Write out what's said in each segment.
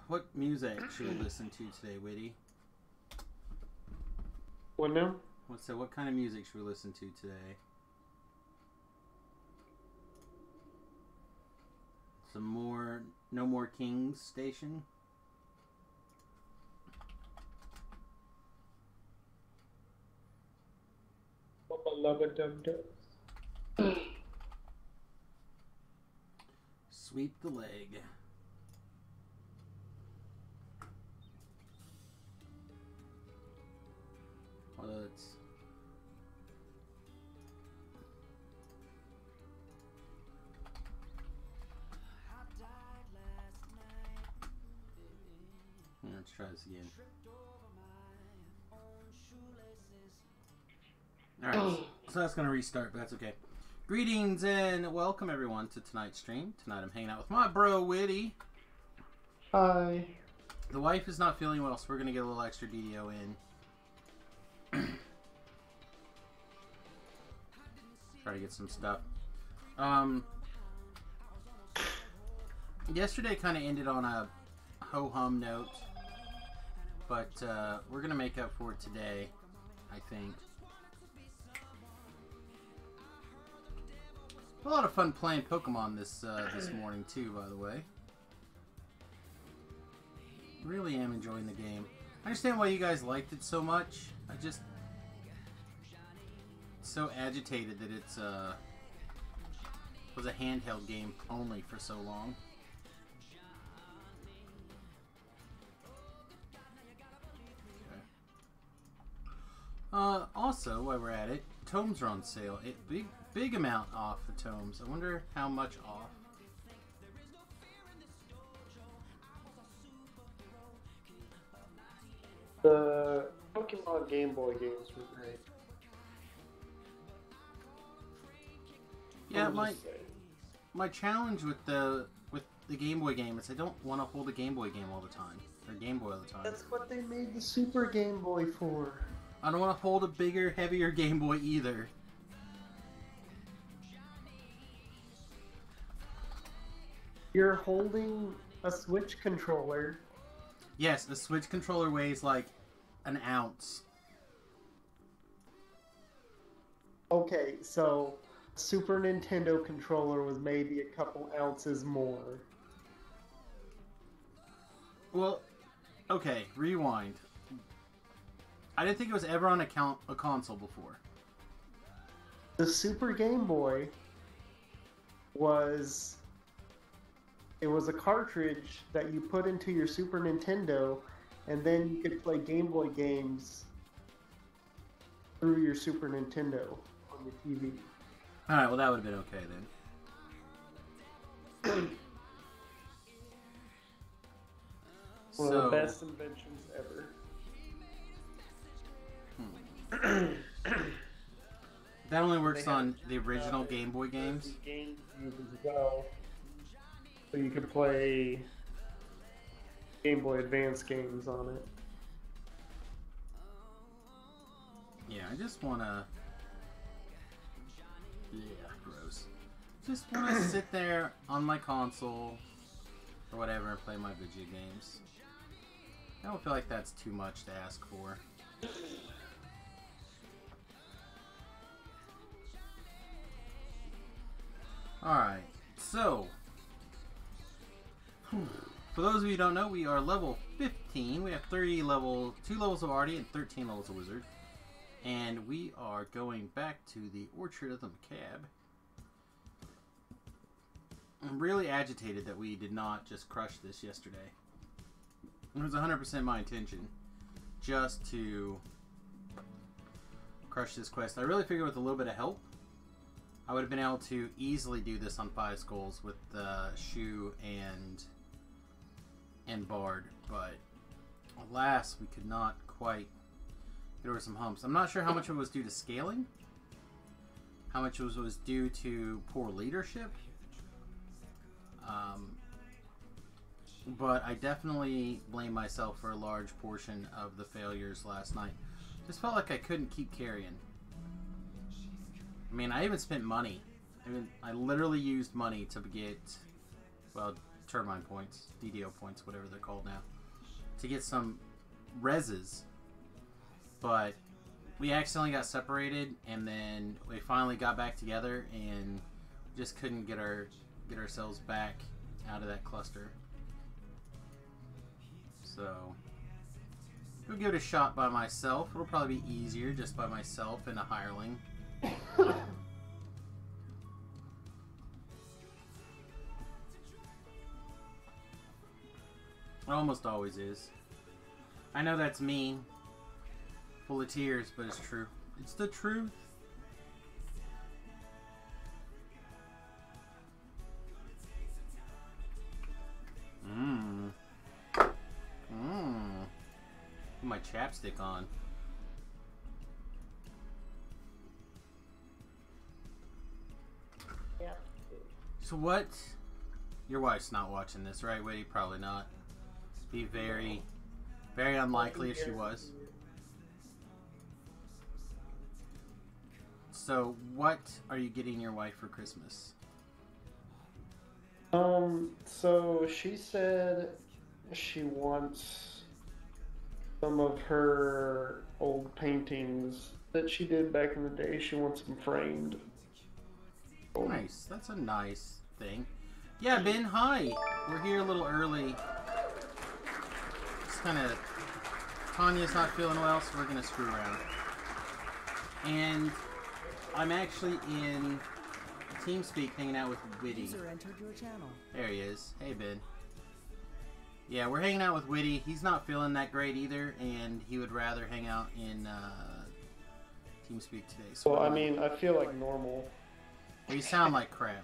What music should we listen to today, Witty? What now? What kind of music should we listen to today? Some more No More Kings Station? What my lover dum does. Sweep the leg. Although it's... Let's try this again. Alright, so that's going to restart, but that's okay. Greetings and welcome everyone to tonight's stream. Tonight I'm hanging out with my bro, Witty. Hi. The wife is not feeling well, so we're going to get a little extra DDO in. Try to get some stuff. Yesterday kind of ended on a ho-hum note, but we're going to make up for it today, I think. A lot of fun playing Pokemon this morning too, by the way. Really am enjoying the game. I understand why you guys liked it so much. I just so agitated that it's was a handheld game only for so long. Okay. Also, while we're at it, tomes are on sale. Big amount off the tomes. I wonder how much off. The Pokemon Game Boy games were great. Yeah, my challenge with the Game Boy game is I don't want to hold a Game Boy game all the time. Or Game Boy all the time. That's what they made the Super Game Boy for. I don't want to hold a bigger, heavier Game Boy either. You're holding a Switch controller. Yes, the Switch controller weighs like an ounce. Okay, so Super Nintendo controller was maybe a couple ounces more. Well, okay, rewind. I didn't think it was ever on a console before. The Super Game Boy was... It was a cartridge that you put into your Super Nintendo, and then you could play Game Boy games through your Super Nintendo on your TV. Alright, well that would have been okay then. One of the best inventions ever. That only works on the original Game Boy games? Games as well. So you could play Game Boy Advance games on it. Yeah, I just wanna... Yeah, gross. Just wanna sit there on my console or whatever and play my video games. I don't feel like that's too much to ask for. Alright, so... For those of you who don't know, we are level 15. We have 2 levels of Artie and 13 levels of Wizard. And we are going back to the Orchard of the Macabre. I'm really agitated that we did not just crush this yesterday. It was 100% my intention just to crush this quest. I really figured with a little bit of help, I would have been able to easily do this on 5 skulls with Shoe and Bard, but alas, we could not quite get over some humps. I'm not sure how much of it was due to scaling, how much was due to poor leadership, but I definitely blame myself for a large portion of the failures last night. Just felt like I couldn't keep carrying. I mean, I even spent money. I literally used money to get, well, turbine points, DDO points, whatever they're called now, to get some reses. But we accidentally got separated, and then we finally got back together, and just couldn't get ourselves back out of that cluster. So we'll give it a shot by myself. It'll probably be easier just by myself and a hireling. It almost always is. I know that's mean, full of tears, but it's true. It's the truth. Put my chapstick on. Yeah. So what? Your wife's not watching this, right, Witty? Probably not. Be very, very unlikely if she was. So what are you getting your wife for Christmas? So she said she wants some of her old paintings that she did back in the day. She wants them framed. Nice. That's a nice thing. Yeah, Ben, hi. We're here a little early. Just kind of... Tanya's not feeling well, so we're going to screw around. And I'm actually in TeamSpeak hanging out with Witty. User entered your channel. There he is. Hey, Ben. Yeah, we're hanging out with Witty. He's not feeling that great either, and he would rather hang out in TeamSpeak today. So Well, I mean, I feel like normal. you sound like crap.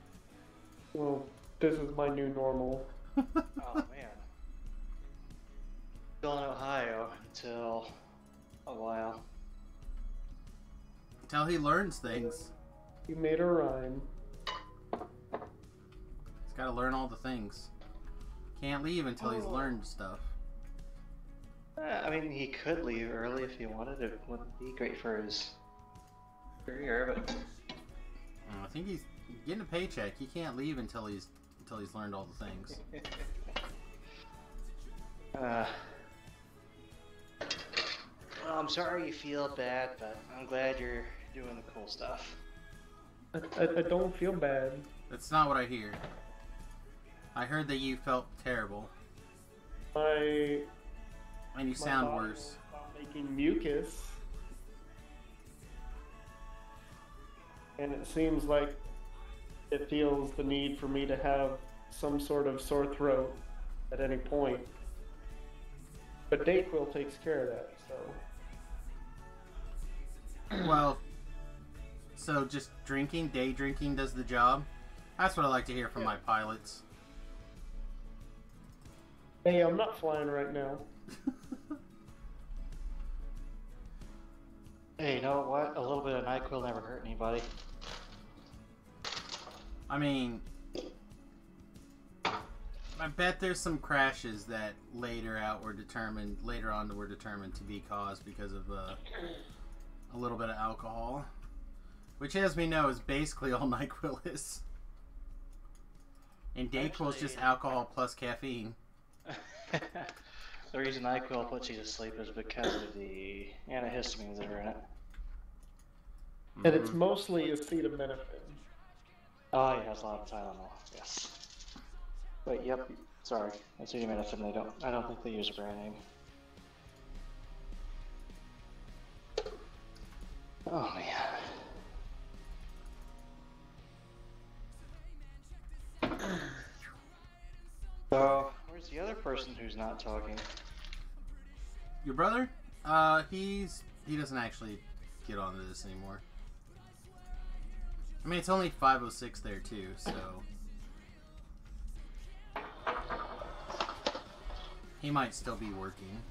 Well, this is my new normal. Oh man. Still in Ohio until a while. Until he learns things. You made a rhyme. He's got to learn all the things. Can't leave until he's learned stuff. I mean, he could leave early if he wanted. It wouldn't be great for his career, but I think he's getting a paycheck. He can't leave until he's learned all the things. well, I'm sorry you feel bad, but I'm glad you're doing the cool stuff. I don't feel bad. That's not what I hear. I heard that you felt terrible. And you sound body worse. will stop making mucus. And it seems like it feels the need for me to have some sort of sore throat at any point. But Dayquil takes care of that, so. Well, so just drinking, day drinking does the job? That's what I like to hear from my pilots. Hey, I'm not flying right now. Hey, you know what? A little bit of NyQuil never hurt anybody. I mean, I bet there's some crashes that later on were determined to be caused because of a little bit of alcohol, which, as we know, is basically all NyQuil is. And Dayquil is just alcohol plus caffeine. The reason NyQuil puts you to sleep is because of the antihistamines that are in it. And it's mostly acetaminophen. Oh, it has a lot of Tylenol. Yes. Wait, yep. Sorry, acetaminophen. I don't think they use a brand name. Oh man. So, where's the other person who's not talking? Your brother? He doesn't actually get onto this anymore. I mean, it's only 5:06 there too, so he might still be working.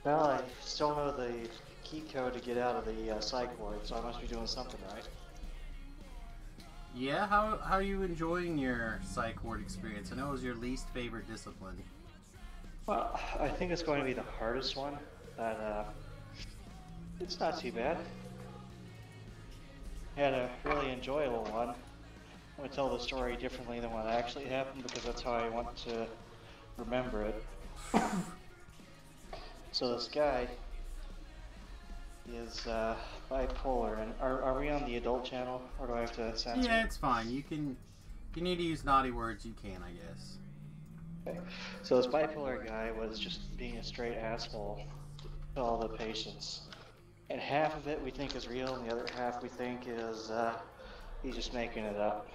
Well, I still know the key code to get out of the psych ward, so I must be doing something right. Yeah, how are you enjoying your psych ward experience? I know it was your least favorite discipline. Well, I think it's going to be the hardest one, but It's not too bad. Had a really enjoyable one. I'm going to tell the story differently than what actually happened because that's how I want to remember it. So this guy is bipolar, and are we on the adult channel, or do I have to censor? Yeah, it's fine. You can. If you need to use naughty words, you can, I guess. Okay. So this bipolar guy was just being a straight asshole to all the patients. And half of it we think is real, and the other half we think is he's just making it up.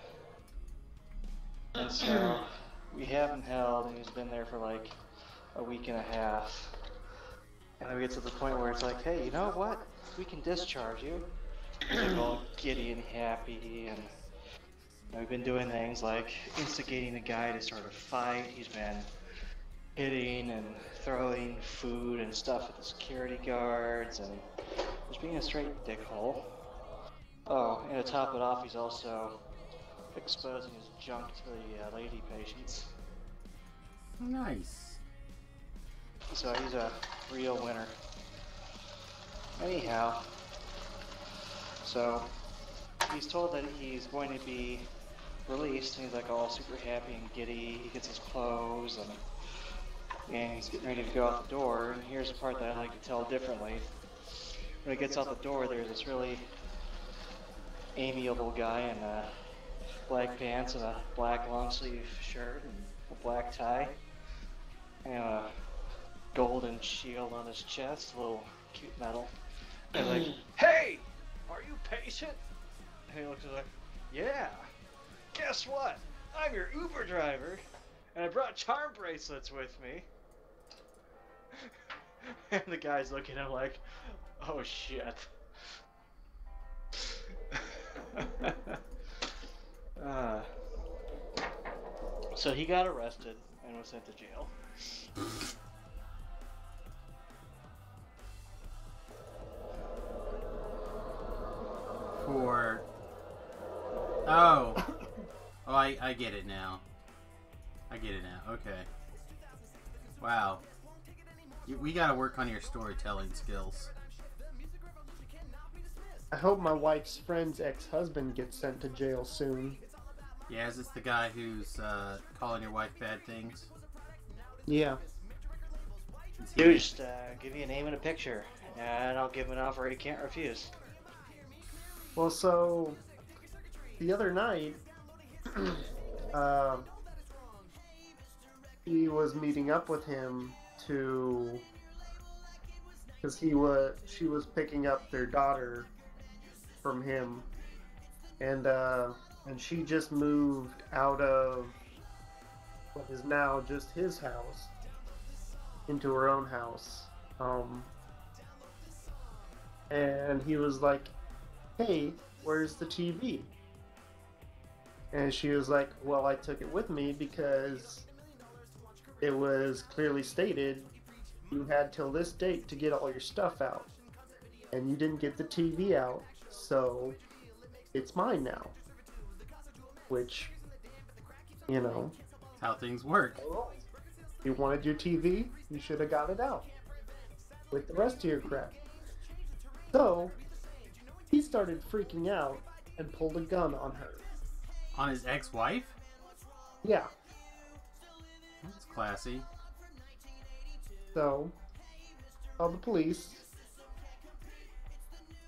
And so we have him held, and he's been there for like a week and a half. And then we get to the point where it's like, hey, you know what? We can discharge you. He's like all giddy and happy, and we've been doing things like instigating the guy to start a fight. He's been hitting and throwing food and stuff at the security guards, and just being a straight dickhole. Oh, and to top it off, he's also exposing his junk to the lady patients. Nice. So he's a real winner. Anyhow, so he's told that he's going to be released, and he's like all super happy and giddy. He gets his clothes, and he's getting ready to go out the door. And here's the part that I like to tell differently. When he gets out the door, there's this really amiable guy in black pants and a black long sleeve shirt and a black tie and a golden shield on his chest, a little cute medal. And like, hey, are you patient? And he looks like, yeah. Guess what? I'm your Uber driver, and I brought charm bracelets with me. And the guy's looking at him like, oh shit. So he got arrested and was sent to jail. For... Oh. Oh, I get it now. I get it now. Okay. Wow. We gotta work on your storytelling skills. I hope my wife's friend's ex-husband gets sent to jail soon. Yeah, is this the guy who's calling your wife bad things? Yeah. Dude, just give me a name and a picture, and I'll give him an offer he can't refuse. Well, so the other night, he was meeting up with him because she was picking up their daughter from him, and she just moved out of what is now just his house into her own house, and he was like, hey, where's the TV? And she was like, well, I took it with me because it was clearly stated you had till this date to get all your stuff out, and you didn't get the TV out, so it's mine now. Which, you know, That's how things work. you wanted your TV, you should have got it out with the rest of your crap. So he started freaking out and pulled a gun on her. On his ex-wife? Yeah. That's classy. So, call the police.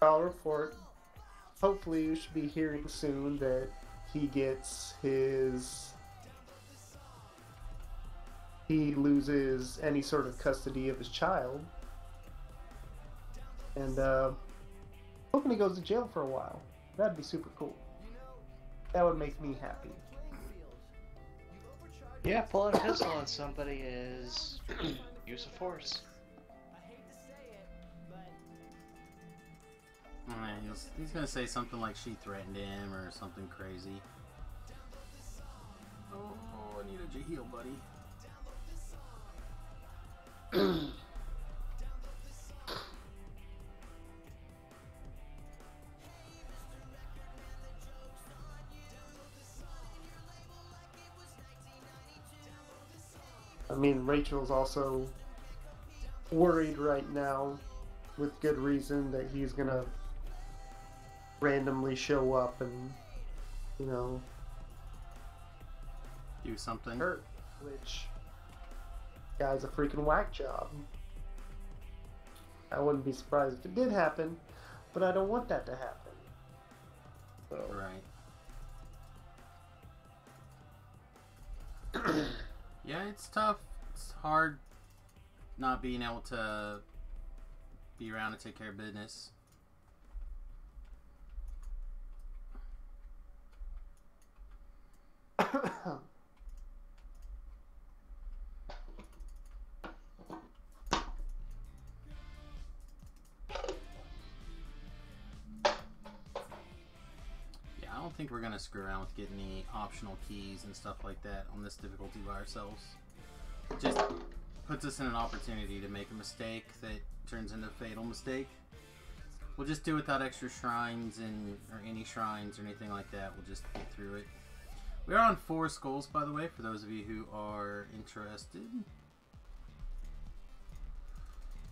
File a report. Hopefully you should be hearing soon that he gets he loses any sort of custody of his child. And, hoping he goes to jail for a while. That'd be super cool. That would make me happy. Yeah, pulling a pistol on somebody is use of force. Alright, he's gonna say something like she threatened him or something crazy. Oh, I need a heal, buddy. I mean, Rachel's also worried right now with good reason that he's gonna randomly show up and, you know, Do something. hurt. Which, guy's a freaking whack job. I wouldn't be surprised if it did happen, but I don't want that to happen. So. Right. Yeah, it's tough. It's hard not being able to be around to take care of business. I don't think we're gonna screw around with getting any optional keys and stuff like that on this difficulty by ourselves. It just puts us in an opportunity to make a mistake that turns into a fatal mistake. We'll just do it without extra shrines or any shrines or anything like that. We'll just get through it. We are on 4 skulls, by the way, for those of you who are interested.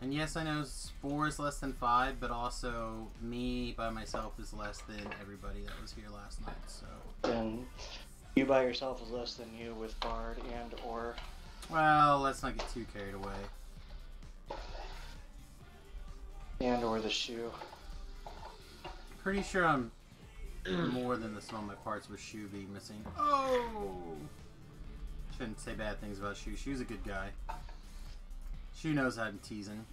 And yes, I know 4 is less than 5, but also me by myself is less than everybody that was here last night. So. And you by yourself is less than you with Bard and or. Well, let's not get too carried away. And or the shoe. Pretty sure I'm more than the sum of my parts with Shu being missing. Oh! Shouldn't say bad things about Shu. Shu's a good guy. Shu knows I'm teasing.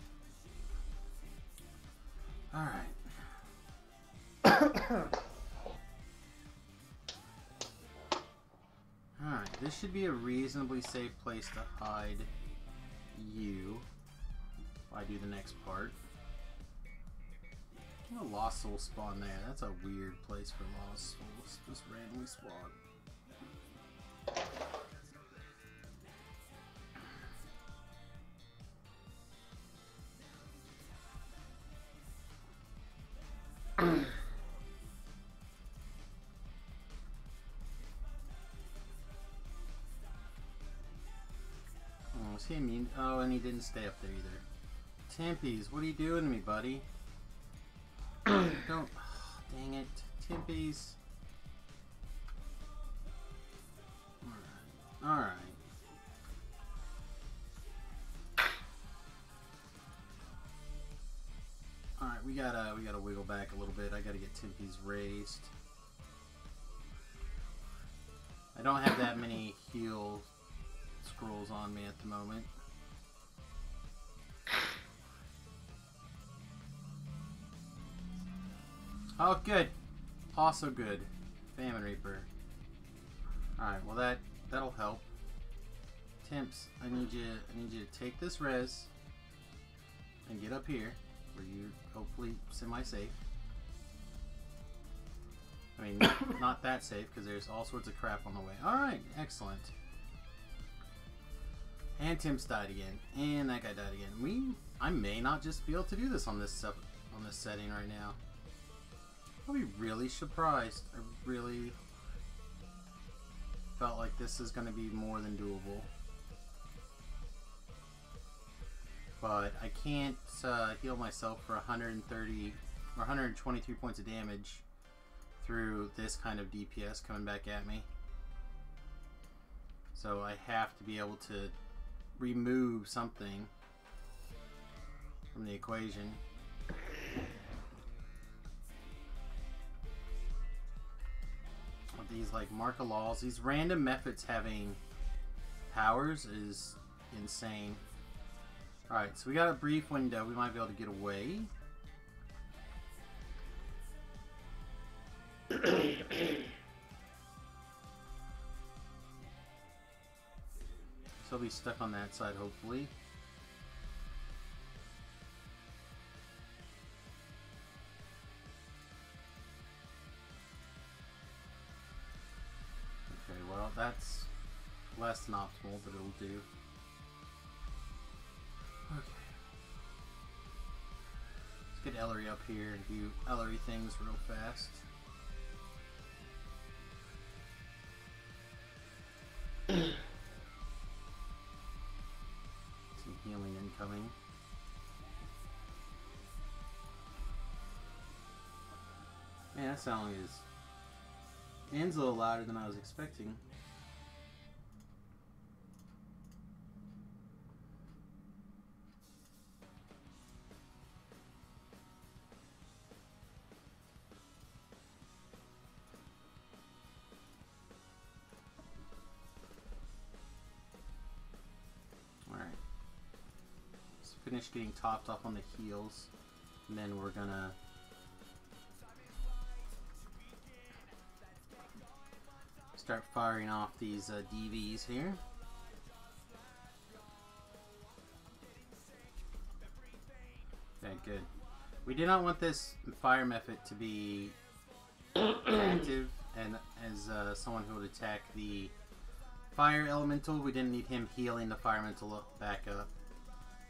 Alright. Alright, this should be a reasonably safe place to hide you if I do the next part. A lost soul spawn there. That's a weird place for lost souls. Just randomly spawn. Oh, is he immune? Oh, and he didn't stay up there either. Tempies, what are you doing to me, buddy? Don't. Oh, dang it. Tempies. Alright. Alright. Alright, we gotta wiggle back a little bit. I gotta get Tempies raised. I don't have that many heal scrolls on me at the moment. Oh, good. Also good. Famine Reaper. Alright, well that'll help. Temps, I need you to take this res and get up here where you're hopefully semi-safe. I mean, not that safe because there's all sorts of crap on the way. Alright, excellent. And Tim's died again. And that guy died again. I may not just be able to do this on this setting right now. I'll be really surprised. I really felt like this is going to be more than doable. But I can't heal myself for 130 or 123 points of damage through this kind of DPS coming back at me. So I have to be able to remove something from the equation. These like Marka laws, these random methods having powers is insane. Alright, so we got a brief window. We might be able to get away. So I'll be stuck on that side, hopefully. Okay, well, that's less than optimal, but it'll do. Okay. Let's get Ellery up here and do Ellery things real fast. Some healing incoming. Man, that song ends a little louder than I was expecting. Alright. Let's finish getting topped off on the heals. And then we're gonna start firing off these DVs here. Okay, good. We did not want this fire method to be active, and as someone who would attack the fire elemental, we didn't need him healing the fire elemental back up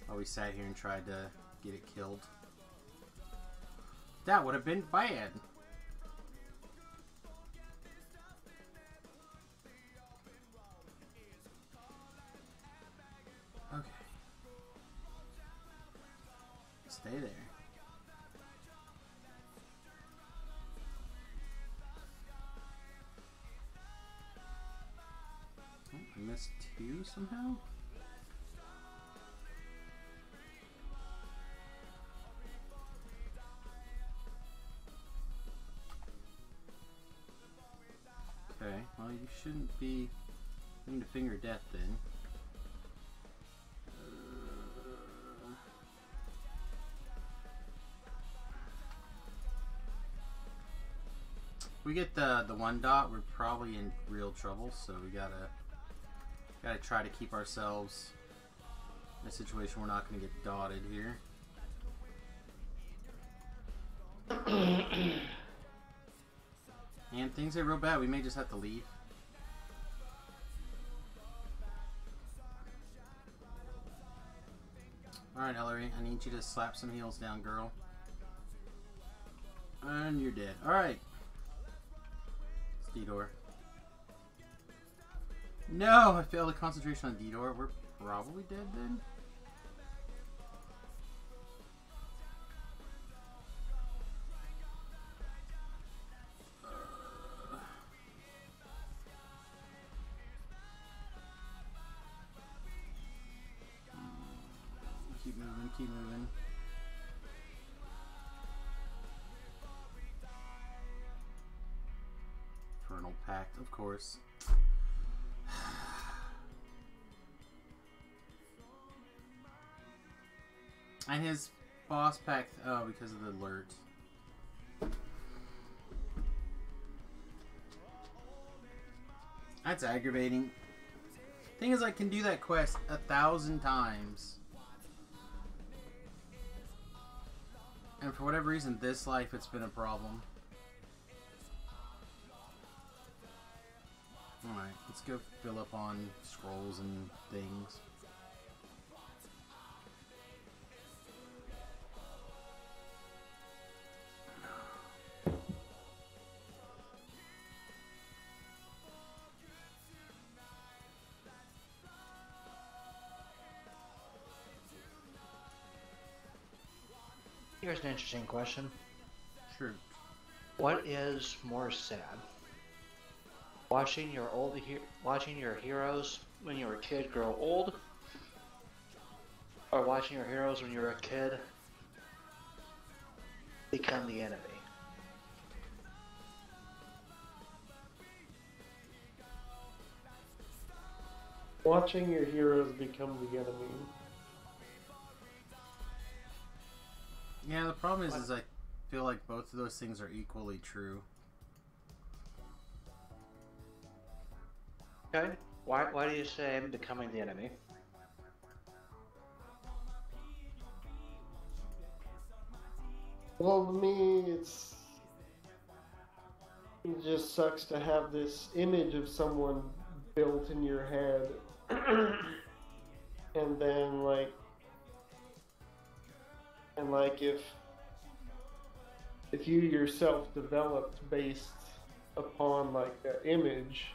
while we sat here and tried to get it killed. That would have been bad. Okay. Stay there. Oh, I missed two somehow? Okay, well, you shouldn't be going to finger death then. We get the one dot, we're probably in real trouble, so we gotta try to keep ourselves in a situation we're not gonna get dotted here. And things are real bad, we may just have to leave. Alright, Ellery, I need you to slap some heals down, girl. And you're dead. Alright. D-Door. No! I failed a concentration on D-Door. We're probably dead then? Keep moving, keep moving. Infernal Pact, of course. And his boss pact, oh, because of the alert. That's aggravating. Thing is, I can do that quest 1,000 times. And for whatever reason, this life it's been a problem. Alright, let's go fill up on scrolls and things. Here's an interesting question. Sure. What is more sad? Watching your heroes when you were a kid grow old, or watching your heroes when you were a kid become the enemy? Watching your heroes become the enemy. Yeah, the problem is I feel like both of those things are equally true. Okay. Why do you say I'm becoming the enemy? Well, to me, it just sucks to have this image of someone built in your head, and then if you yourself developed based upon like that image,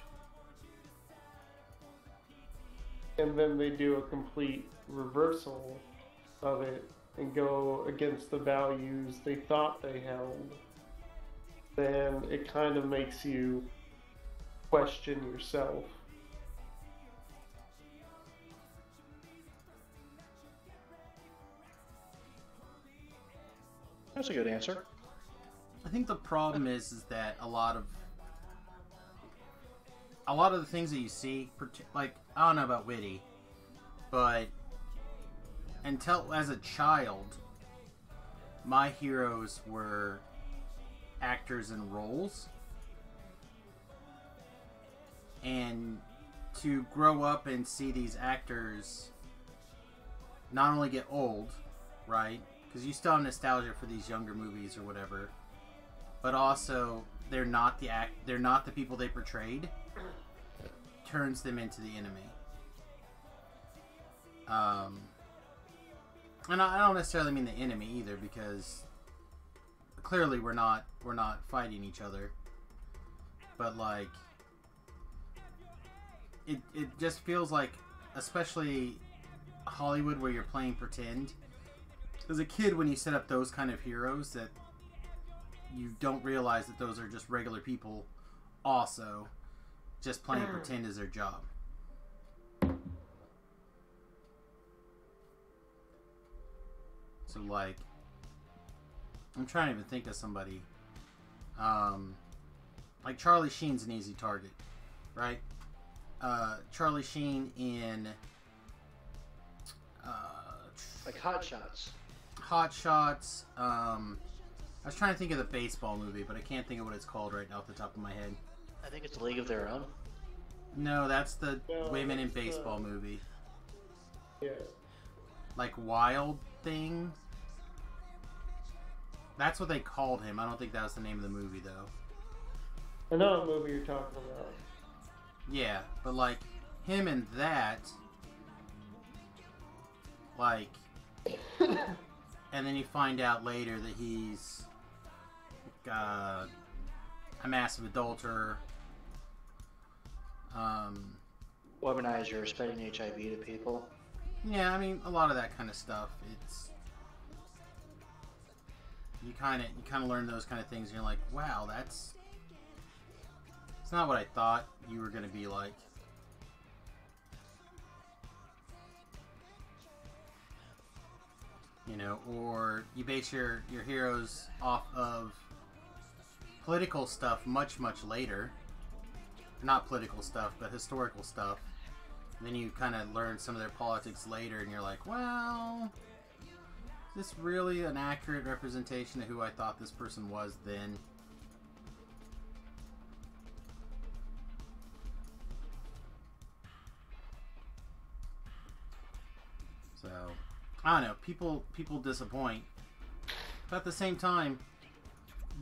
and then they do a complete reversal of it and go against the values they thought they held, then it kind of makes you question yourself. That's a good answer. I think the problem is that a lot of the things that you see, like, I don't know about witty, but until as a child, my heroes were actors in roles, and to grow up and see these actors not only get old, right? Because you still have nostalgia for these younger movies or whatever, but also they're not the people they portrayed, turns them into the enemy. And I don't necessarily mean the enemy either, because clearly we're not fighting each other, but like it just feels like, especially Hollywood, where you're playing pretend. As a kid, when you set up those kind of heroes, that you don't realize that those are just regular people also just playing pretend as their job. So like, I'm trying to even think of somebody. Like Charlie Sheen's an easy target, right? Charlie Sheen in Like Hot Shots. Hot Shots. I was trying to think of the baseball movie, but I can't think of what it's called right now off the top of my head. I think it's League of Their Own. No, that's the women in that's baseball movie. Yeah. Like Wild Thing. That's what they called him. I don't think that was the name of the movie, though. I know what movie you're talking about. Yeah, but like him and that, like, and then you find out later that he's a massive adulterer. Womanizer, spreading HIV to people. Yeah, I mean, a lot of that kind of stuff. It's you kind of learn those kind of things, and you're like, wow, it's not what I thought you were gonna be like. You know, or you base your heroes off of political stuff much later. Not political stuff, but historical stuff. And then you kind of learn some of their politics later, and you're like, well, is this really an accurate representation of who I thought this person was then? So, I don't know. People disappoint. But at the same time,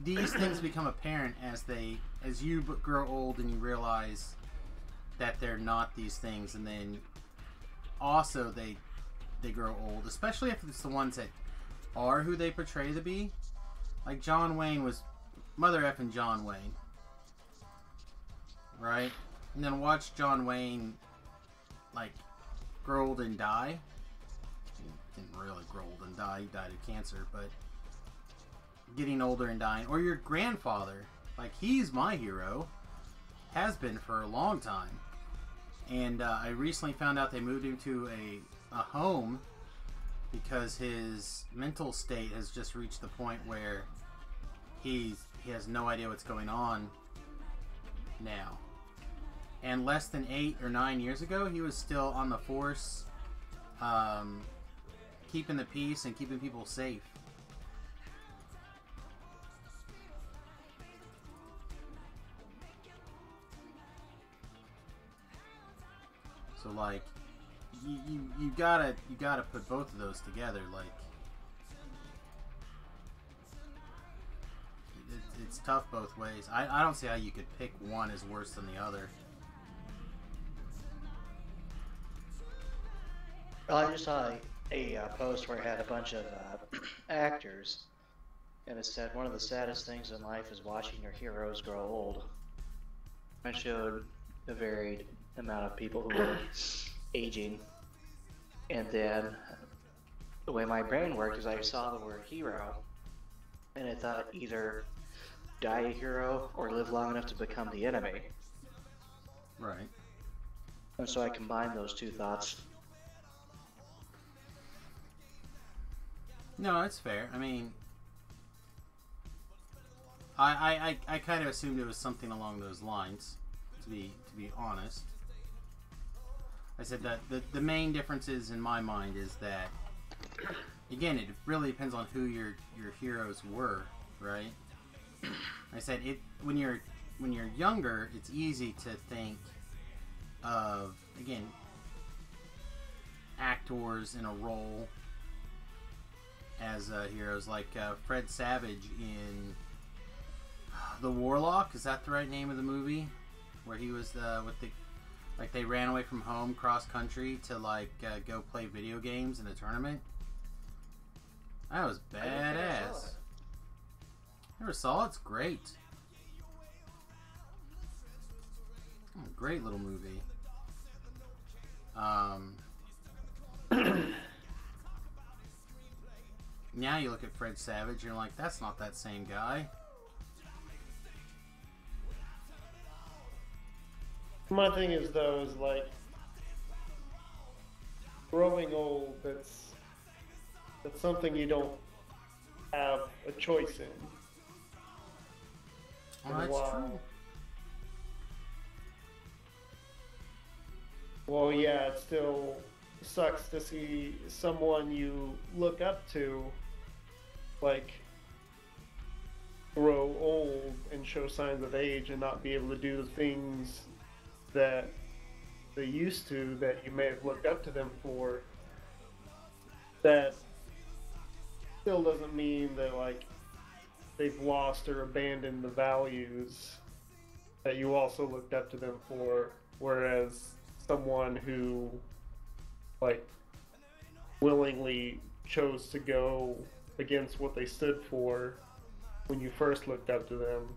these things become apparent as you grow old and you realize that they're not these things, and then also they grow old, especially if it's the ones that are who they portray to be. Like John Wayne was mother effing John Wayne, right? And then watch John Wayne like grow old and die. He didn't really grow old and die. He died of cancer, but getting older and dying. Or your grandfather, like, he's my hero, has been for a long time, and I recently found out they moved him to a home because his mental state has just reached the point where he has no idea what's going on now. And less than 8 or 9 years ago, he was still on the force, keeping the peace and keeping people safe. So like, you gotta put both of those together. Like, it's tough both ways. I don't see how you could pick one as worse than the other. Well, I just saw a post where it had a bunch of actors, and it said one of the saddest things in life is watching your heroes grow old. I showed a varied amount of people who were aging, and then the way my brain worked is I saw the word hero, and I thought either die a hero or live long enough to become the enemy. Right. And so I combine those two thoughts. No, that's fair. I mean, I kind of assumed it was something along those lines, to be honest. I said that the main differences in my mind is that, again, it really depends on who your heroes were, right? I said when you're younger, it's easy to think of, again, actors in a role as heroes, like Fred Savage in The Warlock. Is that the right name of the movie? Where he was with the, like, they ran away from home cross country to go play video games in a tournament. That was badass. Never saw it. It's great. Oh, great little movie. Now you look at Fred Savage, you're like, that's not that same guy. My thing is, though, is like growing old. That's something you don't have a choice in. Oh, that's true. Well, yeah, it still sucks to see someone you look up to, like, grow old and show signs of age and not be able to do the things that they used to, that you may have looked up to them for. That still doesn't mean that, like, they've lost or abandoned the values that you also looked up to them for, whereas someone who, like, willingly chose to go against what they stood for when you first looked up to them,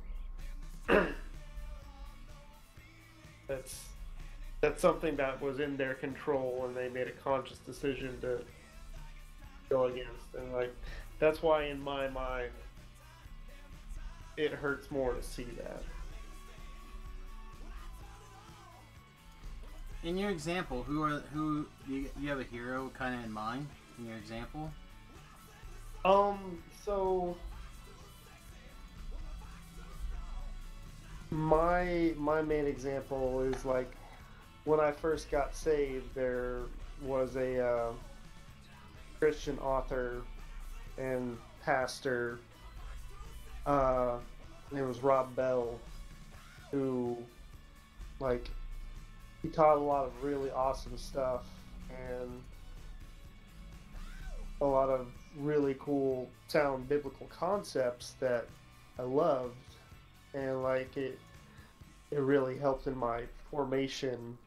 that's something that was in their control and they made a conscious decision to go against. And, like, that's why in my mind it hurts more to see that. In your example, who you have a hero kind of in mind in your example? So my main example is, like, when I first got saved, there was a Christian author and pastor. It was Rob Bell, who, like, he taught a lot of really awesome stuff and a lot of really cool, sound biblical concepts that I loved, and, like, it really helped in my formation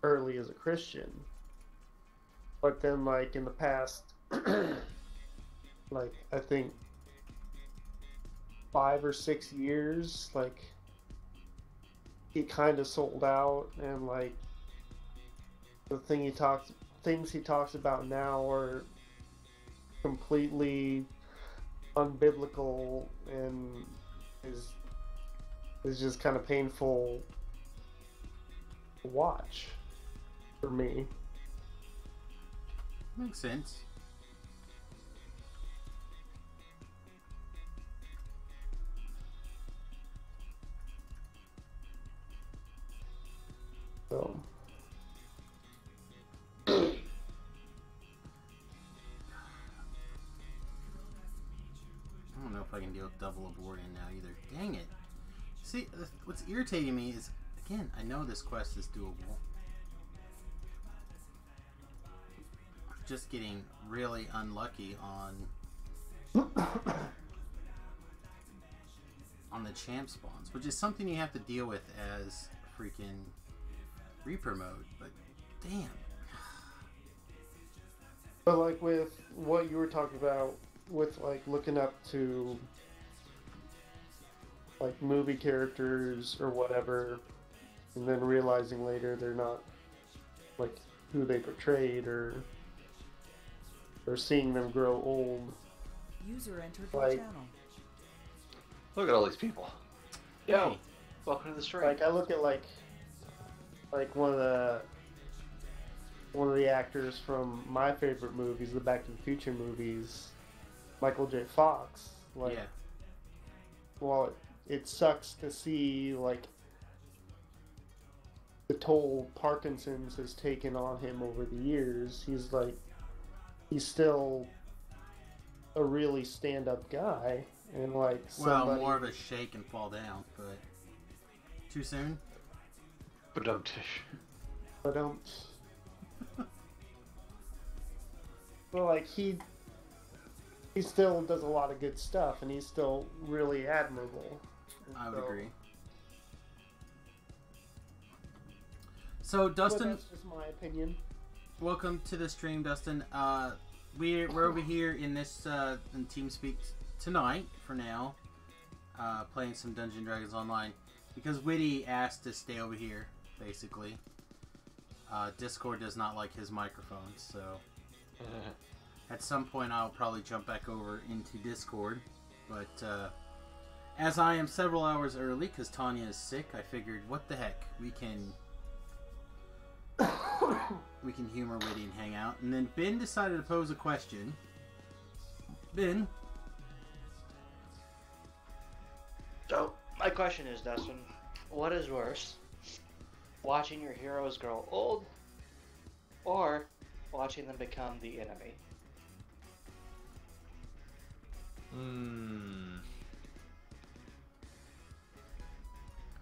early as a Christian. But then, like, in the past, like, I think 5 or 6 years, like, he kind of sold out, and, like, things he talks about now are completely unbiblical and is just kind of painful to watch for me. Makes sense. So I don't know if I can deal with double aborting now either. Dang it. See, what's irritating me is, again, I know this quest is doable. I'm just getting really unlucky on the champ spawns, which is something you have to deal with as freaking Reaper mode, but damn. But, like, with what you were talking about, with, like, looking up to, like, movie characters or whatever, and then realizing later they're not, like, who they portrayed, or seeing them grow old. User entered Like, your channel. Look at all these people. Yo, Hey. welcome to the stream. Like I look at like one of the actors from my favorite movies, the Back to the Future movies, Michael J. Fox. Like, Yeah. well, it sucks to see like the toll Parkinson's has taken on him over the years. He's still a really stand-up guy, and like Well, somebody, more of a shake and fall down, but too soon. Badumtish. but but like he still does a lot of good stuff, and he's still really admirable. And I would so- agree. So, But Dustin, that's just my opinion. welcome to the stream, Dustin. We're over here in this in TeamSpeak tonight for now, playing some Dungeons & Dragons Online because Witty asked to stay over here. Basically, Discord does not like his microphone, so at some point I'll probably jump back over into Discord. But as I am several hours early because Tanya is sick, I figured, what the heck, we can humor Witty and hang out. And then Ben decided to pose a question. Ben? So, my question is, Dustin, what is worse? Watching your heroes grow old, or watching them become the enemy?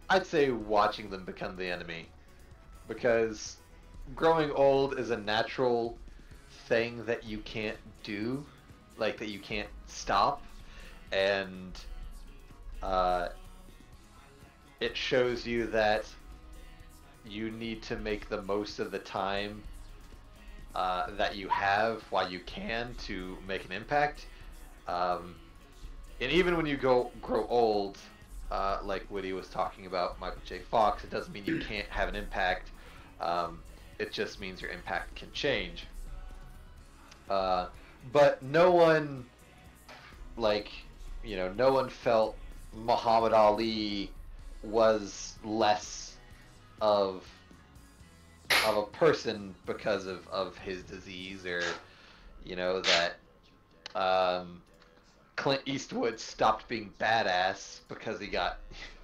I'd say watching them become the enemy. Because growing old is a natural thing that you can't do. Like, that you can't stop. And it shows you that you need to make the most of the time that you have while you can to make an impact. And even when you grow old, like Woody was talking about Michael J. Fox, it doesn't mean you can't have an impact. It just means your impact can change. But no one, like, no one felt Muhammad Ali was less of a person because of his disease, or that Clint Eastwood stopped being badass because he got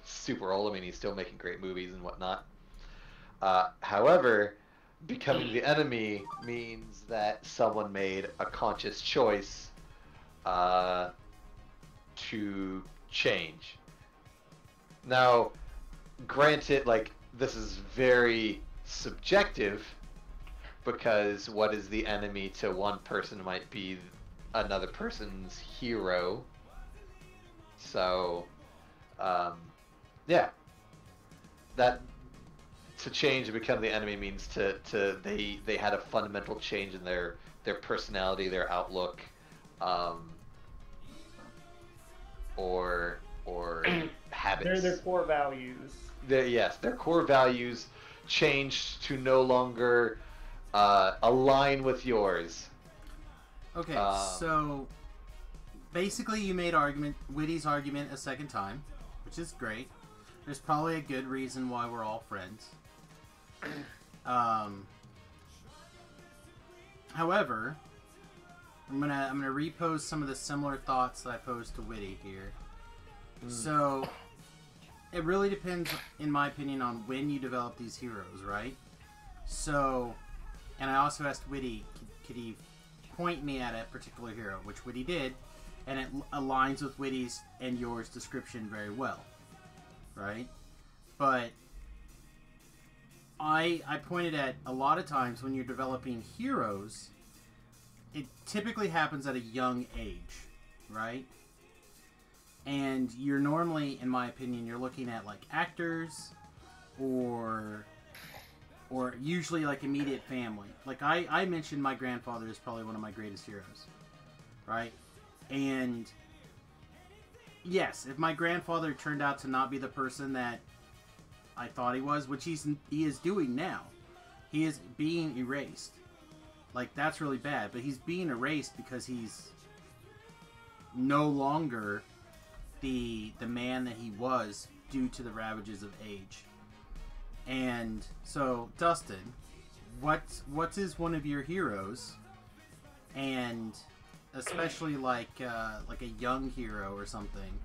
super old. I mean, he's still making great movies and whatnot. However, becoming the enemy means that someone made a conscious choice to change. Now, granted, like, this is very subjective, because what is the enemy to one person might be another person's hero. So, yeah, that to change and become the enemy means they had a fundamental change in their personality, their outlook, or habits. They're their core values. Their core values changed to no longer align with yours. Okay, so basically you made Witty's argument a second time, which is great. There's probably a good reason why we're all friends. However, I'm gonna repose some of the similar thoughts that I posed to Witty here. So it really depends, in my opinion, on when you develop these heroes, right? So, and I also asked Witty, could he point me at a particular hero, which Witty did, and it aligns with Witty's and yours description very well, right? But I pointed at a lot of times when you're developing heroes, it typically happens at a young age, right? And you're normally, in my opinion, you're looking at like actors or usually like immediate family. Like I mentioned my grandfather is probably one of my greatest heroes, right? And yes, if my grandfather turned out to not be the person that I thought he was, which he is doing now, he is being erased. Like, that's really bad, but he's being erased because he's no longer the man that he was due to the ravages of age. And so, Dustin, what is one of your heroes, and especially like a young hero or something?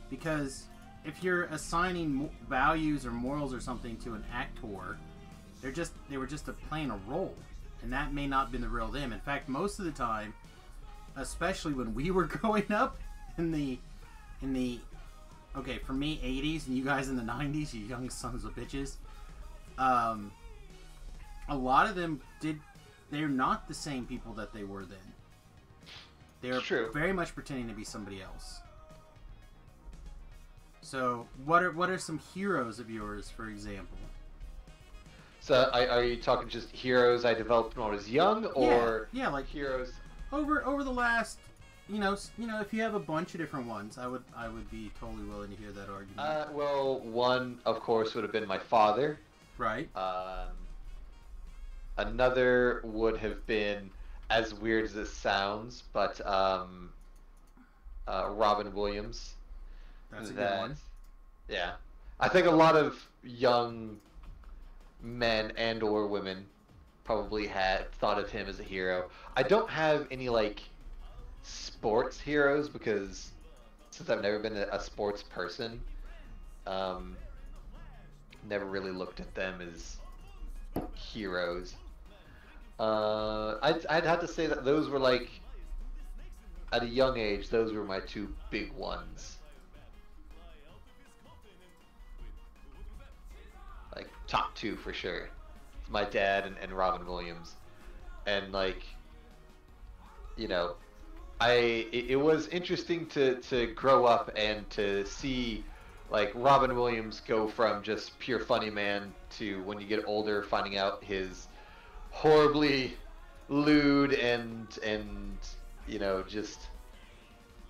Because if you're assigning values or morals or something to an actor, they were just playing a role, and that may not have been the real them. In fact, most of the time, especially when we were growing up in the okay, for me 80s and you guys in the 90s, you young sons of bitches, a lot of them they're not the same people that they were then. They're very much pretending to be somebody else. So what are some heroes of yours, for example? So are you talking just heroes I developed when I was young, or yeah, like heroes over the last, if you have a bunch of different ones, I would be totally willing to hear that argument. Well, one of course would have been my father. Right. Another would have been, as weird as it sounds, but Robin Williams. That's a good one. Yeah, I think a lot of young men and or women probably had thought of him as a hero. I don't have any like sports heroes because since I've never been a sports person, never really looked at them as heroes. I'd have to say that those were like, at a young age, those were my two big ones. Like top two for sure. It's my dad and Robin Williams, and like, it was interesting to grow up and to see like Robin Williams go from just pure funny man to, when you get older, finding out his horribly lewd and just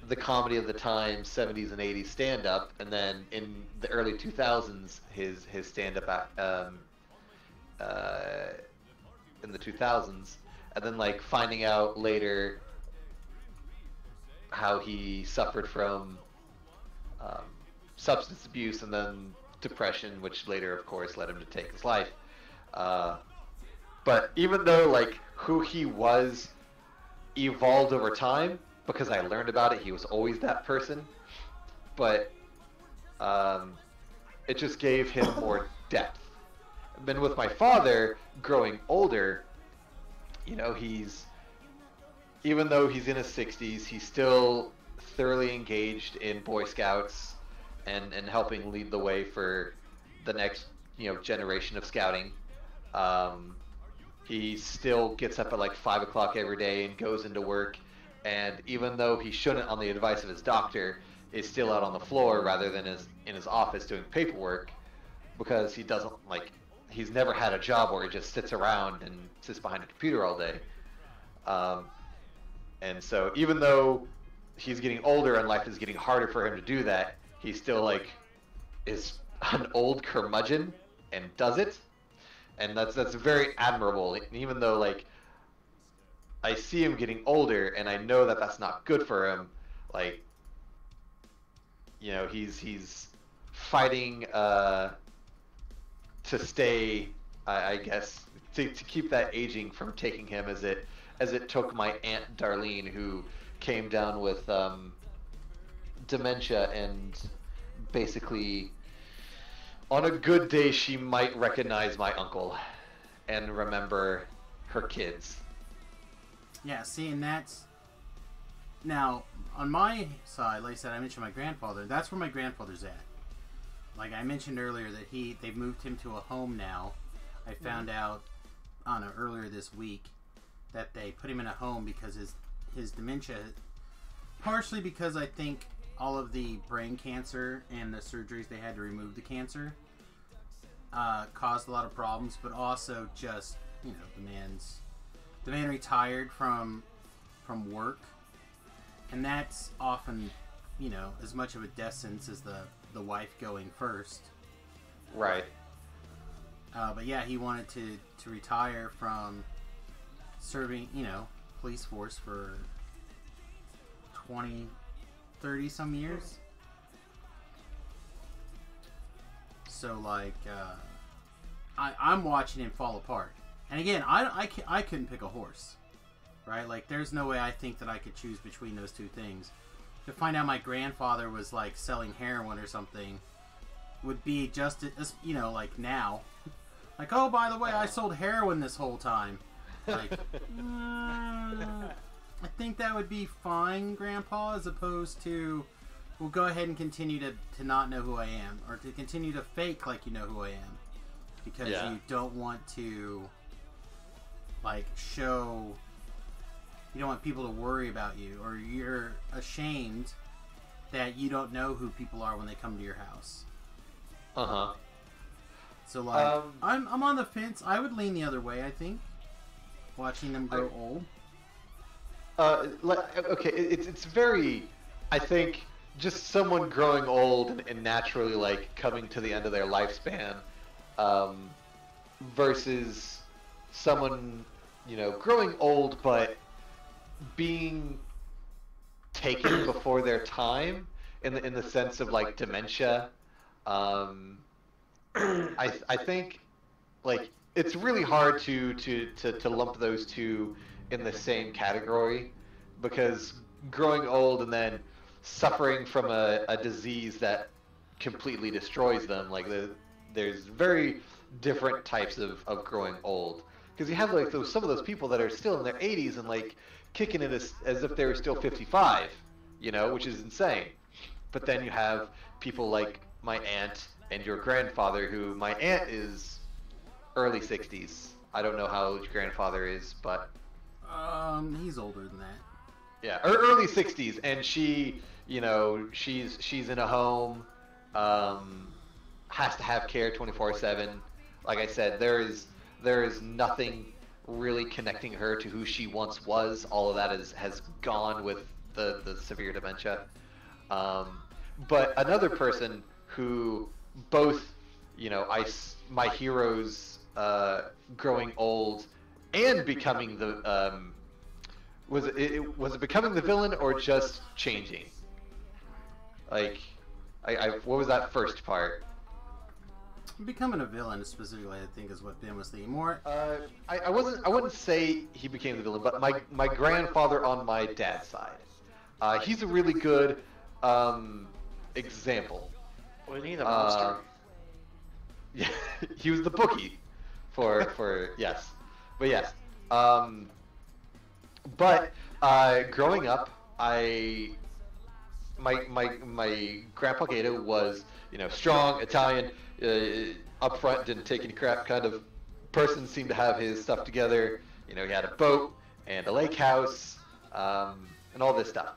the comedy of the time, 70s and 80s stand-up, and then in the early 2000s his stand-up in the 2000s, and then like finding out later how he suffered from substance abuse and then depression, which later of course led him to take his life. But even though like who he was evolved over time, because I learned about it, he was always that person. But it just gave him more depth. Then with my father, growing older, he's, even though he's in his 60s, he's still thoroughly engaged in Boy Scouts and helping lead the way for the next generation of scouting. He still gets up at like 5 o'clock every day and goes into work, and even though he shouldn't, on the advice of his doctor, is still out on the floor rather than in his office doing paperwork, because he doesn't like, he's never had a job where he just sits around and sits behind a computer all day. And so even though he's getting older and life is getting harder for him to do that, he still like is an old curmudgeon and does it. And that's very admirable. And even though like I see him getting older and I know that that's not good for him, like, he's fighting to stay, I guess, to keep that aging from taking him as it took my Aunt Darlene, who came down with dementia, and basically on a good day she might recognize my uncle and remember her kids. Yeah, see, and that's... Now, on my side, like I said, I mentioned my grandfather. That's where my grandfather's at. Like I mentioned earlier, that they've moved him to a home now. I found out, I don't know, earlier this week, that they put him in a home because his dementia, partially because I think all of the brain cancer and the surgeries they had to remove the cancer caused a lot of problems, but also just, the man retired from work, and that's often, as much of a death sentence as the wife going first. Right. But yeah, he wanted to retire from serving, police force for 20, 30 some years. So like, I'm watching him fall apart. And again, I couldn't pick a horse, right? Like, there's no way I think that I could choose between those two things. To find out my grandfather was like selling heroin or something would be just as, you know, like now, like, oh, by the way, I sold heroin this whole time. Like, I think that would be fine, Grandpa, as opposed to, we'll go ahead and continue to not know who I am, or to continue to fake like you know who I am, because you don't want to, like, show, you don't want people to worry about you, or you're ashamed that you don't know who people are when they come to your house. Uh-huh. So, like, I'm on the fence. I would lean the other way, I think, watching them grow old. Okay, it's very, I think, just someone growing old and naturally, like, coming to the end of their lifespan, versus someone, you know, growing old but being taken before their time, in the sense of, like, dementia. I think, like, it's really hard to lump those two in the same category, because growing old and then suffering from a disease that completely destroys them, like, there's very different types of growing old. Because you have, like, some of those people that are still in their 80s and, like, kicking it as if they were still 55, you know, which is insane. But then you have people like my aunt and your grandfather, who, my aunt is early 60s. I don't know how old your grandfather is, but... he's older than that. Yeah, early 60s, and she, you know, she's in a home, has to have care 24/7. Like I said, there is nothing really connecting her to who she once was. All of that has gone with the severe dementia. But another person who both, you know, my heroes growing old and becoming the was it becoming the villain or just changing? Like, what was that first part? Becoming a villain specifically, I think, is what Ben was thinking more. I wouldn't say he became the villain, but my grandfather on my dad's side, he's a really good example. We need a monster. Yeah, he was the bookie for yes, but yes. But growing up, my grandpa Gato was, you know, strong Italian, upfront, didn't take any crap kind of person. Seemed to have his stuff together. You know, he had a boat and a lake house, and all this stuff.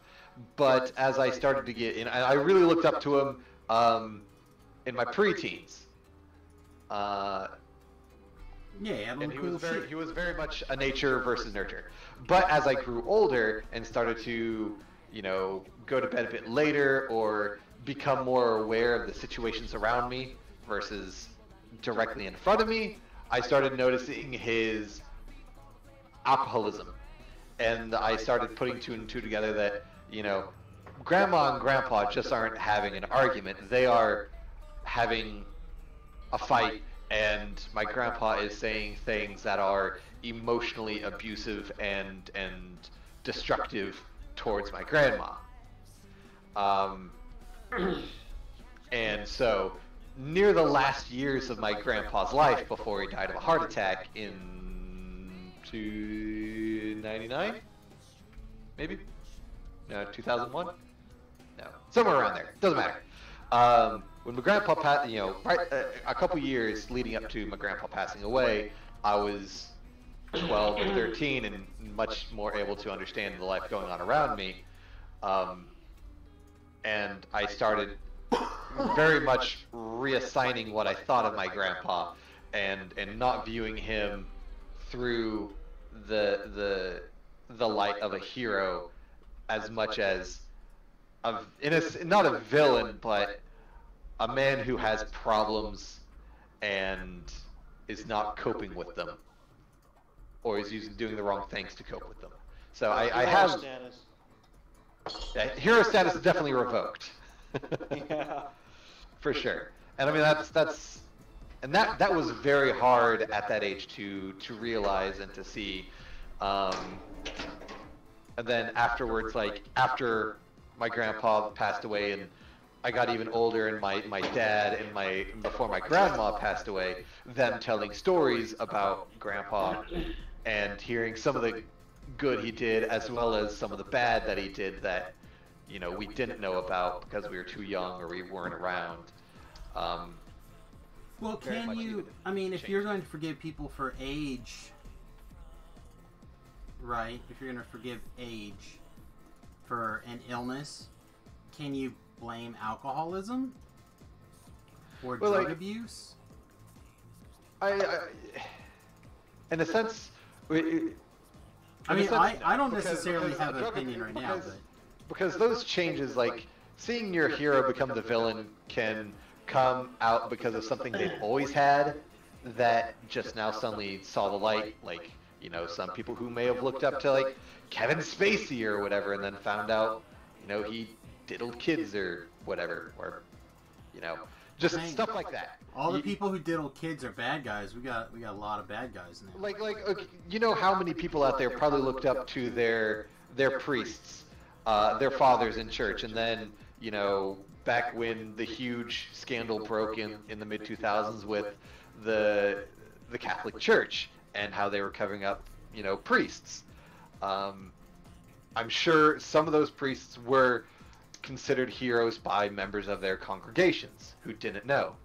But as I started to get in, I really looked up to him in my preteens. Yeah, and he was very much a nature versus nurture. But as I grew older and started to, you know, go to bed a bit later or become more aware of the situations around me versus directly in front of me, I started noticing his alcoholism. And I started putting two and two together that, you know, Grandma and Grandpa just aren't having an argument. They are having a fight, and my grandpa is saying things that are emotionally abusive and destructive towards my grandma. And so, near the last years of my grandpa's life before he died of a heart attack in 1999, maybe? No, 2001? No, somewhere around there. Doesn't matter. When my grandpa passed, you know, a couple years leading up to my grandpa passing away, I was 12 or 13 and much more able to understand the life going on around me. And I started very much reassigning what I thought of my grandpa and not viewing him through the light of a hero as much as not a villain, but a man who has problems and is not coping with them, or is doing the wrong things to cope with them. So I have hero status is definitely revoked. Yeah, For sure. And I mean and that was very hard at that age to realize and to see. And then afterwards, like after my grandpa passed away and I got even older, and my dad and before my grandma passed away, them telling stories about grandpa and hearing some of the good he did as well as some of the bad that he did that, you know, we didn't know about because we were too young or we weren't around. Well, can you, I mean, if you're going to forgive people for age, right, if you're going to forgive age for an illness, can you blame alcoholism or drug abuse? I in a sense, I don't necessarily have an opinion right now, but because those changes, like seeing your hero become the villain, can come out because of something they've always had that just now suddenly saw the light. Like, you know, some people who may have looked up to like Kevin Spacey or whatever, and then found out, you know, he diddled kids or whatever, or, you know, just stuff like that. All the people who diddle kids are bad guys. We got a lot of bad guys now. Like okay, you know how many people out there probably looked up to their priests, their fathers in church, and then, you know, back when the huge scandal broke in the mid 2000s with the Catholic Church and how they were covering up, you know, priests. I'm sure some of those priests were considered heroes by members of their congregations who didn't know.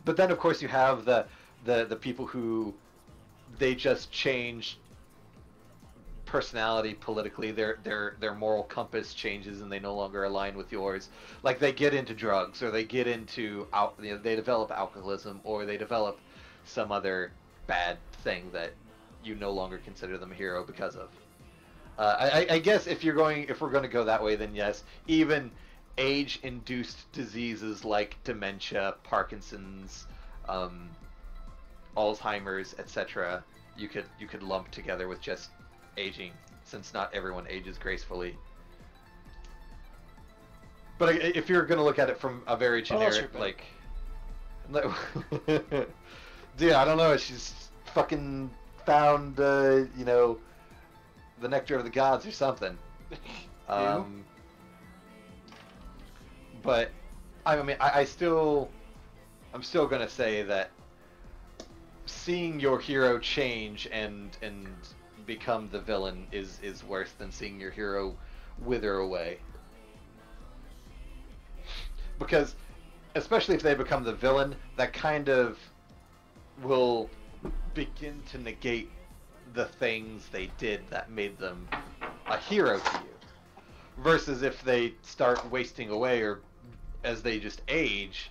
But then, of course, you have the people who they just change personality politically. Their moral compass changes and they no longer align with yours. Like they get into drugs, or they get into they develop alcoholism, or they develop some other bad thing that you no longer consider them a hero because of. I guess if we're going to go that way, then yes, even age-induced diseases like dementia, Parkinson's, Alzheimer's, etc., you could lump together with just aging, since not everyone ages gracefully. But if you're going to look at it from a very generic, dude, I don't know. She's fucking found, you know, the nectar of the gods or something. But I mean, I'm still gonna say that seeing your hero change and become the villain is worse than seeing your hero wither away. Because especially if they become the villain, that kind of will begin to negate the things they did that made them a hero to you. Versus if they start wasting away, or as they just age,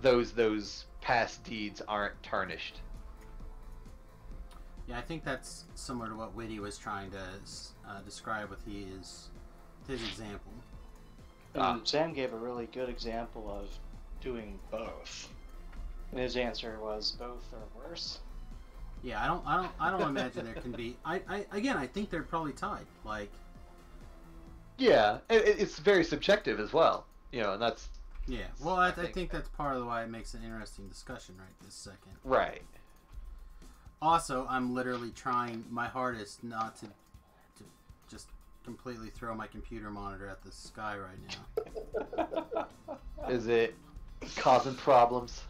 those past deeds aren't tarnished. Yeah, I think that's similar to what Whitty was trying to describe with his example. Sam gave a really good example of doing both, and his answer was both are worse. Yeah, I don't imagine there can be. I think they're probably tied. Like, yeah, it's very subjective as well, you know, and that's. Yeah, well, I think that's part of the why it makes an interesting discussion right this second. Right. Also, I'm literally trying my hardest not to just completely throw my computer monitor at the sky right now. Is it causing problems?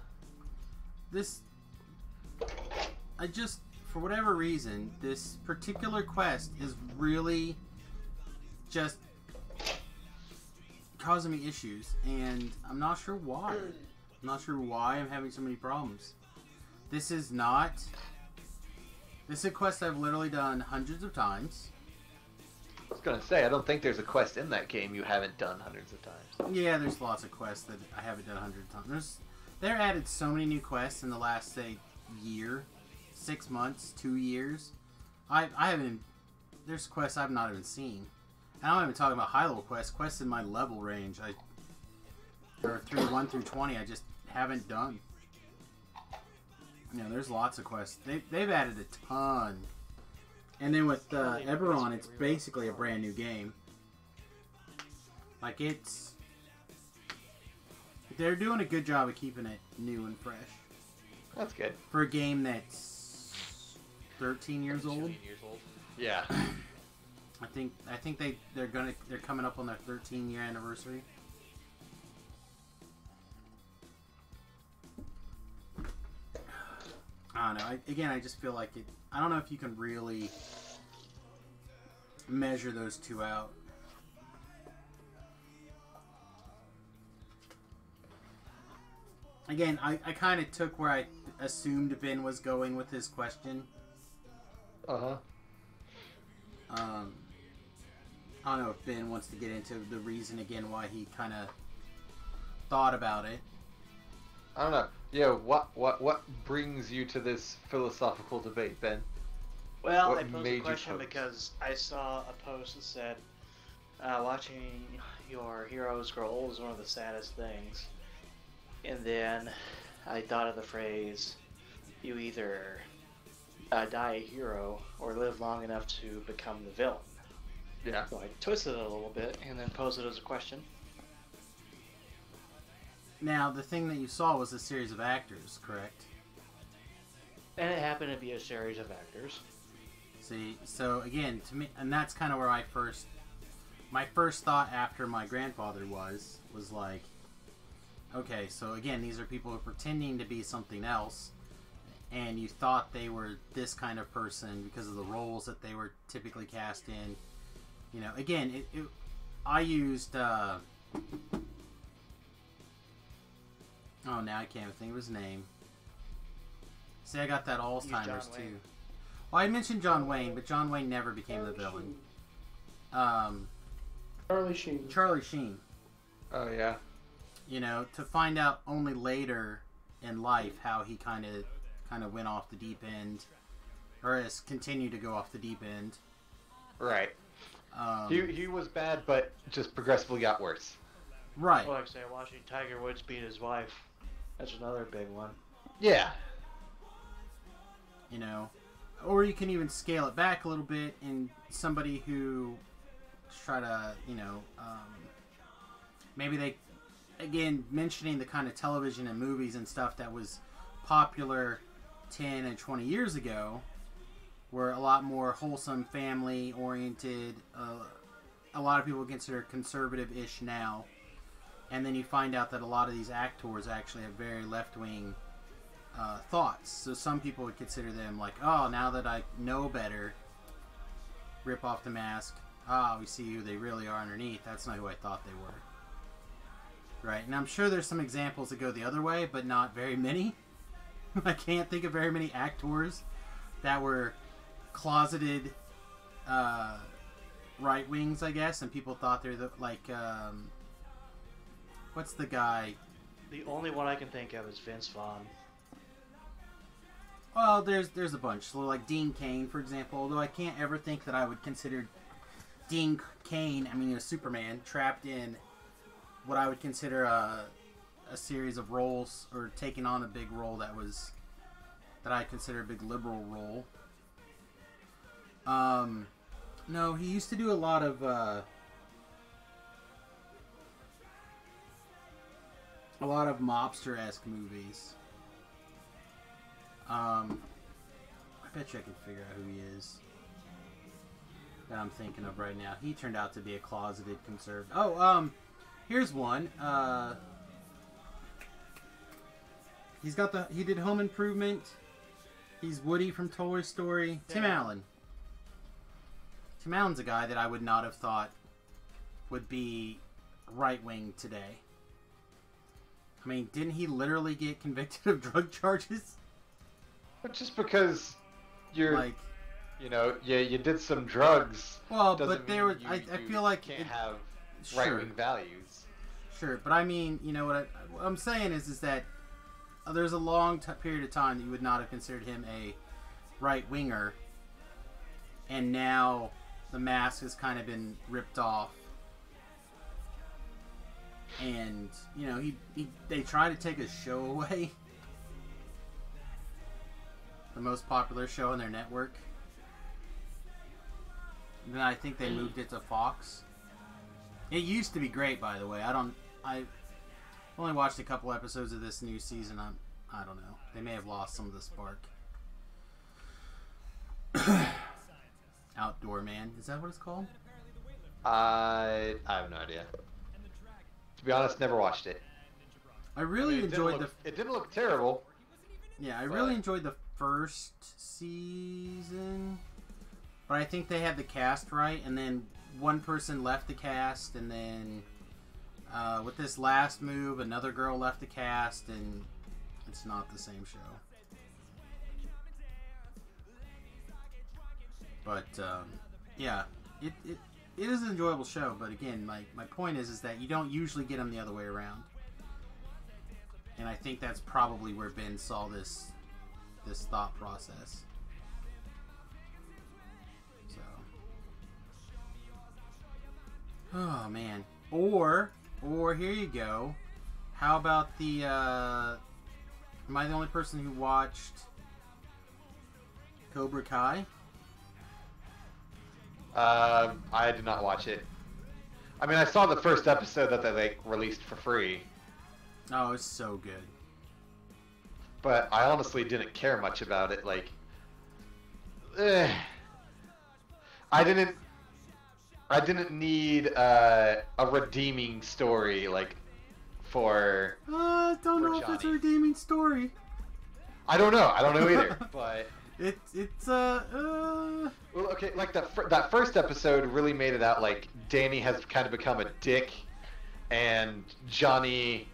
For whatever reason, this particular quest is really just causing me issues, and I'm not sure why. I'm not sure why I'm having so many problems. This is a quest I've literally done hundreds of times. I was gonna say, I don't think there's a quest in that game you haven't done hundreds of times. Yeah, there's lots of quests that I haven't done hundreds of times. They're added so many new quests in the last, say, year, 6 months, 2 years. I haven't. There's quests I've not even seen. And I'm not even talking about high level quests in my level range. Or through 1 through 20, I just haven't done. You know, there's lots of quests. They've added a ton. And then with Eberron, it's basically a brand new game. Like, it's They're doing a good job of keeping it new and fresh. That's good. For a game that's 13 years old. 13 years old. Yeah. I think they're coming up on their 13-year anniversary. I don't know. I just feel like it. I don't know if you can really measure those two out. Again, I kind of took where I assumed Ben was going with his question. Uh-huh. I don't know if Ben wants to get into the reason again why he kind of thought about it. I don't know. Yeah, what brings you to this philosophical debate, Ben? Well, What I posed made a you question pose? because I saw a post that said, watching your heroes grow old is one of the saddest things. And then I thought of the phrase, you either die a hero or live long enough to become the villain. Yeah. So I twisted it a little bit and then posed it as a question. Now, the thing that you saw was a series of actors, correct? And it happened to be a series of actors. See, so again, to me, and that's kind of where my first thought after my grandfather was like, okay, so again, these are people who are pretending to be something else, and you thought they were this kind of person because of the roles that they were typically cast in. You know, again, I used, oh, now I can't even think of his name. See, I got that Alzheimer's John too. Wayne. Well, I mentioned John Wayne, but John Wayne never became the villain. Charlie Sheen. Charlie Sheen. Oh, yeah. You know, to find out only later in life how he kind of went off the deep end, or has continued to go off the deep end. Right. He was bad, but just progressively got worse. Right. Well, like I say, watching Tiger Woods beat his wife. That's another big one. Yeah. You know, or you can even scale it back a little bit in somebody who try to, you know, maybe they, again, mentioning the kind of television and movies and stuff that was popular 10 and 20 years ago, were a lot more wholesome, family oriented. A lot of people consider conservative-ish now, and then you find out that a lot of these actors actually have very left-wing thoughts. So some people would consider them like, oh, now that I know better, rip off the mask. Ah, we see who they really are underneath. That's not who I thought they were. Right, and I'm sure there's some examples that go the other way, but not very many. I can't think of very many actors that were closeted right wings, I guess, and people thought they're the, like, what's the guy? The only one I can think of is Vince Vaughn. Well, there's a bunch. So like Dean Cain, for example, although I can't ever think that I would consider Dean Cain, I mean, Superman, trapped in what I would consider a series of roles, or taking on a big role that I consider a big liberal role. No, he used to do a lot of mobster-esque movies. I bet you I can figure out who he is. That I'm thinking of right now. He turned out to be a closeted conservative. Oh, here's one. He did Home Improvement. He's Woody from Toy Story. Tim Allen. Tim Allen's a guy that I would not have thought would be right-wing today. I mean, didn't he literally get convicted of drug charges? But just because you're, Like, you know, you did some drugs. well, doesn't but there mean was. you, I you feel like can't it, have sure. right-wing values. Sure, but I mean, you know what I'm saying is that there's a long period of time that you would not have considered him a right-winger, and now the mask has kind of been ripped off, and you know they try to take his show away, the most popular show on their network. And then I think they moved it to Fox. It used to be great, by the way. Only watched a couple episodes of this new season. I don't know. They may have lost some of the spark. Outdoor Man. Is that what it's called? I have no idea. To be honest, never watched it. I really enjoyed It didn't look terrible. Yeah, I really enjoyed the first season. But I think they had the cast right, and then one person left the cast, and then with this last move, another girl left the cast, and it's not the same show. But yeah, it is an enjoyable show. But again, my point is that you don't usually get them the other way around, and I think that's probably where Ben saw this thought process. So, oh man, or here you go. How about the? Am I the only person who watched Cobra Kai? I did not watch it. I mean, I saw the first episode that they released for free. Oh, it's so good. But I honestly didn't care much about it. Like, I didn't need a redeeming story like for. Don't know if it's a redeeming story. I don't know. I don't know either. But it's Well, okay, like that first episode really made it out like Danny has kind of become a dick, and Johnny,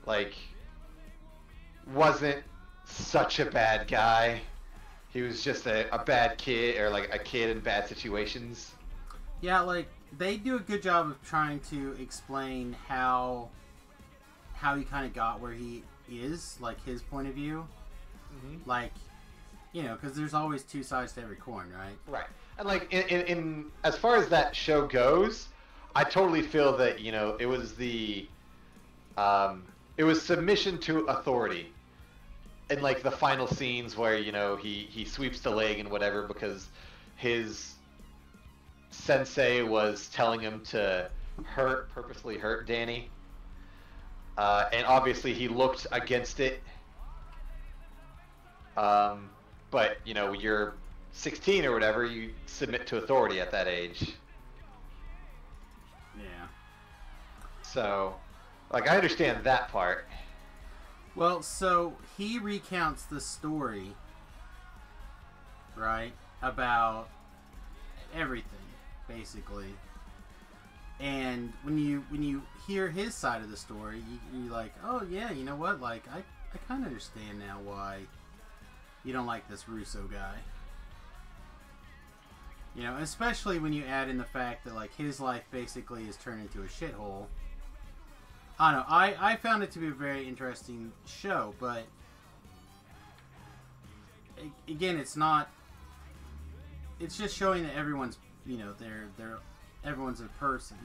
like, wasn't such a bad guy. He was just a bad kid, or like a kid in bad situations. Yeah, like they do a good job of trying to explain how he kind of got where he is, like his point of view, like. You know, because there's always two sides to every coin, right? Right. And like in as far as that show goes, I totally feel that, you know, it was submission to authority. In like the final scenes where, you know, he sweeps the leg and whatever because his sensei was telling him to purposely hurt Danny. And obviously he looked against it. But, you know, you're 16 or whatever, you submit to authority at that age. Yeah. So, like, I understand that part. Well, so he recounts the story, right, about everything, basically. And when you hear his side of the story, you're like, oh yeah, you know what? Like, I kind of understand now why you don't like this Russo guy. You know, especially when you add in the fact that, like, his life basically is turned into a shithole. I don't know. I found it to be a very interesting show, but again, it's not. It's just showing that everyone's, you know, everyone's a person,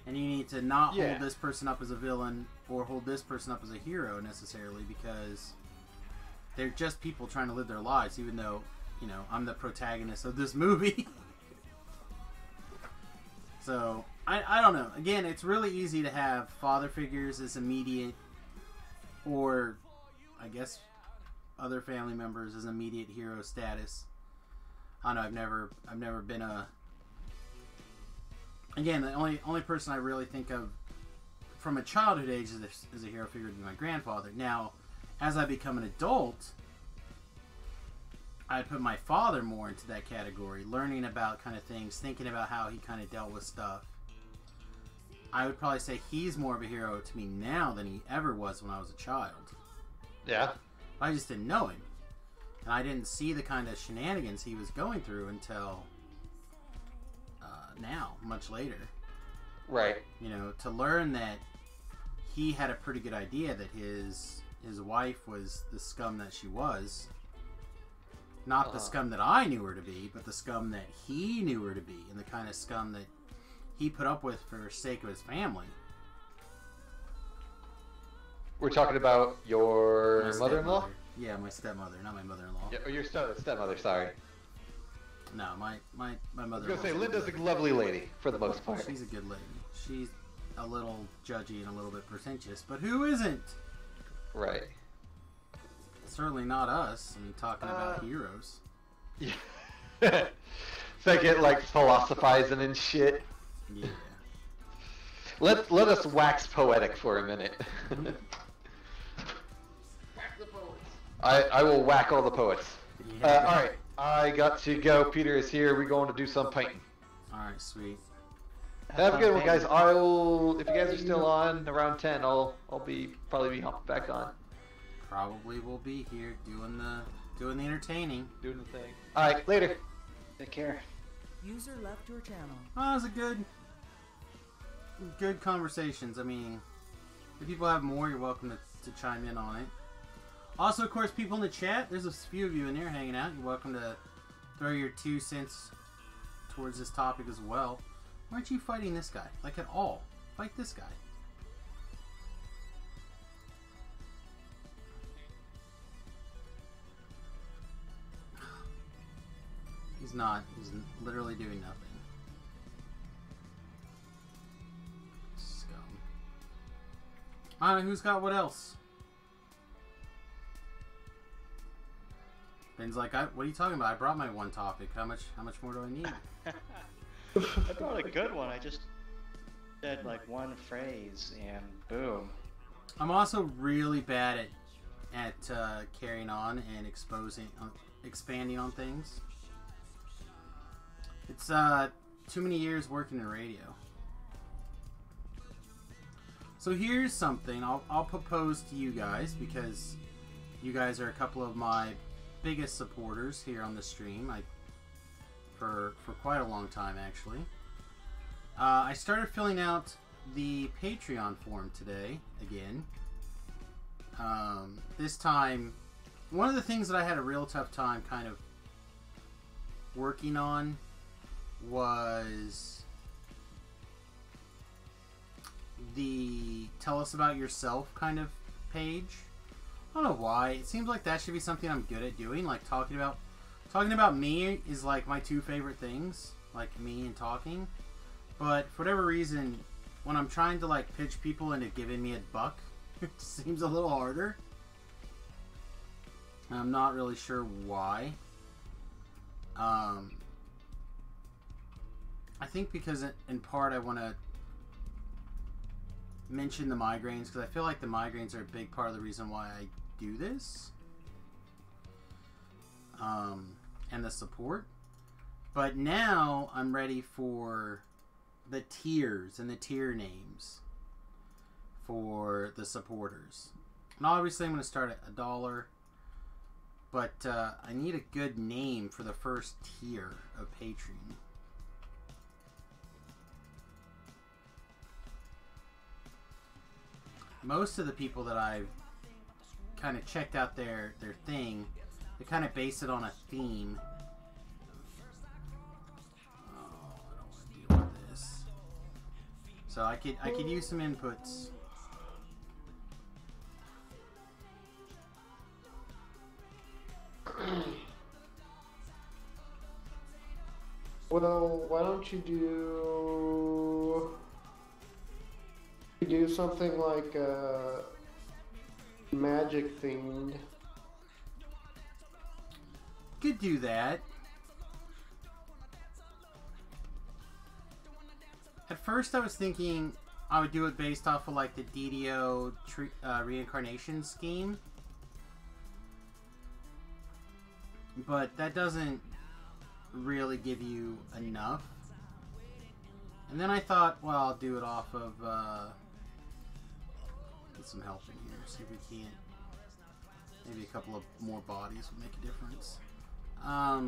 and you need to not hold this person up as a villain or hold this person up as a hero necessarily, because they're just people trying to live their lives, even though, you know, I'm the protagonist of this movie. So, I don't know. Again, it's really easy to have father figures as immediate, or I guess other family members as immediate hero status. I don't know, I've never been a... Again, the only person I really think of from a childhood age as a hero figure would be my grandfather. Now, as I become an adult, I put my father more into that category, learning about kind of things, thinking about how he kind of dealt with stuff. I would probably say he's more of a hero to me now than he ever was when I was a child. Yeah. I just didn't know him. And I didn't see the kind of shenanigans he was going through until now, much later. Right. You know, to learn that he had a pretty good idea that his wife was the scum that she was. Not the scum that I knew her to be, but the scum that he knew her to be, and the kind of scum that he put up with for the sake of his family. We're talking about your My mother-in-law? stepmother. Yeah, my stepmother, not my mother-in-law. Yeah, your stepmother, sorry. No, my mother-in-law. I was going to say, Linda's a lovely lady, for the most part. She's a good lady. a little judgy and a little bit pretentious, but who isn't? Right. Certainly not us. I mean, talking about heroes. Yeah. Second, like philosophizing and shit. Yeah. Let us wax poetic for a minute. I will whack all the poets. Yeah. All right, I got to go. Peter is here. We're going to do some painting. All right, sweet. Have a good one, guys. I'll, if you guys are still on around 10, I'll probably be hopping back on. Probably will be here doing the entertaining. Doing the thing. All right, later. Take care. User left your channel. Oh, it was a good conversations. I mean, if people have more, you're welcome to chime in on it. Also, of course, people in the chat, there's a few of you in there hanging out. You're welcome to throw your 2 cents towards this topic as well. Why aren't you fighting this guy? Like, at all. Fight this guy. He's not. He's literally doing nothing. Scum. Alright, who's got what else? Ben's like, what are you talking about? I brought my one topic. How much more do I need? I brought a good one. I just said like one phrase and boom. I'm also really bad at carrying on and expanding on things. It's too many years working in radio. So here's something I'll propose to you guys, because you guys are a couple of my biggest supporters here on the stream. For quite a long time, actually. I started filling out the Patreon form today again. This time, one of the things that I had a real tough time kind of working on was the tell us about yourself kind of page. I don't know why. It seems like that should be something I'm good at doing. Like talking about me is like my 2 favorite things. Like me and talking. But for whatever reason, when I'm trying to like pitch people into giving me a buck, it seems a little harder. I'm not really sure why. I think because in part I want to mention the migraines, because I feel like the migraines are a big part of the reason why I do this. And the support. But now I'm ready for the tiers and the tier names for the supporters. And obviously I'm going to start at $1, but I need a good name for the first tier of Patreon. Most of the people that I've kind of checked out their thing, they kind of base it on a theme. Oh, I don't want to deal with this. So I could use some inputs. Well, why don't you do something like magic themed? Could do that. At first I was thinking I would do it based off of like the DDO reincarnation scheme. But that doesn't really give you enough. And then I thought, well, I'll do it off of get some help in here, see if we can't. Maybe a couple of more bodies would make a difference. I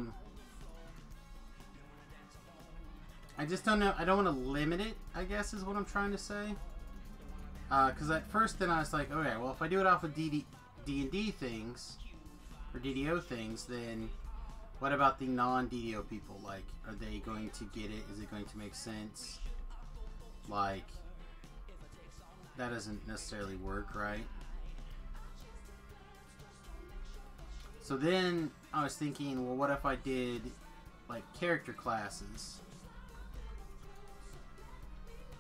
just don't know. I don't want to limit it, I guess is what I'm trying to say. Because at first then I was like, okay, well if I do it off of D&D things, or DDO things, then what about the non-DDO people? Like, are they going to get it? Is it going to make sense? Like, that doesn't necessarily work, right? So then I was thinking, well, what if I did like character classes?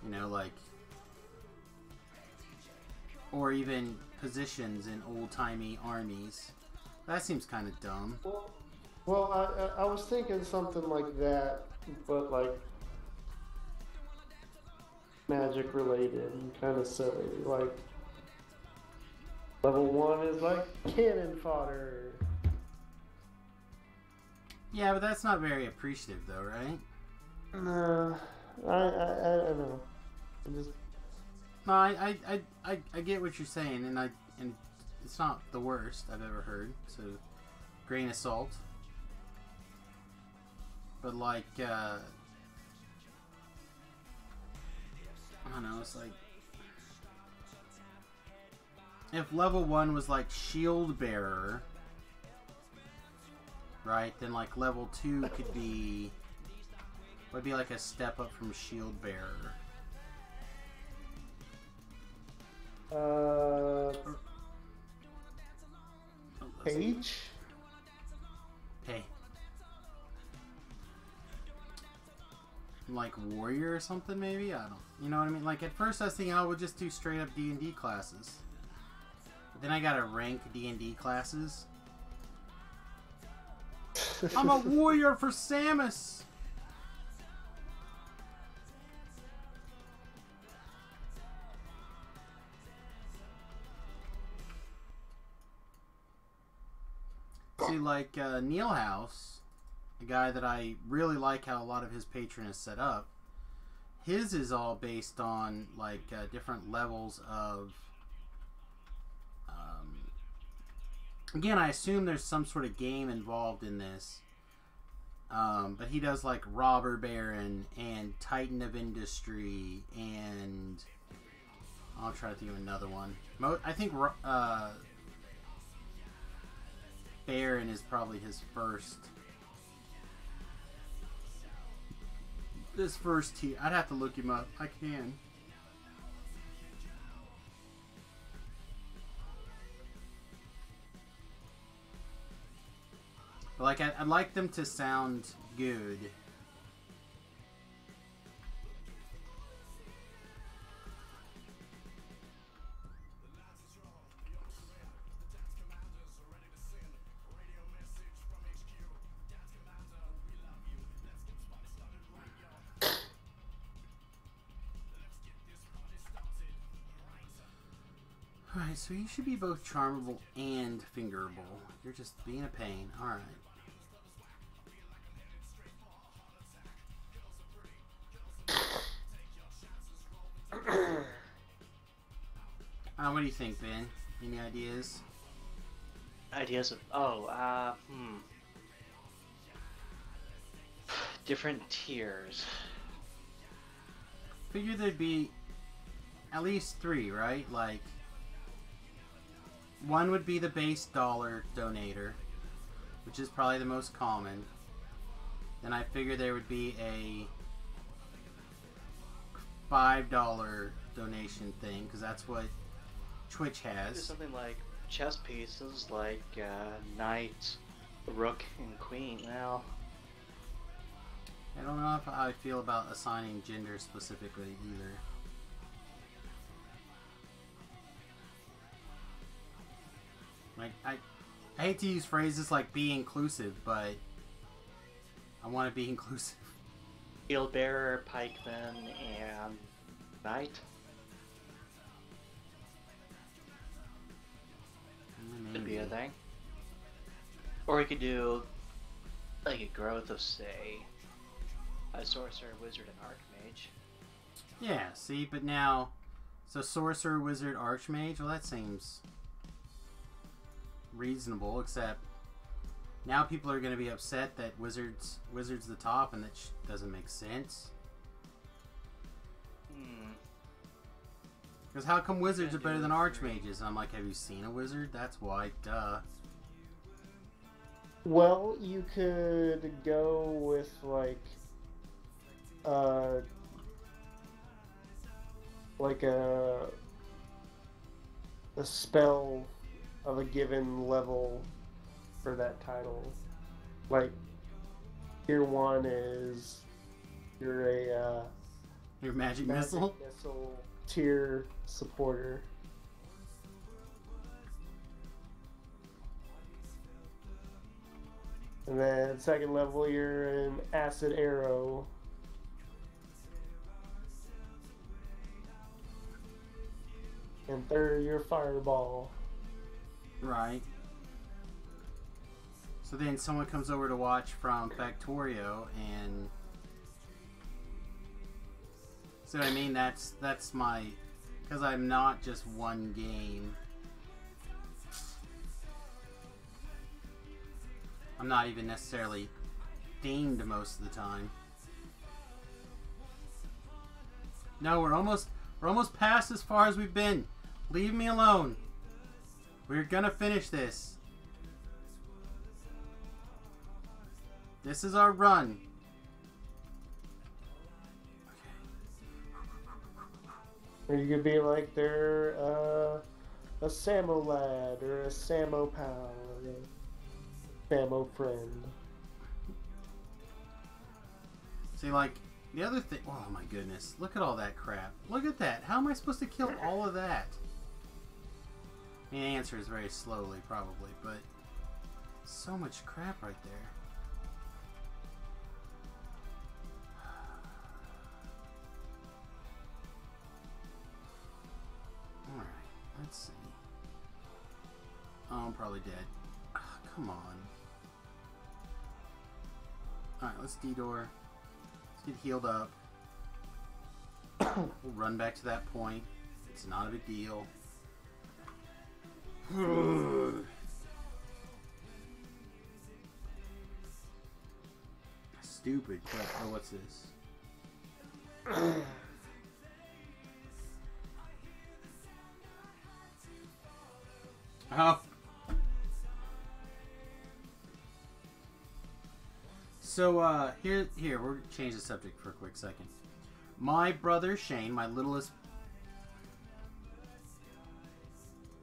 You know, like or even positions in old-timey armies. That seems kind of dumb. Well, I was thinking something like that, but like magic related and kind of silly. Like level 1 is like cannon fodder. Yeah, but that's not very appreciative, though, right? No, I don't know. I'm just No, I get what you're saying, and it's not the worst I've ever heard. So, grain of salt. But like, I don't know. It's like if level 1 was like shield bearer, right? Then like level 2 would be like a step up from shield bearer. Page? Hey. Like warrior or something, maybe? I don't... You know what I mean? Like, at first I was thinking, oh, we'll just do straight up D&D classes. But then I gotta rank D&D classes. I'm a warrior for Samius! See, like, Neil House, a guy that I really like how a lot of his patron is set up, his is all based on, like, different levels of... again, I assume there's some sort of game involved in this. But he does, like, Robber Baron and Titan of Industry and... I'll try to think of another one. I think... Baron is probably his first tier. I'd have to look him up. I can. But like I'd like them to sound good. Alright, so you should be both charmable and fingerable. You're just being a pain. Alright. What do you think, Ben? Any ideas? Ideas of different tiers. Figure there'd be at least 3, right? Like, one would be the base dollar donator, which is probably the most common. Then I figure there would be a $5 donation thing, because that's what Twitch has. Do something like chess pieces, like knight, rook, and queen. Now, I don't know how I feel about assigning gender specifically either. Like, I hate to use phrases like be inclusive, but I want to be inclusive. shield bearer, pikeman, and knight. Could be a thing. Or you could do like a growth of, say, a sorcerer, wizard, and archmage. Yeah, see, but now, so sorcerer, wizard, archmage, well, that seems reasonable, except now people are going to be upset that wizard's the top, and that doesn't make sense. Because how come wizards are better than archmages? And I'm like, have you seen a wizard? That's why, duh. Well, you could go with like a spell of a given level for that title. Like tier 1 is you're a Your magic missile? tier supporter. And then second level, you're an acid arrow. And third, you're fireball. Right. So then someone comes over to watch from Factorio, and so I mean that's my, because I'm not just one game. I'm not even necessarily themed most of the time. No, we're almost past as far as we've been. Leave me alone. We're gonna finish this. This is our run. Or you could be like they're a Samo lad or a Samo pal or a Samo friend. See, like, the other thing... Oh, my goodness. Look at all that crap. Look at that. How am I supposed to kill all of that? I mean, the answer is very slowly, probably, but... So much crap right there. Alright, let's see. Oh, I'm probably dead. Oh, come on. Alright, let's D-door. Let's get healed up. We'll run back to that point. It's not a big deal. Stupid crap. Oh, what's this? Oh. So, here, we're gonna change the subject for a quick second. My brother Shane, my littlest...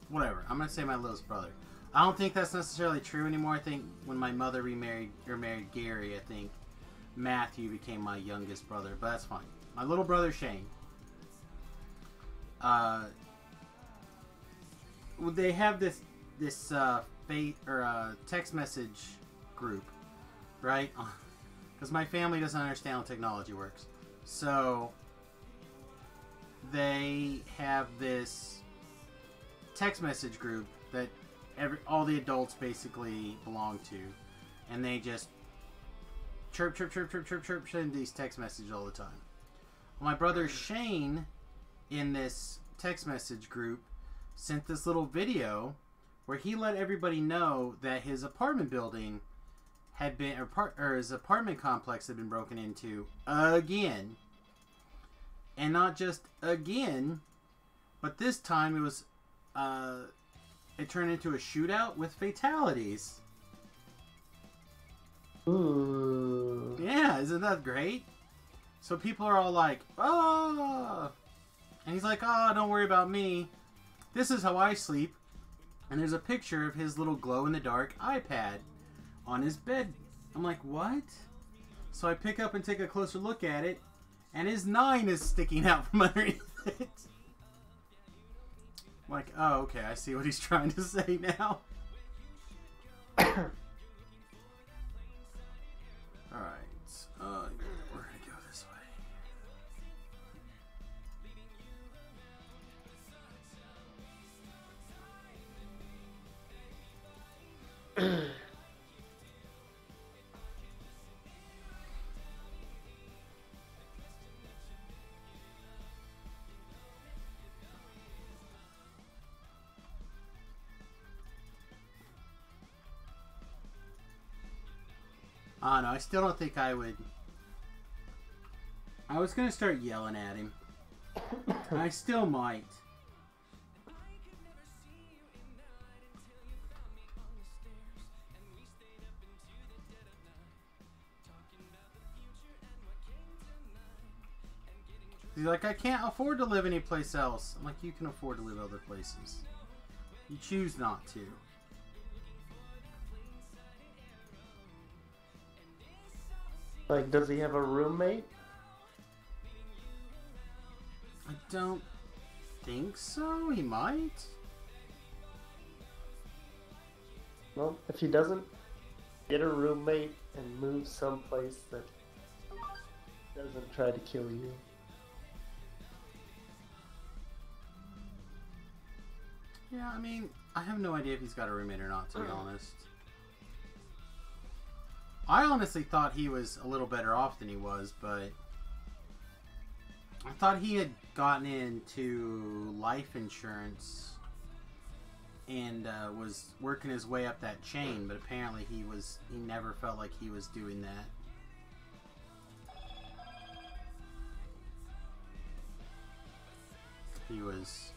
Whatever, I'm gonna say my littlest brother. I don't think that's necessarily true anymore. I think when my mother married Gary, I think Matthew became my youngest brother, but that's fine. My little brother Shane. They have this text message group, right? Because my family doesn't understand how technology works. So they have this text message group that all the adults basically belong to, and they just chirp, send these text messages all the time. My brother Shane, in this text message group, sent this little video where he let everybody know that his apartment building had been, or his apartment complex had been broken into again. And not just again, but this time it was, it turned into a shootout with fatalities. Ooh. Yeah, isn't that great? So people are all like, oh! And he's like, oh, don't worry about me. This is how I sleep. And there's a picture of his little glow-in-the-dark iPad on his bed. I'm like, what? So I pick up and take a closer look at it, and his 9 is sticking out from underneath it. I'm like, oh, okay, I see what he's trying to say now. Alright, we're gonna go this way. I don't know, I still don't think I would. I was gonna start yelling at him. I still might. He's like, I can't afford to live anyplace else. I'm like, you can afford to live other places. You choose not to. Like, does he have a roommate? I don't think so. He might. Well, if he doesn't, Get a roommate and move someplace that doesn't try to kill you. Yeah, I mean, I have no idea if he's got a roommate or not, to be honest. I honestly thought he was a little better off than he was, but I thought he had gotten into life insurance and was working his way up that chain, but apparently he never felt like he was doing that. He was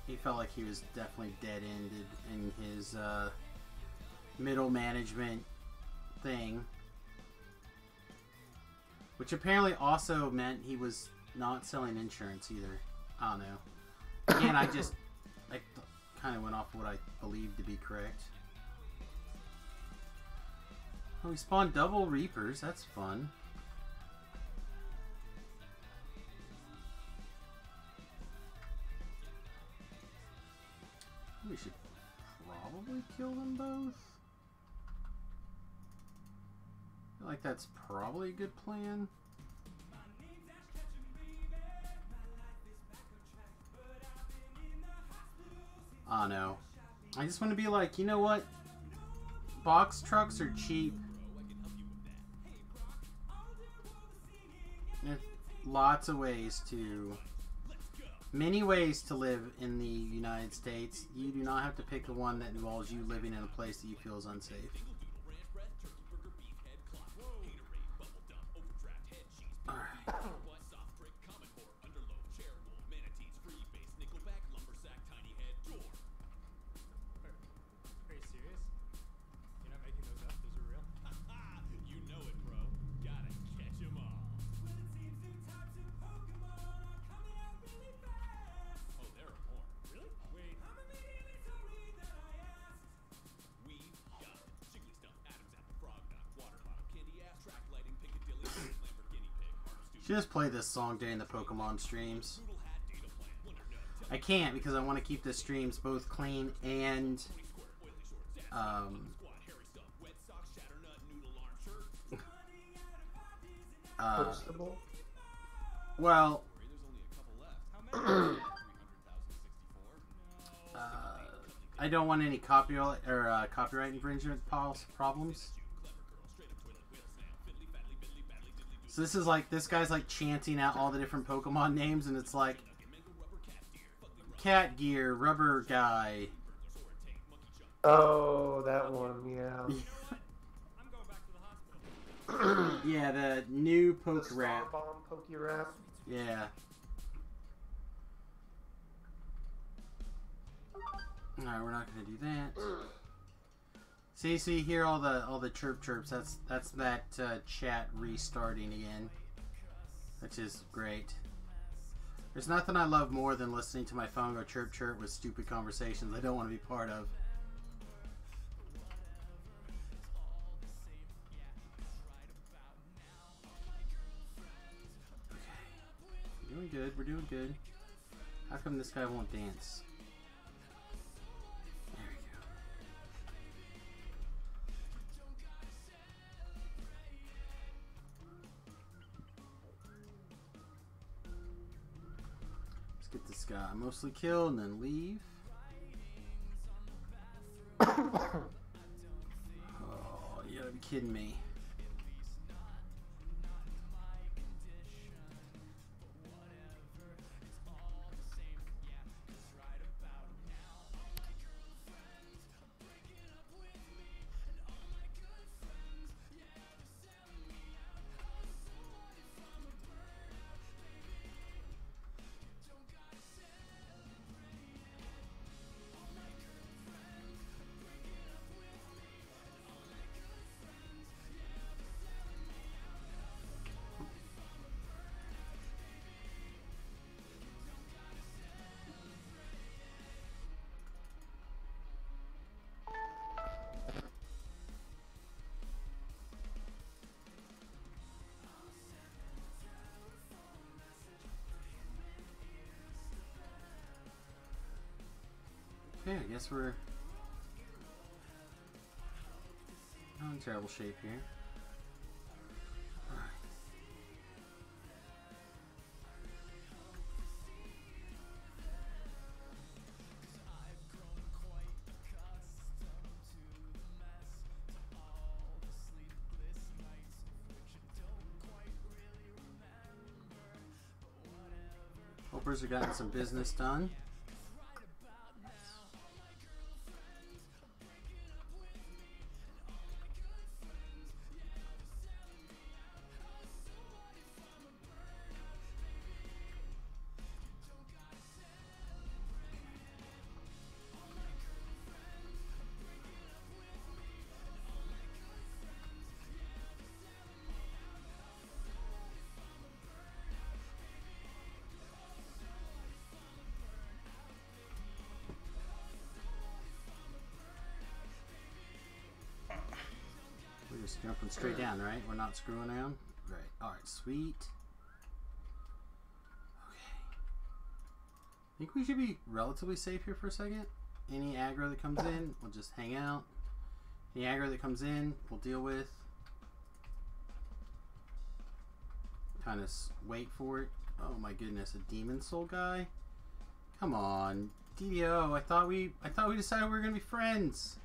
he felt like he was definitely dead-ended in his middle management thing, which apparently also meant he was not selling insurance either. I don't know. Again, I kind of went off what I believed to be correct. Oh, we spawned double Reapers. That's fun. We should probably kill them both. I feel like that's probably a good plan. I don't know. I just want to be like, you know what? Box trucks are cheap. There's lots of ways to... Many ways to live in the United States. You do not have to pick the one that involves you living in a place that you feel is unsafe. Alright. Should just play this song during the Pokemon streams. I can't because I want to keep the streams both clean and well, I don't want any copyright or copyright infringement problems. So this is like, this guy's like chanting out all the different Pokemon names, and it's like Cat Gear, Rubber Guy. Oh, that one, yeah. Yeah, the new Poke Rap. Bomb Poke Rap. Yeah. Alright, we're not gonna do that. See, so you hear all the chirps. That's that chat restarting again, which is great. There's nothing I love more than listening to my phone go chirp with stupid conversations I don't want to be part of. Okay, we're doing good. We're doing good. How come this guy won't dance? Get this guy mostly killed and then leave. Oh, you gotta be kidding me. I guess we're not in terrible shape here. Alright. Hopers have gotten some business done. We're just jumping straight down, right? We're not screwing around? Right. Alright, sweet. Okay. I think we should be relatively safe here for a second. Any aggro that comes in, we'll just hang out. Any aggro that comes in, we'll deal with. Kind of wait for it. Oh my goodness, a demon soul guy? Come on. DDO, I thought we decided we were gonna be friends.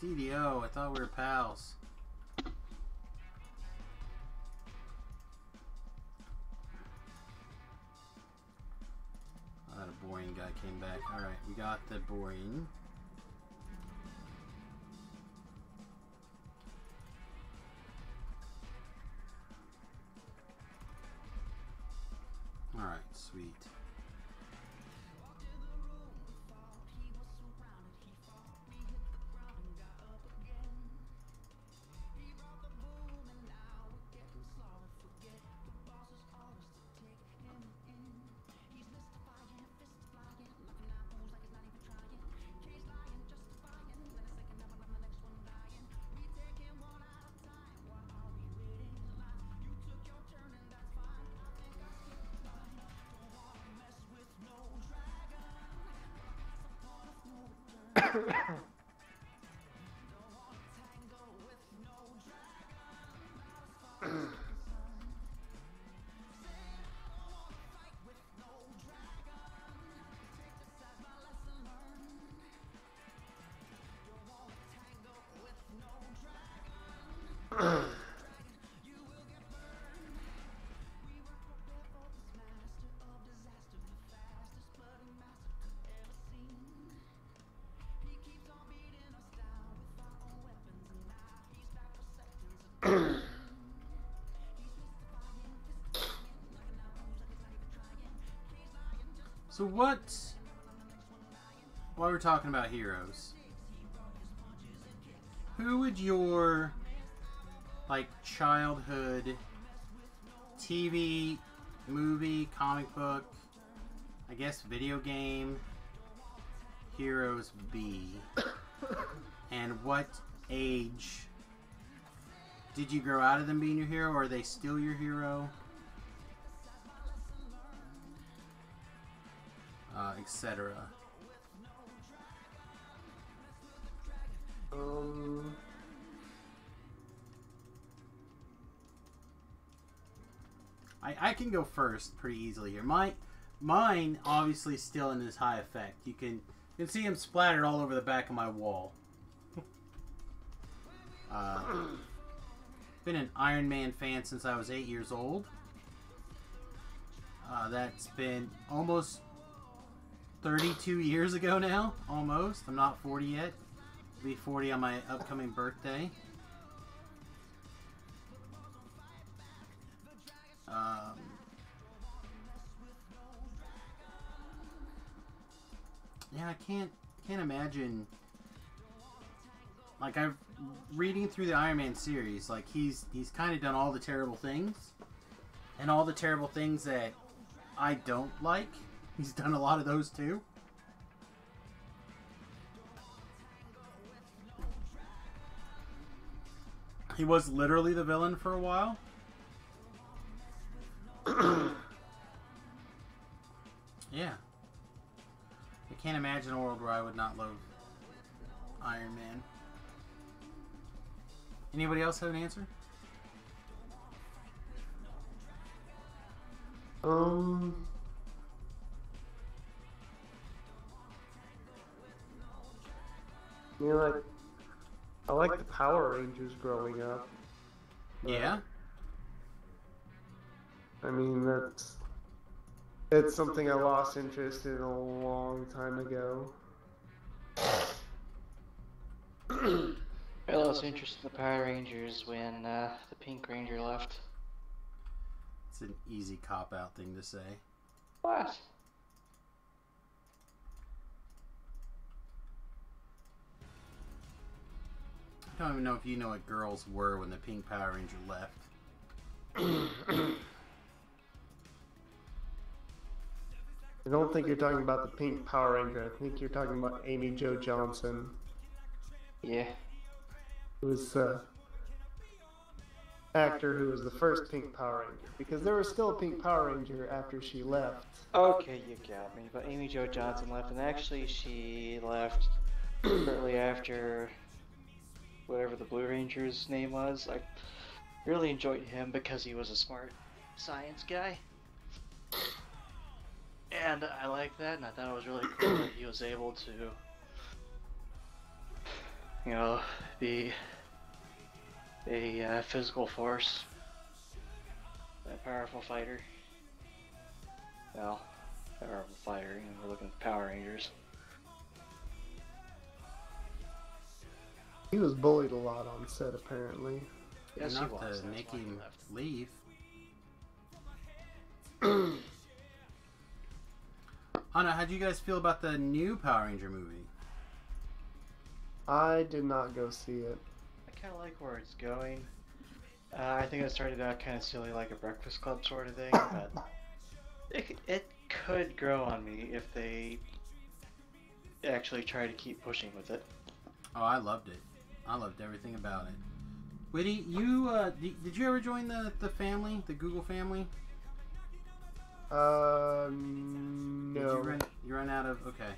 DDO, I thought we were pals. That a boring guy came back. Alright, we got the boring. Alright, sweet. So what, while we're talking about heroes, who would your, like, childhood TV, movie, comic book, I guess video game heroes be? And what age did you grow out of them being your hero, or are they still your hero? Etc. I can go first pretty easily here. Mine obviously still in this high effect. You can see him splattered all over the back of my wall. Been an Iron Man fan since I was 8 years old. That's been almost 32 years ago now, almost. I'm not 40 yet. I'll be 40 on my upcoming birthday. Yeah, I can't imagine. Like, I'm reading through the Iron Man series. Like, he's kind of done all the terrible things, and all the terrible things that I don't like. He's done a lot of those too. He was literally the villain for a while. Yeah. Anybody else have an answer? You know, like, I like the Power Rangers growing up. Yeah. I mean, it's something I lost interest in a long time ago. I lost interest in the Power Rangers when the Pink Ranger left. It's an easy cop-out thing to say. What? I don't even know if you know what girls were when the Pink Power Ranger left. I don't think you're talking about the Pink Power Ranger. I think you're talking about Amy Jo Johnson, Yeah. who was actor who was the first Pink Power Ranger. Because there was still a Pink Power Ranger after she left. Okay, you got me. But Amy Jo Johnson left, and actually she left shortly after whatever the Blue Ranger's name was. I really enjoyed him because he was a smart science guy. And I liked that, and I thought it was really cool that he was able to, you know, be a physical force, a powerful fighter. Well, powerful fighter, you know, we're looking at Power Rangers. He was bullied a lot on set, apparently. Yes, he Enough was. to That's make why he him left. leave. Anna, how'd you guys feel about the new Power Ranger movie? I did not go see it. I kind of like where it's going. I think it started out kind of silly, like a Breakfast Club sort of thing, but it could grow on me if they actually try to keep pushing with it. Oh, I loved it. I loved everything about it. Whitty, you did you ever join the family, the Google family? No. Did you run out of okay.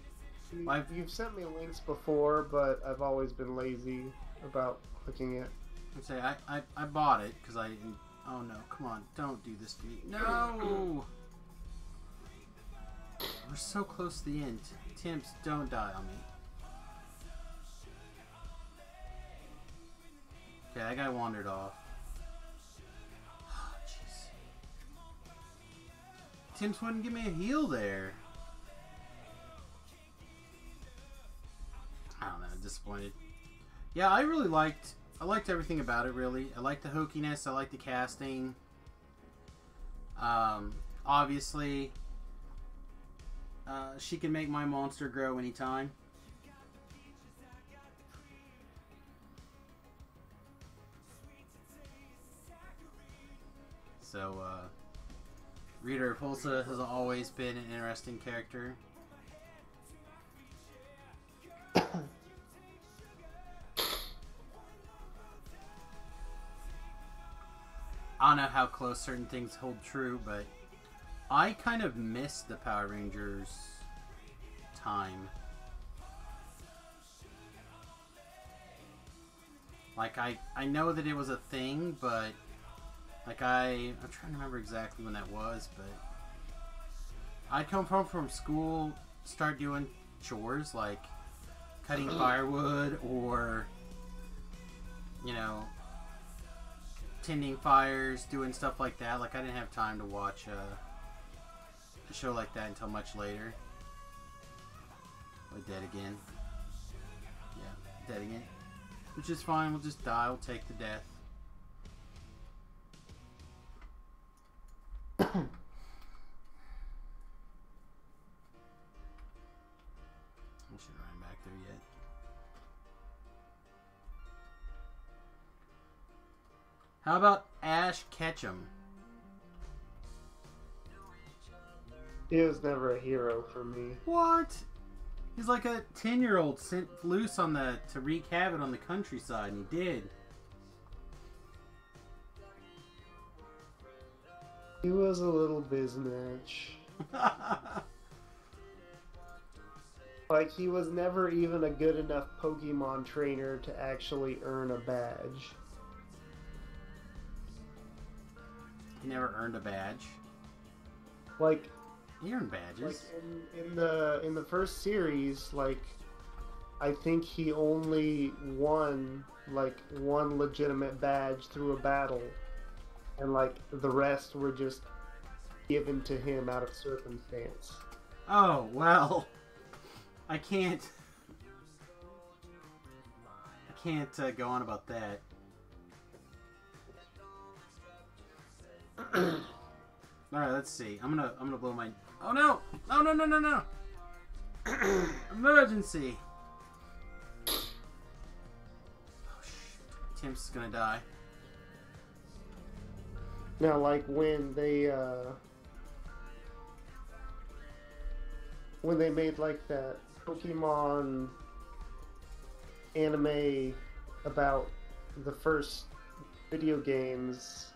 You've sent me links before, but I've always been lazy about clicking it. I'd say I bought it because I. Oh no! Come on! Don't do this to me! No! We're so close to the end. Timps, don't die on me. Okay, that guy wandered off. Oh, jeez. Timps wouldn't give me a heal there. I don't know, disappointed. Yeah, I liked everything about it, really. I liked the hokiness, I liked the casting. Obviously, she can make my monster grow anytime. So, Rita Repulsa has always been an interesting character. I don't know how close certain things hold true, but I kind of missed the Power Rangers time. Like, I know that it was a thing, but like I'm trying to remember exactly when that was, but I'd come home from school, start doing chores like cutting firewood or, you know, tending fires, doing stuff like that. Like, I didn't have time to watch a show like that until much later. Oh, dead again. Yeah, dead again. Which is fine, we'll just die, we'll take the death. I shouldn't run back there yet. How about Ash Ketchum? He was never a hero for me. What? He's like a 10-year-old sent loose on to wreak havoc on the countryside, and he did. He was a little biznatch. Like, he was never even a good enough Pokemon trainer to actually earn a badge. He never earned a badge. Like, He earned badges. in the first series, like, I think he only won like one legitimate badge through a battle, and like the rest were just given to him out of circumstance. Oh, well. I can't go on about that. Alright, let's see. I'm gonna blow my... Oh no! Oh no no no no! Emergency! Oh shit. Tim's gonna die. Now, like when they made like that Pokemon anime about the first video games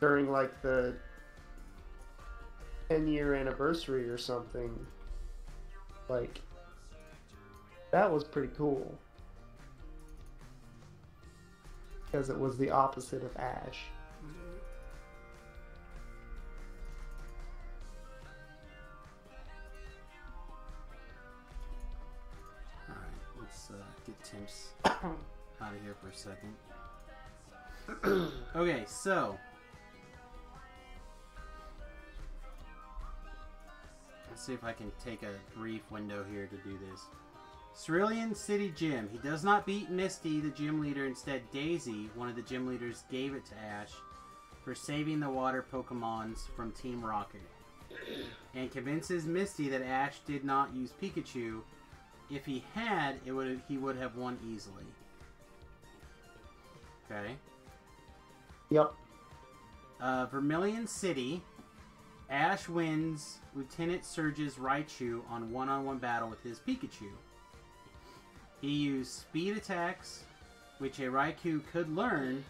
during like the 10-year anniversary or something, like that was pretty cool because it was the opposite of Ash. Get Tim's out of here for a second. Okay, so let's see if I can take a brief window here to do this. Cerulean City Gym. He does not beat Misty, the gym leader. Instead, Daisy, one of the gym leaders, gave it to Ash for saving the water Pokemons from Team Rocket, and convinces Misty that Ash did not use Pikachu. If he had, he would have won easily. Okay. Yep. Vermilion City. Ash wins Lieutenant Surge's Raichu on one-on-one battle with his Pikachu. He used speed attacks, which a Raichu could learn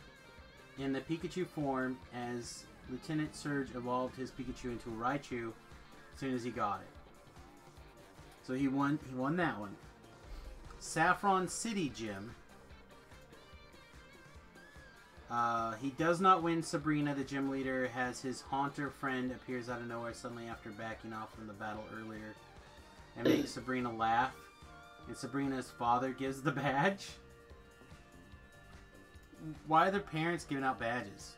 in the Pikachu form, as Lieutenant Surge evolved his Pikachu into a Raichu as soon as he got it. So he won that one. Saffron City Gym. He does not win Sabrina, the gym leader, as his Haunter friend appears out of nowhere suddenly after backing off from the battle earlier and makes Sabrina laugh. And Sabrina's father gives the badge. Why are their parents giving out badges?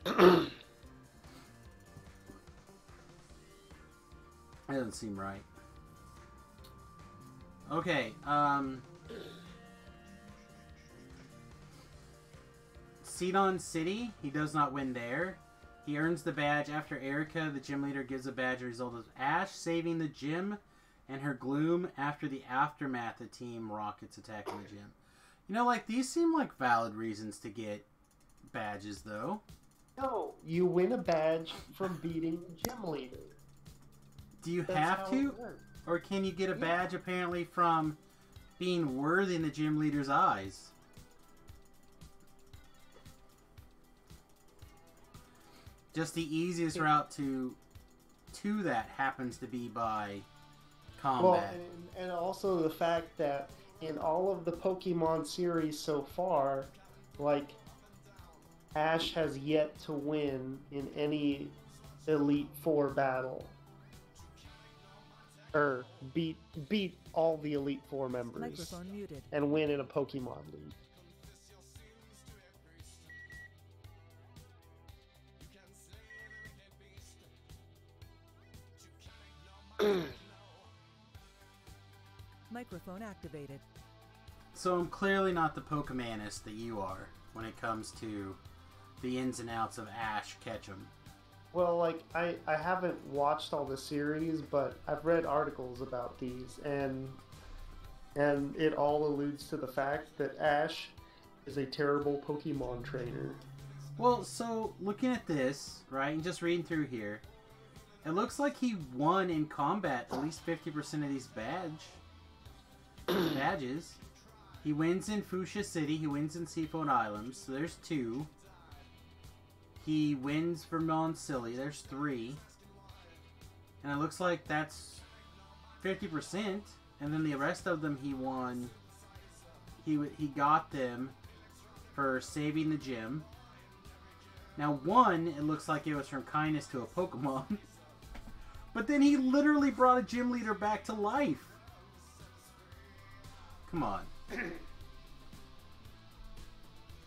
That doesn't seem right. Okay, Ceylon City, he does not win there. He earns the badge after Erica, the gym leader, gives a badge as a result of Ash saving the gym and her gloom after the aftermath of Team Rocket's attack in the gym. You know, like, these seem like valid reasons to get badges, though. No, you win a badge from beating the gym leader. Do you That's have how to? it works. Or can you get a badge, apparently, from being worthy in the gym leader's eyes? Just the easiest route to that happens to be by combat. Well, and also the fact that in all of the Pokemon series so far, like, Ash has yet to win in any Elite Four battle. Or beat all the Elite Four members Microphone muted. and win in a Pokemon League. Microphone activated. So I'm clearly not the Pokemonist that you are when it comes to the ins and outs of Ash Ketchum. Well, like, I haven't watched all the series, but I've read articles about these, and it all alludes to the fact that Ash is a terrible Pokemon trainer. Well, so looking at this, right, and just reading through here, it looks like he won in combat at least 50% of these badges. He wins in Fuchsia City, he wins in Seafoam Islands, so there's 2. He wins for Vermilion City, there's 3. And it looks like that's 50%. And then the rest of them he won. He got them for saving the gym. Now, one, it looks like it was from kindness to a Pokemon. But then he literally brought a gym leader back to life. Come on.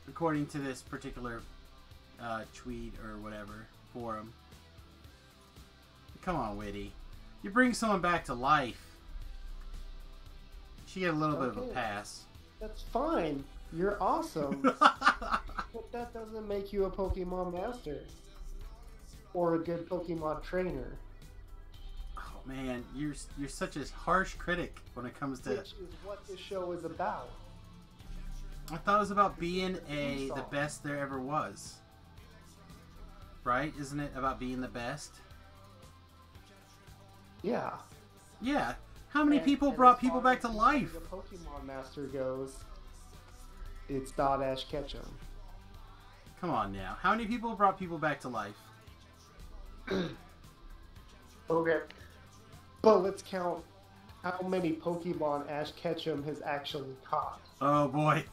According to this particular tweet or whatever forum. Come on, Witty. You bring someone back to life. She get a little bit of a pass. That's fine. You're awesome. But that doesn't make you a Pokemon master. Or a good Pokemon trainer. Oh man, you're such a harsh critic when it comes to... Which is what this show is about. I thought it was about being the best there ever was. Right? Isn't it about being the best? Yeah. Yeah. How many people brought people back to life? The Pokemon Master goes, it's not Ash Ketchum. Come on now. How many people brought people back to life? Okay. But let's count how many Pokemon Ash Ketchum has actually caught. Oh boy.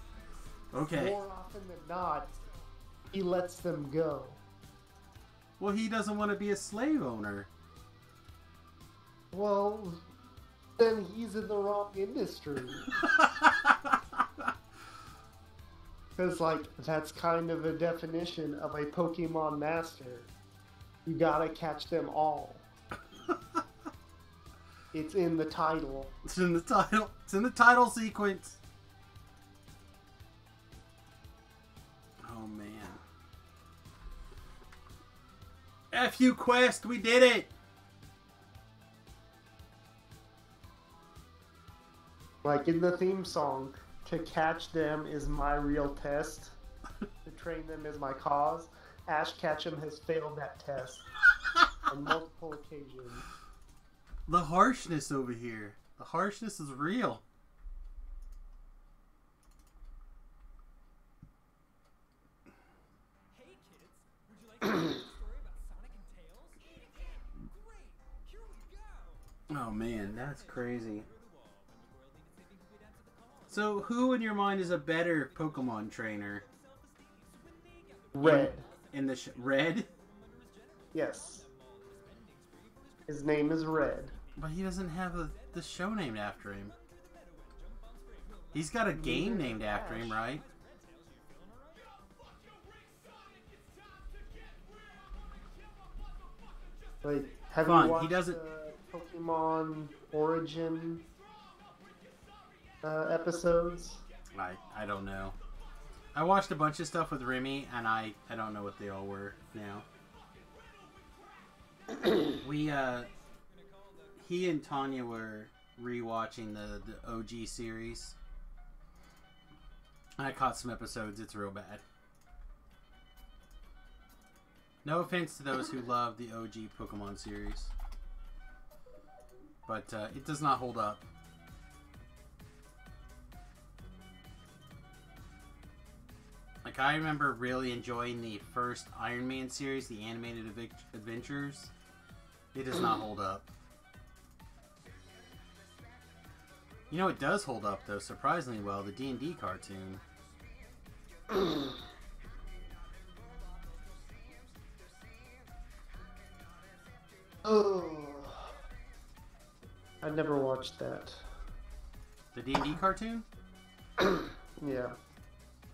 Okay. More often than not, he lets them go. Well, he doesn't want to be a slave owner. Well, then he's in the wrong industry. Because, like, that's kind of a definition of a Pokemon master. You gotta catch them all. It's in the title. It's in the title. It's in the title sequence. Oh, man. F you, Quest. We did it. Like in the theme song, to catch them is my real test. To train them is my cause. Ash Ketchum has failed that test on multiple occasions. The harshness over here. The harshness is real. Hey kids, would you like to hear a story about Sonic and Tails? Great, here we go. Oh man, that's crazy. So, who in your mind is a better Pokemon trainer? Red. In the Red? Yes. His name is Red. But he doesn't have the show named after him. He's got a game named after him, right? Like, have Fun. you watched He doesn't... Pokemon Origin episodes? I don't know. I watched a bunch of stuff with Remy, and I don't know what they all were now. He and Tanya were rewatching the OG series. I caught some episodes. It's real bad. No offense to those who love the OG Pokemon series. But it does not hold up. Like, I remember really enjoying the first Iron Man series, the animated adventures. It does not hold up. You know, it does hold up, though, surprisingly well, the D&D cartoon. Oh, I never watched that. The D&D cartoon? Yeah.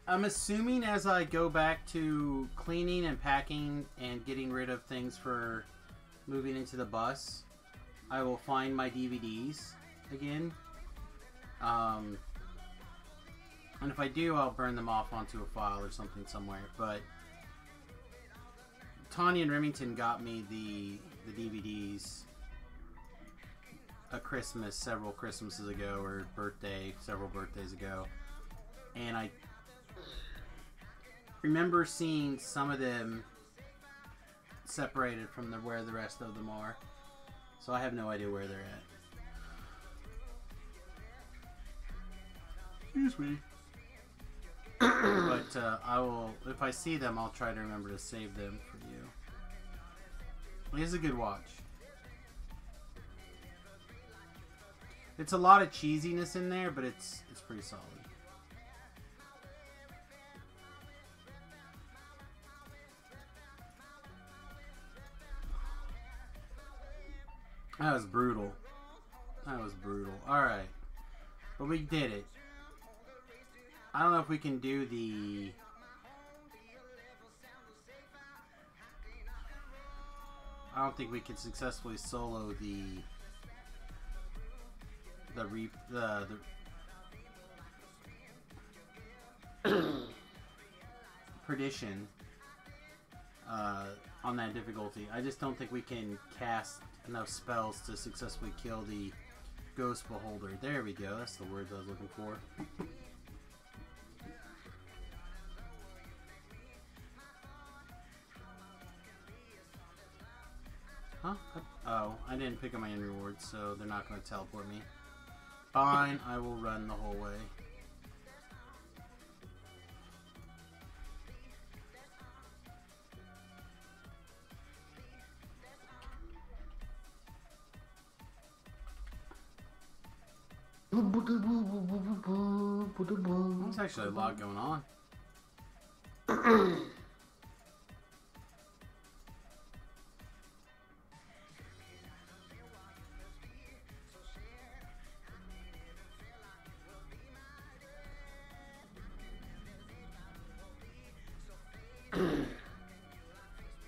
I'm assuming as I go back to cleaning and packing and getting rid of things for moving into the bus, I will find my DVDs again. And if I do, I'll burn them off onto a file or something somewhere. But Tanya and Remington got me the DVDs a Christmas several Christmases ago, or birthday several birthdays ago, and I remember seeing some of them separated from where the rest of them are, so I have no idea where they're at. Excuse me. But I will, if I see them, I'll try to remember to save them for you. It is a good watch. It's a lot of cheesiness in there, but it's pretty solid. That was brutal. That was brutal. Alright. But we did it. I don't know if we can do the... I don't think we can successfully solo the perdition on that difficulty. I just don't think we can cast enough spells to successfully kill the ghost beholder. There we go. That's the words I was looking for. Huh? Oh, I didn't pick up my end rewards, so they're not going to teleport me. Fine, I will run the whole way. There's actually a lot going on.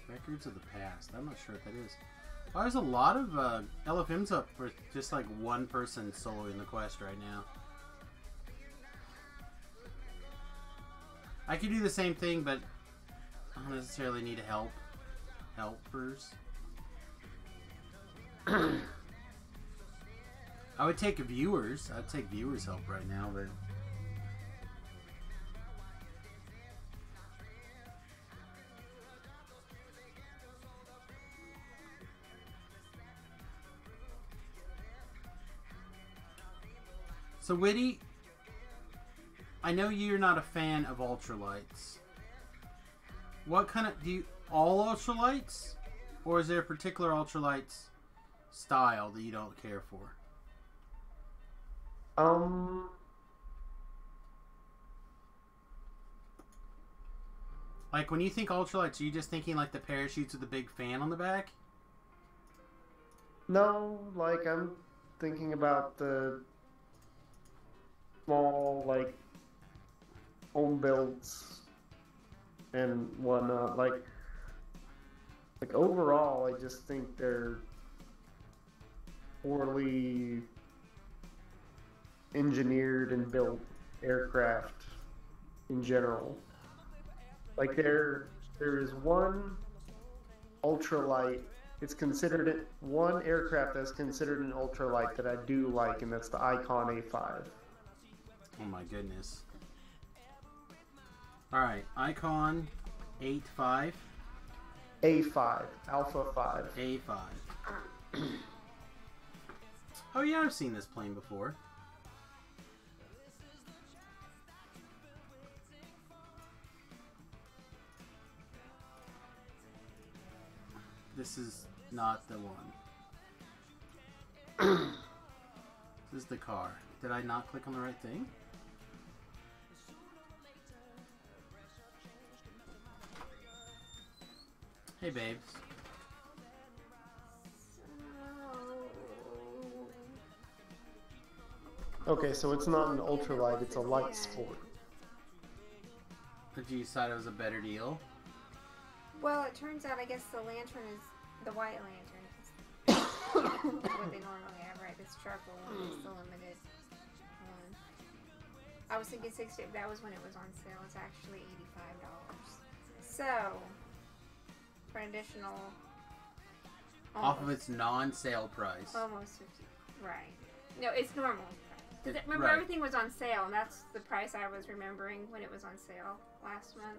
Records of the past. I'm not sure what that is. Oh, there's a lot of LFMs up for just like one person soloing the quest right now. I could do the same thing, but I don't necessarily need helpers. I would take viewers. I'd take viewers' help right now, but... So, Witty, I know you're not a fan of ultralights. What kind of... do you... all ultralights? Or is there a particular ultralights style that you don't care for? Like, when you think ultralights, are you just thinking like the parachutes with the big fan on the back? No, like I'm thinking about the small, like, home builds and whatnot. Like overall, I just think they're poorly engineered and built aircraft in general. Like there is one ultralight. It's considered one aircraft that's considered an ultralight that I do like, and that's the Icon A5. Oh my goodness. Alright, Icon 8.5. A5. Alpha 5. A5. Oh yeah, I've seen this plane before. This is not the one. This is the car. Did I not click on the right thing? Hey, babes. Okay, so it's not an ultralight, it's a light sport. Did you decide it was a better deal? Well, it turns out I guess the lantern is the white lantern. What they normally have, right? This charcoal one is the limited one. I was thinking 60, that was when it was on sale. It's actually $85. So, for an additional... Off of its non-sale price. Almost 50. Right. No, it's normal. Because remember, right. Everything was on sale, and that's the price I was remembering when it was on sale last month.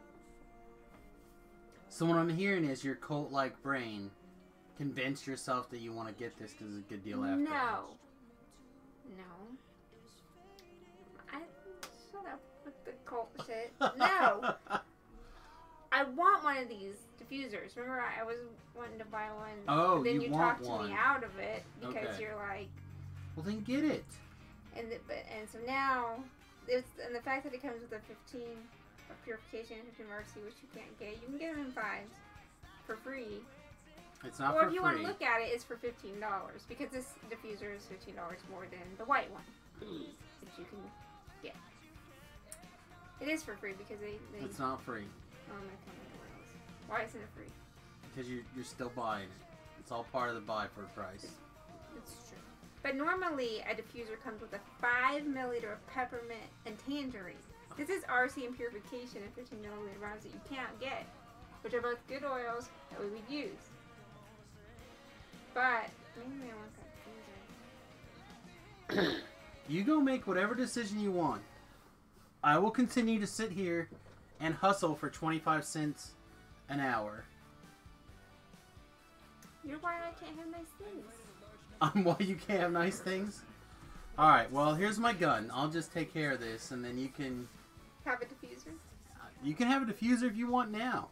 So what I'm hearing is your cult-like brain convinced yourself that you want to get this because it's a good deal after. No. Shut up with the cult shit. No. I want one of these diffusers. Remember, I was wanting to buy one. Oh, but then you talked want me one. out of it because Okay. you're like. Well, then get it. And so now, and the fact that it comes with a 15 of purification and 15 mercy, which you can't get. You can get them in 5s for free. It's not Or for if you free. want to look at it, it's for $15 because this diffuser is $15 more than the white one that you can get. It is for free because they It's not free oh, my God, why isn't it free? because you're still buying it. It's all part of the buy for price. It's true. But normally a diffuser comes with a 5 milliliter of peppermint and tangerine. This is RC and purification in 15 milliliter rounds that you can't get, which are both good oils that we would use. But maybe I want that diffuser. You go make whatever decision you want. I will continue to sit here and hustle for 25 cents an hour. You're why I can't have nice things. Why you can't have nice things? Alright, well, here's my gun. I'll just take care of this, and then you can... Have a diffuser? You can have a diffuser if you want now.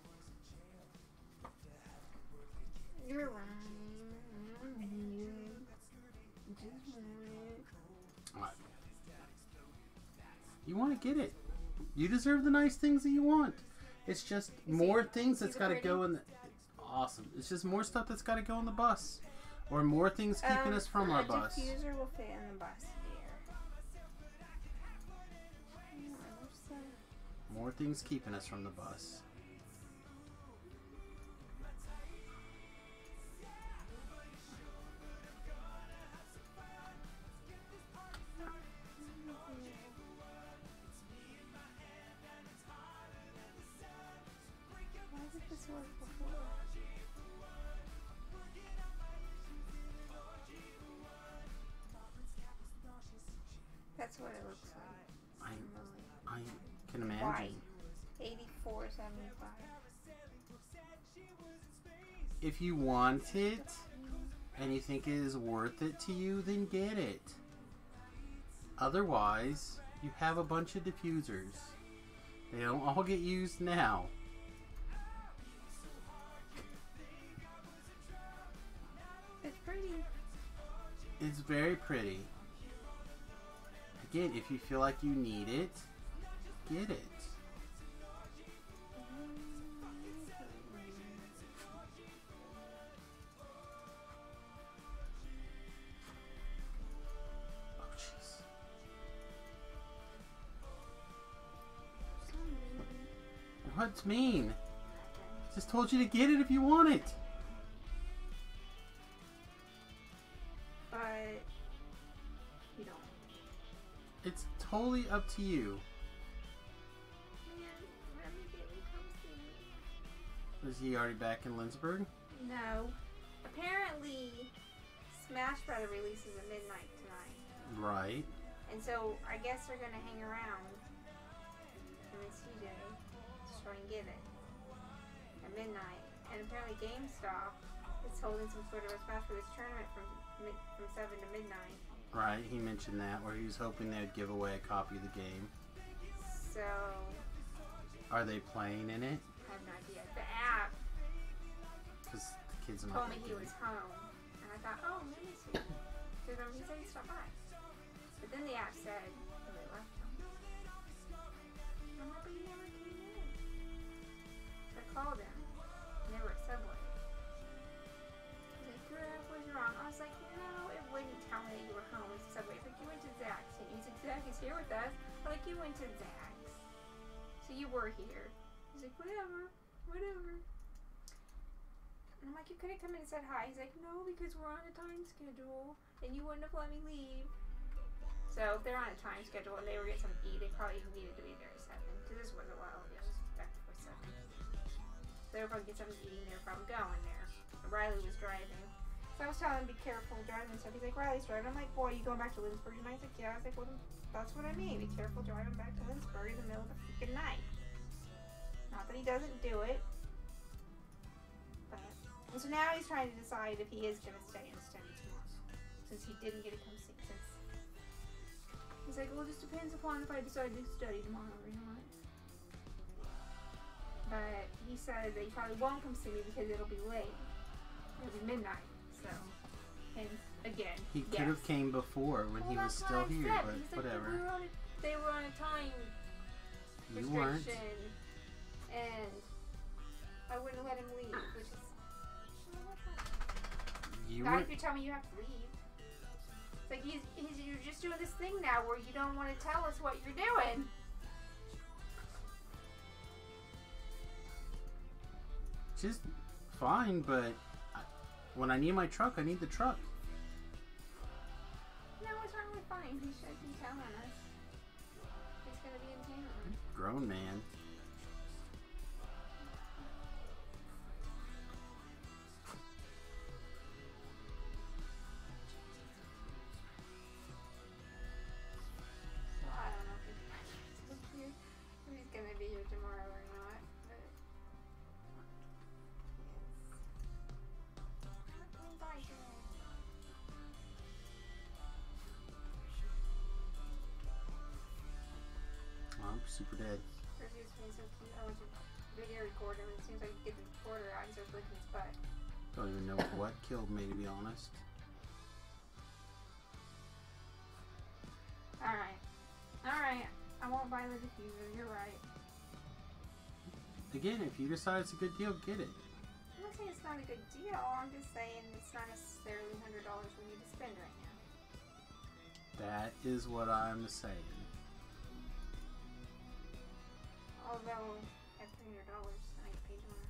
You're right. Alright. You want to get it. You deserve the nice things that you want. It's just more things that's got to go in the... Awesome. It's just more stuff that's got to go in the bus. Or more things keeping us from our bus. A diffuser will fit in the bus, dear. More things keeping us from the bus. Why did this work before? That's what it looks like. I can imagine. Why? $84.75. If you want it and you think it is worth it to you, then get it. Otherwise, you have a bunch of diffusers. They don't all get used now. It's pretty. It's very pretty. Again, if you feel like you need it, get it. Oh, jeez. What's mean? Just told you to get it if you want it. But you don't. It's totally up to you. Man, Remy didn't come see me. Is he already back in Lindsberg? No. Apparently, Smash Brother releases at midnight tonight. Right. And so I guess they're gonna hang around in the CJ to try and get it at midnight. And apparently GameStop is holding some sort of a Smash Brothers tournament from 7 to midnight. Right, he mentioned that, where he was hoping they'd give away a copy of the game. So Are they playing in it? I have no idea. The app Because the kids are told not me he gonna was home, and I thought, oh, let me see. Because he said he stopped by. But then the app said they left him. I'm like, but he never came in. I called him, and they were at Subway. He's like, your app was wrong. I was like, no, it wouldn't tell me that you were home. It's Subway. It's like, you went to Zach's. And he's like, Zach is here with us. I'm like, you went to Zach's. So you were here. He's like, whatever. And I'm like, you could have come in and said hi. He's like, no, because we're on a time schedule, and you wouldn't have let me leave. So if they're on a time schedule and they were getting something to eat, they probably needed to be there at 7. Because this was a while ago. It was back before 7. So they were probably get something to eat, and they were probably going there. And Riley was driving. So I was telling him to be careful driving and stuff. He's like, Riley's driving. I'm like, boy, you going back to Lindsberg tonight? He's like, yeah. I was like, well, that's what I mean. Be careful driving back to Lindsberg in the middle of the freaking night. Not that he doesn't do it. But, and so now he's trying to decide if he is going to stay and study tomorrow. Since he didn't get to come see. He's like, well, it just depends upon if I decide to study tomorrow or not. But he said that he probably won't come see me because it'll be late. It'll be midnight. So, and again, He could have came before when he was still here, but He's whatever. Like, they were on a time You weren't. restriction, and I wouldn't let him leave, which is. You Not were if you tell me you have to leave. It's like you're just doing this thing now where you don't want to tell us what you're doing. just fine, but when I need my truck, I need the truck. No, it's not really fine. He should be telling us. He's gonna be in town. Grown man. Well, I don't know if he's gonna be here tomorrow or not. But yes. Let me buy it. I'm super dead. First he was being so cute. I went to video record him, and as soon as I could get the recorder out, he started licking his butt. Don't even know what killed me, to be honest. Alright. Alright. I won't buy the diffuser, you're right. Again, if you decide it's a good deal, get it. I'm not saying it's not a good deal, I'm just saying it's not necessarily $100 for me to spend right now. That is what I'm saying. Although, at $300, I get paid tomorrow.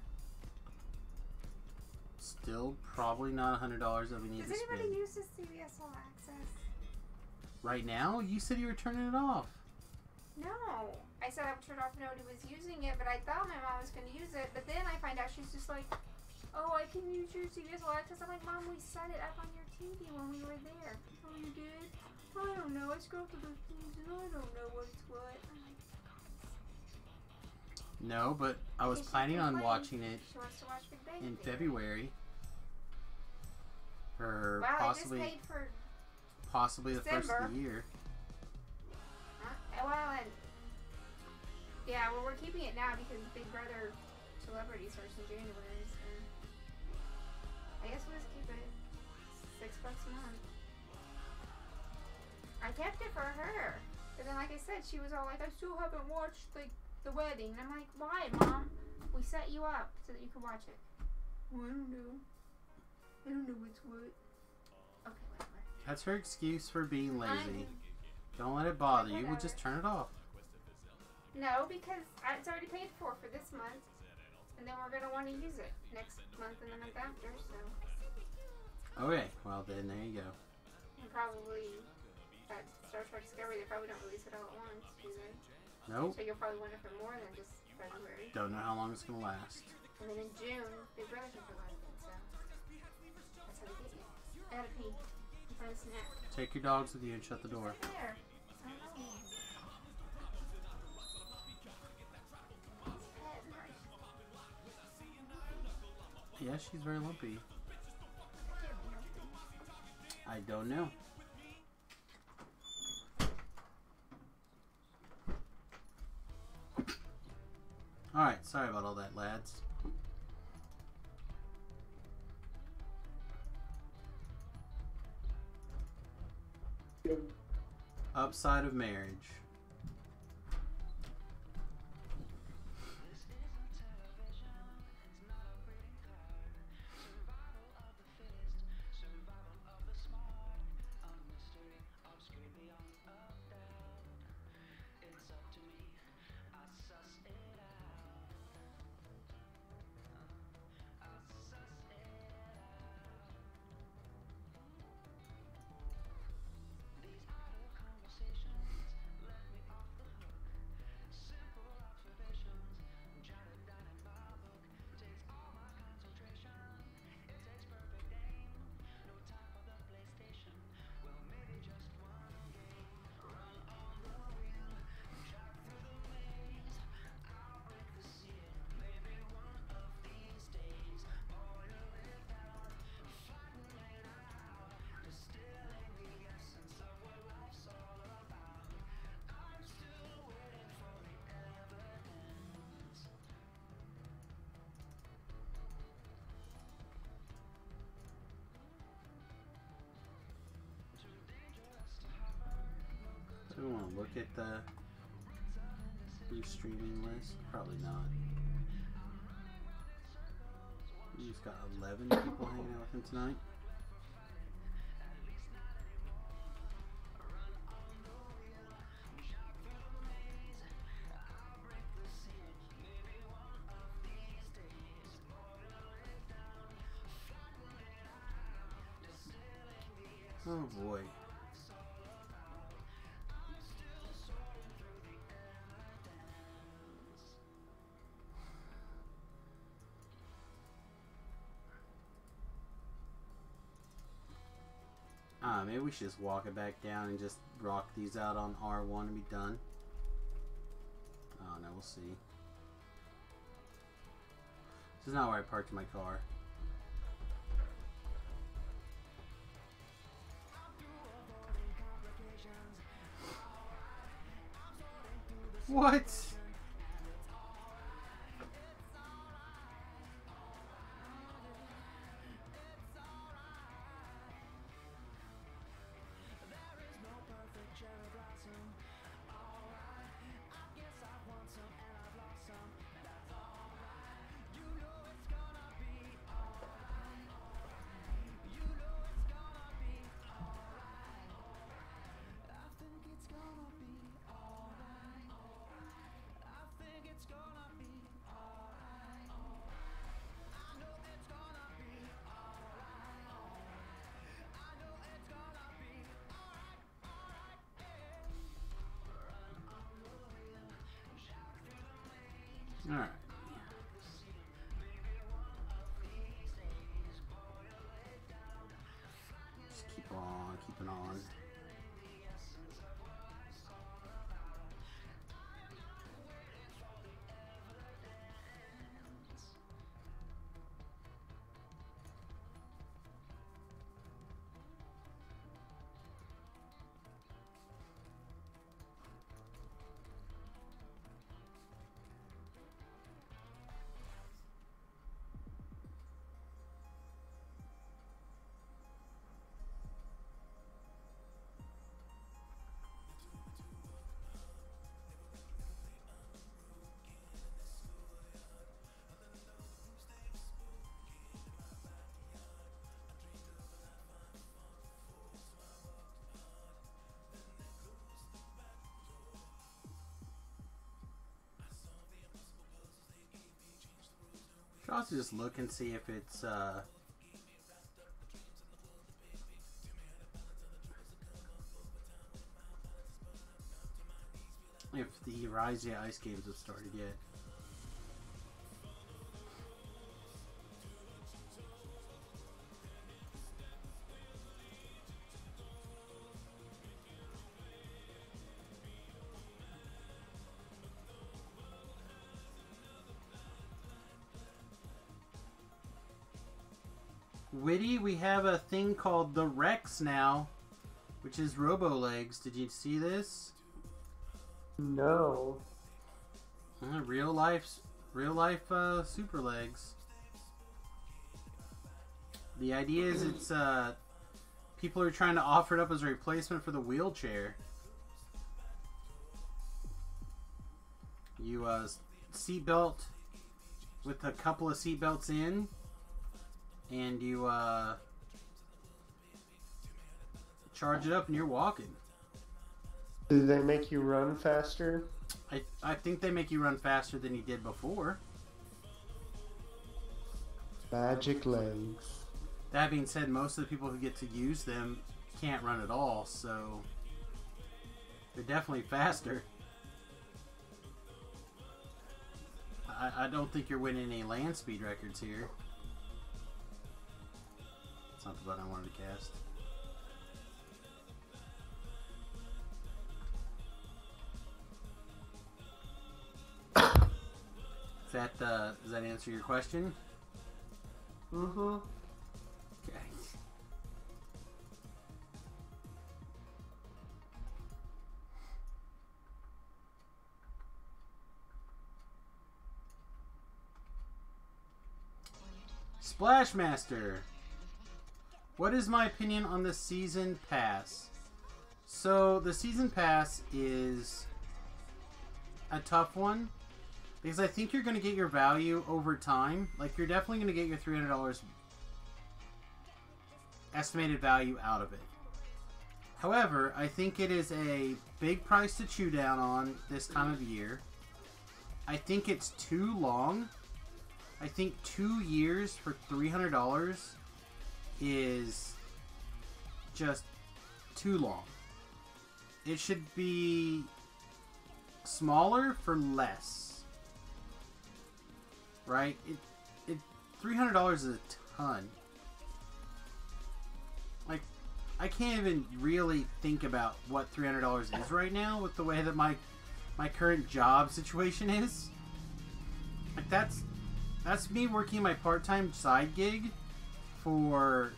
Still probably not $100 that we need Does to spend. anybody use this CVS All Access? Right now? You said you were turning it off. No. I said I would turn off nobody was using it, but I thought my mom was going to use it. But then I find out she's just like, oh, I can use your CVS All Access. I'm like, Mom, we set it up on your TV when we were there. Oh, you did? I don't know. I scrolled through those things and I don't know what's what. I'm like, No, but I was okay, she planning on complains. watching it She wants to watch Big Bang in Theory. February. Or Wow, possibly I just paid for... the first of the December. year. Well, and... Yeah, well, we're keeping it now because Big Brother Celebrity starts in January, so... I guess we'll just keep it. $6 a month. I kept it for her. But then, like I said, she was all like, I still haven't watched, like, the wedding. And I'm like, why, Mom? We set you up so that you can watch it. Well, I don't know. I don't know what's what. Okay, whatever. That's her excuse for being lazy. Don't let it bother you. We'll just turn it off. No, because it's already paid for this month. And then we're going to want to use it next month and the month after, so... Okay, well then there you go. And probably that Star Trek Discovery, they probably don't release it all at once, do they? Nope. So you'll probably want it for more than just February. Don't know how long it's gonna last. And then in June, Big Brother's gonna provide it, so that's how they get you. I gotta pee. I'm trying to snack. Take your dogs with you and shut the door. It's there. I don't know. Yeah, she's very lumpy. I don't know. Alright, sorry about all that, lads. Upside of marriage. Do we want to look at the streaming list? Probably not. We just got 11 people hanging out with him tonight. Oh boy. Maybe we should just walk it back down and just rock these out on R1 and be done. Oh no, we'll see. This is not where I parked my car. What? Alright. Just keep on, keeping on. Should also just look and see if it's if the Rise Ice games have started yet. Witty, we have a thing called the Rex now, which is Robo Legs. Did you see this? No. Real life Super Legs. The idea is it's people are trying to offer it up as a replacement for the wheelchair. You seatbelt with a couple of seatbelts in. And you charge it up and you're walking. Do they make you run faster? I think they make you run faster than you did before. Magic legs. That being said, most of the people who get to use them can't run at all, so they're definitely faster. I don't think you're winning any land speed records here. That's not the button I wanted to cast. Does that answer your question? Mm-hmm. Okay. Splashmaster. What is my opinion on the season pass? So the season pass is a tough one because I think you're going to get your value over time. Like, you're definitely going to get your $300 estimated value out of it. However, I think it is a big price to chew down on this time of year. I think it's too long. I think 2 years for $300 is just too long. It should be smaller for less. Right? $300 is a ton. Like, I can't even really think about what $300 is right now with the way that my current job situation is. Like, that's me working my part-time side gig for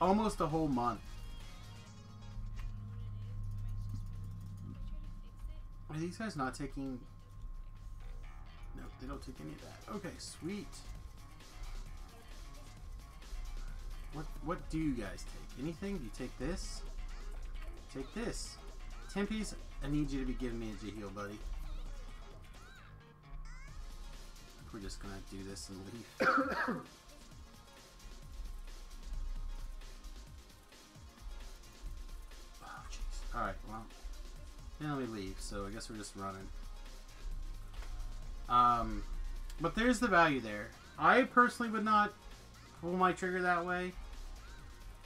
almost a whole month. Are these guys not taking... No, they don't take any of that. Okay, sweet. What do you guys take? Anything? Do you take this? Take this. 10 piece. I need you to be giving me a J-heal, buddy. We're just gonna do this and leave. Oh, jeez. Alright, well. Now we leave, so I guess we're just running. But there's the value there. I personally would not pull my trigger that way.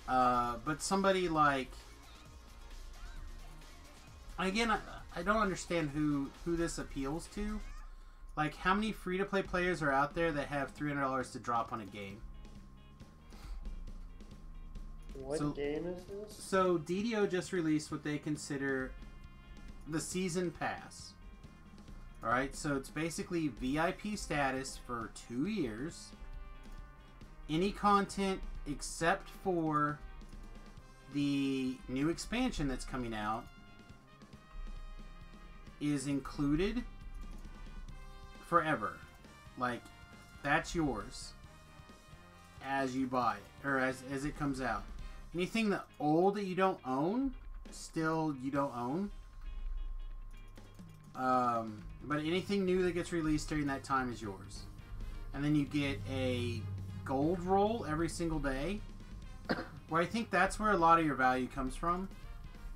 But somebody like... Again, I don't understand who this appeals to. Like, how many free-to-play players are out there that have $300 to drop on a game? What game is this? So, DDO just released what they consider the Season Pass. Alright, so it's basically VIP status for 2 years. Any content except for the new expansion that's coming out is included forever. Like, that's yours as you buy it, or as it comes out. Anything that old that you don't own, still you don't own. But anything new that gets released during that time is yours. And then you get a gold roll every single day. Where I think that's where a lot of your value comes from,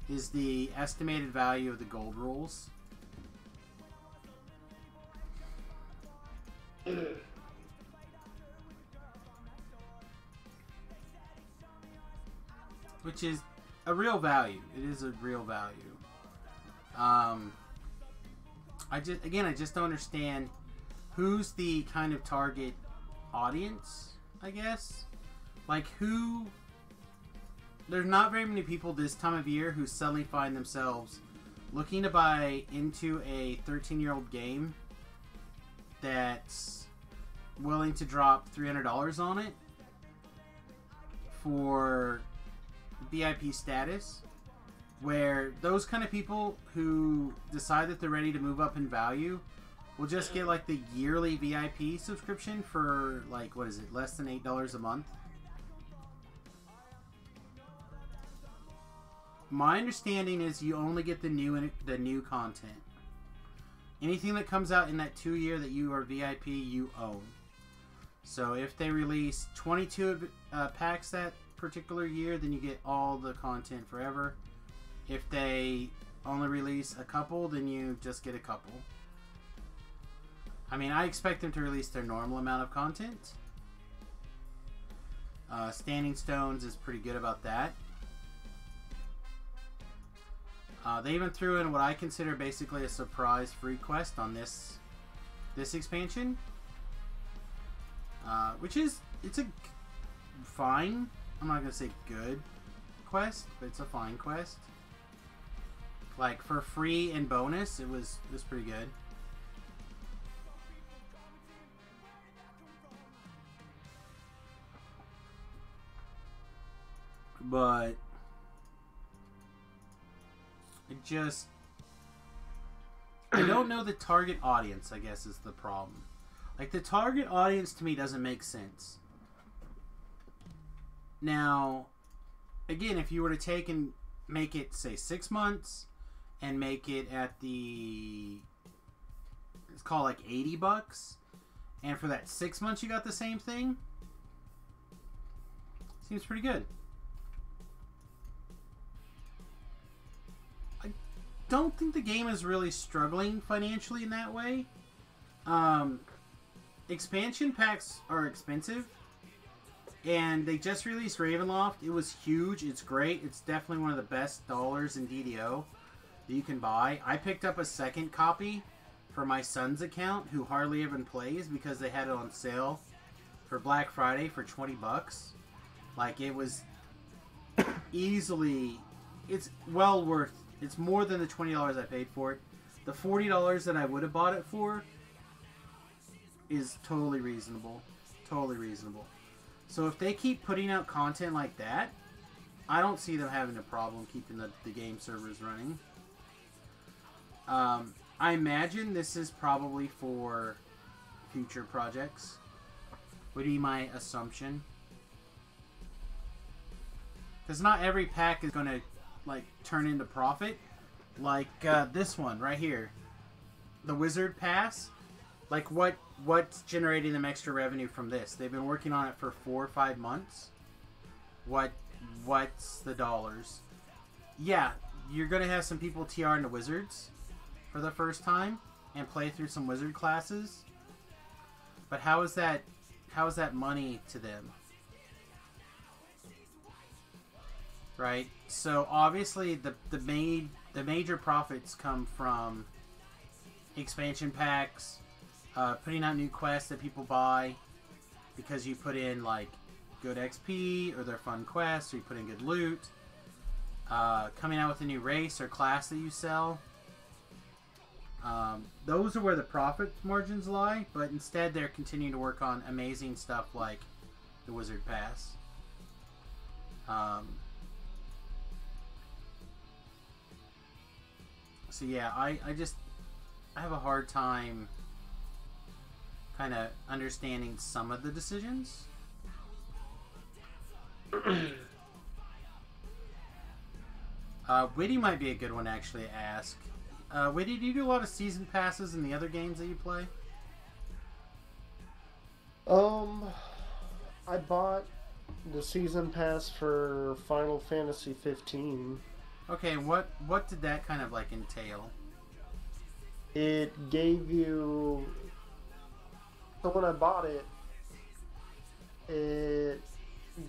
is the estimated value of the gold rolls. Which is a real value. It is a real value. I just don't understand who's the kind of target audience, I guess. Like, who... There's not very many people this time of year who suddenly find themselves looking to buy into a 13-year-old game that's willing to drop $300 on it for VIP status, where those kind of people who decide that they're ready to move up in value will just get like the yearly VIP subscription for like, what is it, less than $8 a month. My understanding is you only get the new content. Anything that comes out in that 2 year that you are VIP, you own. So if they release 22 packs that particular year, then you get all the content forever. If they only release a couple, then you just get a couple. I mean, I expect them to release their normal amount of content. Standing Stones is pretty good about that. They even threw in what I consider basically a surprise free quest on this expansion, which is, it's a fine, I'm not gonna say good quest, but it's a fine quest. Like, for free and bonus, it was pretty good. But I don't know the target audience, I guess, is the problem. Like, the target audience to me doesn't make sense. Now, again, if you were to take and make it, say, 6 months and make it at the, it's called like $80, and for that 6 months you got the same thing, seems pretty good. Don't think the game is really struggling financially in that way. Expansion packs are expensive. And they just released Ravenloft. It was huge. It's great. It's definitely one of the best dollars in DDO that you can buy. I picked up a second copy for my son's account, who hardly even plays, because they had it on sale for Black Friday for $20. Like, it was easily... It's well worth... It's more than the $20 I paid for it. The $40 that I would have bought it for is totally reasonable. Totally reasonable. So if they keep putting out content like that, I don't see them having a problem keeping the game servers running. I imagine this is probably for future projects. Would be my assumption. Because not every pack is going to like turn into profit. Like this one right here. The Wizard Pass. Like what's generating them extra revenue from this? They've been working on it for 4 or 5 months. What's the dollars? Yeah, you're gonna have some people TR into Wizards for the first time and play through some Wizard classes. But how is that money to them? Right? So obviously the major profits come from expansion packs, putting out new quests that people buy because you put in like good XP or they're fun quests, or you put in good loot, coming out with a new race or class that you sell. Those are where the profit margins lie, but instead they're continuing to work on amazing stuff like the Wizard Pass. So yeah, I have a hard time kind of understanding some of the decisions. Witty might be a good one to actually ask. Witty, do you do a lot of season passes in the other games that you play? I bought the season pass for Final Fantasy 15. Okay, and what did that kind of like entail? It gave you... So when I bought it, it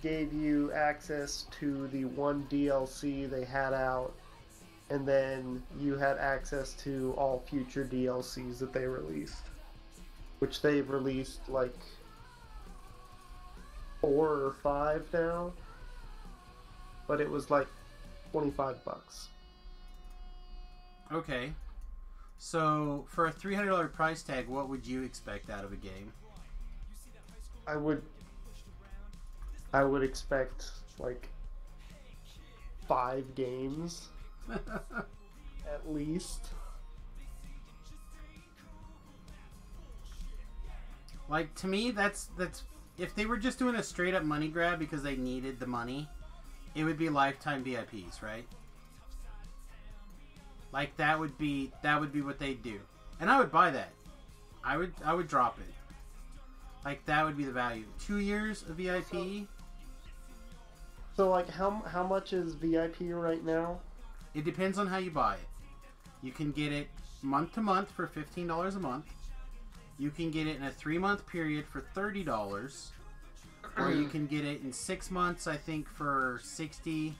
gave you access to the one DLC they had out, and then you had access to all future DLCs that they released, which they've released like 4 or 5 now, but it was like $25. Okay. So, for a $300 price tag, what would you expect out of a game? I would expect like 5 games at least. Like, to me, that's if they were just doing a straight up money grab because they needed the money, it would be lifetime VIPs, right? Like, that would be what they'd do. And I would buy that. I would drop it. Like, that would be the value. 2 years of VIP. So like how much is VIP right now? It depends on how you buy it. You can get it month to month for $15 a month. You can get it in a 3-month period for $30. Or you can get it in 6 months, I think, for $60.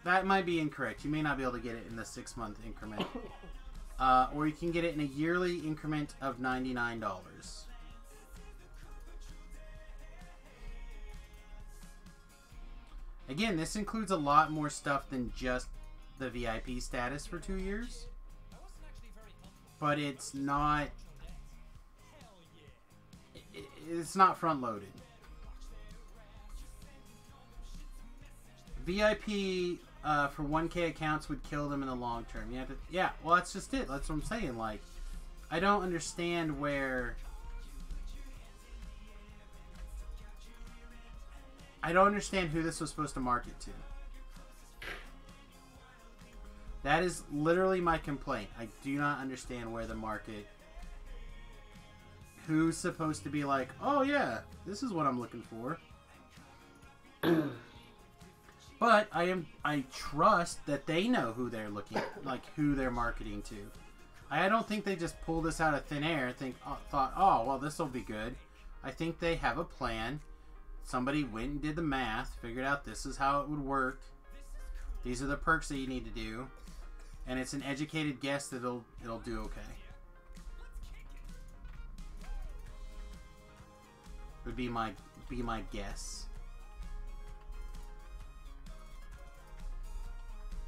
That might be incorrect. You may not be able to get it in the 6-month increment. Or you can get it in a yearly increment of $99. Again, this includes a lot more stuff than just the VIP status for 2 years. But it's not... It's not front-loaded. VIP for 1K accounts would kill them in the long term. You have to, yeah, well, that's just it. That's what I'm saying. Like, I don't understand where... I don't understand who this was supposed to market to. That is literally my complaint. I do not understand where the market... Who's supposed to be like, oh yeah, this is what I'm looking for. But I trust that they know who they're looking, like who they're marketing to. I don't think they just pull this out of thin air and thought, oh well, this will be good. I think they have a plan, somebody went and did the math, figured out this is how it would work. These are the perks that you need to do, and it's an educated guess that it'll do okay. Would be my guess.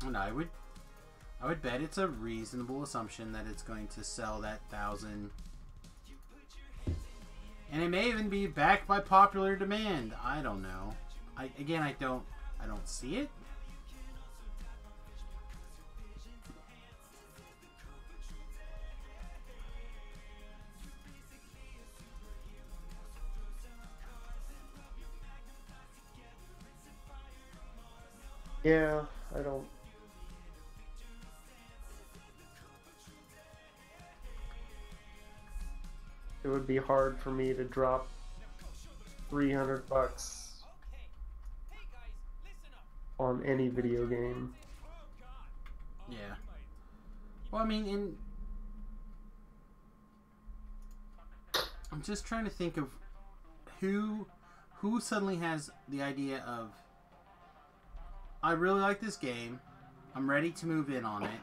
And I would bet it's a reasonable assumption that it's going to sell that 1,000. And it may even be backed by popular demand. I don't know. I don't see it. Yeah, I don't. It would be hard for me to drop $300 on any video game. Yeah. Well, I mean, I'm just trying to think of who suddenly has the idea of, I really like this game, I'm ready to move in on it,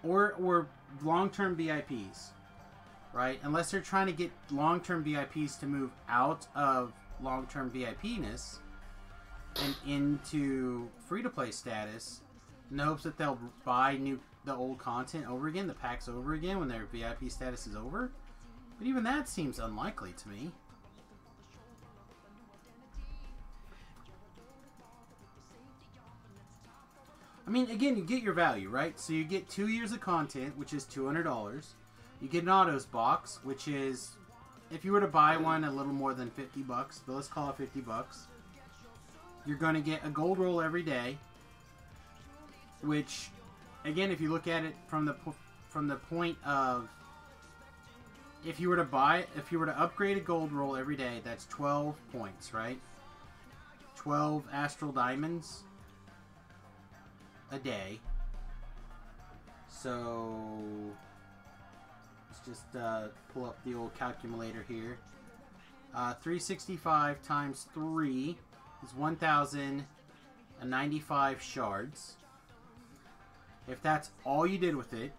or long-term VIPs, right? Unless they're trying to get long-term VIPs to move out of long-term VIP-ness and into free-to-play status in the hopes that they'll buy the old content over again, the packs over again when their VIP status is over. But even that seems unlikely to me. I mean, again, you get your value, right? So you get 2 years of content, which is $200. You get an autos box, which is, if you were to buy one, a little more than $50, but let's call it $50. You're going to get a gold roll every day, which, again, if you look at it from the point of, if you were to upgrade a gold roll every day, that's 12 points, right? 12 astral diamonds a day. So let's just pull up the old calculator here. 365 times 3 is 1,095 shards. If that's all you did with it,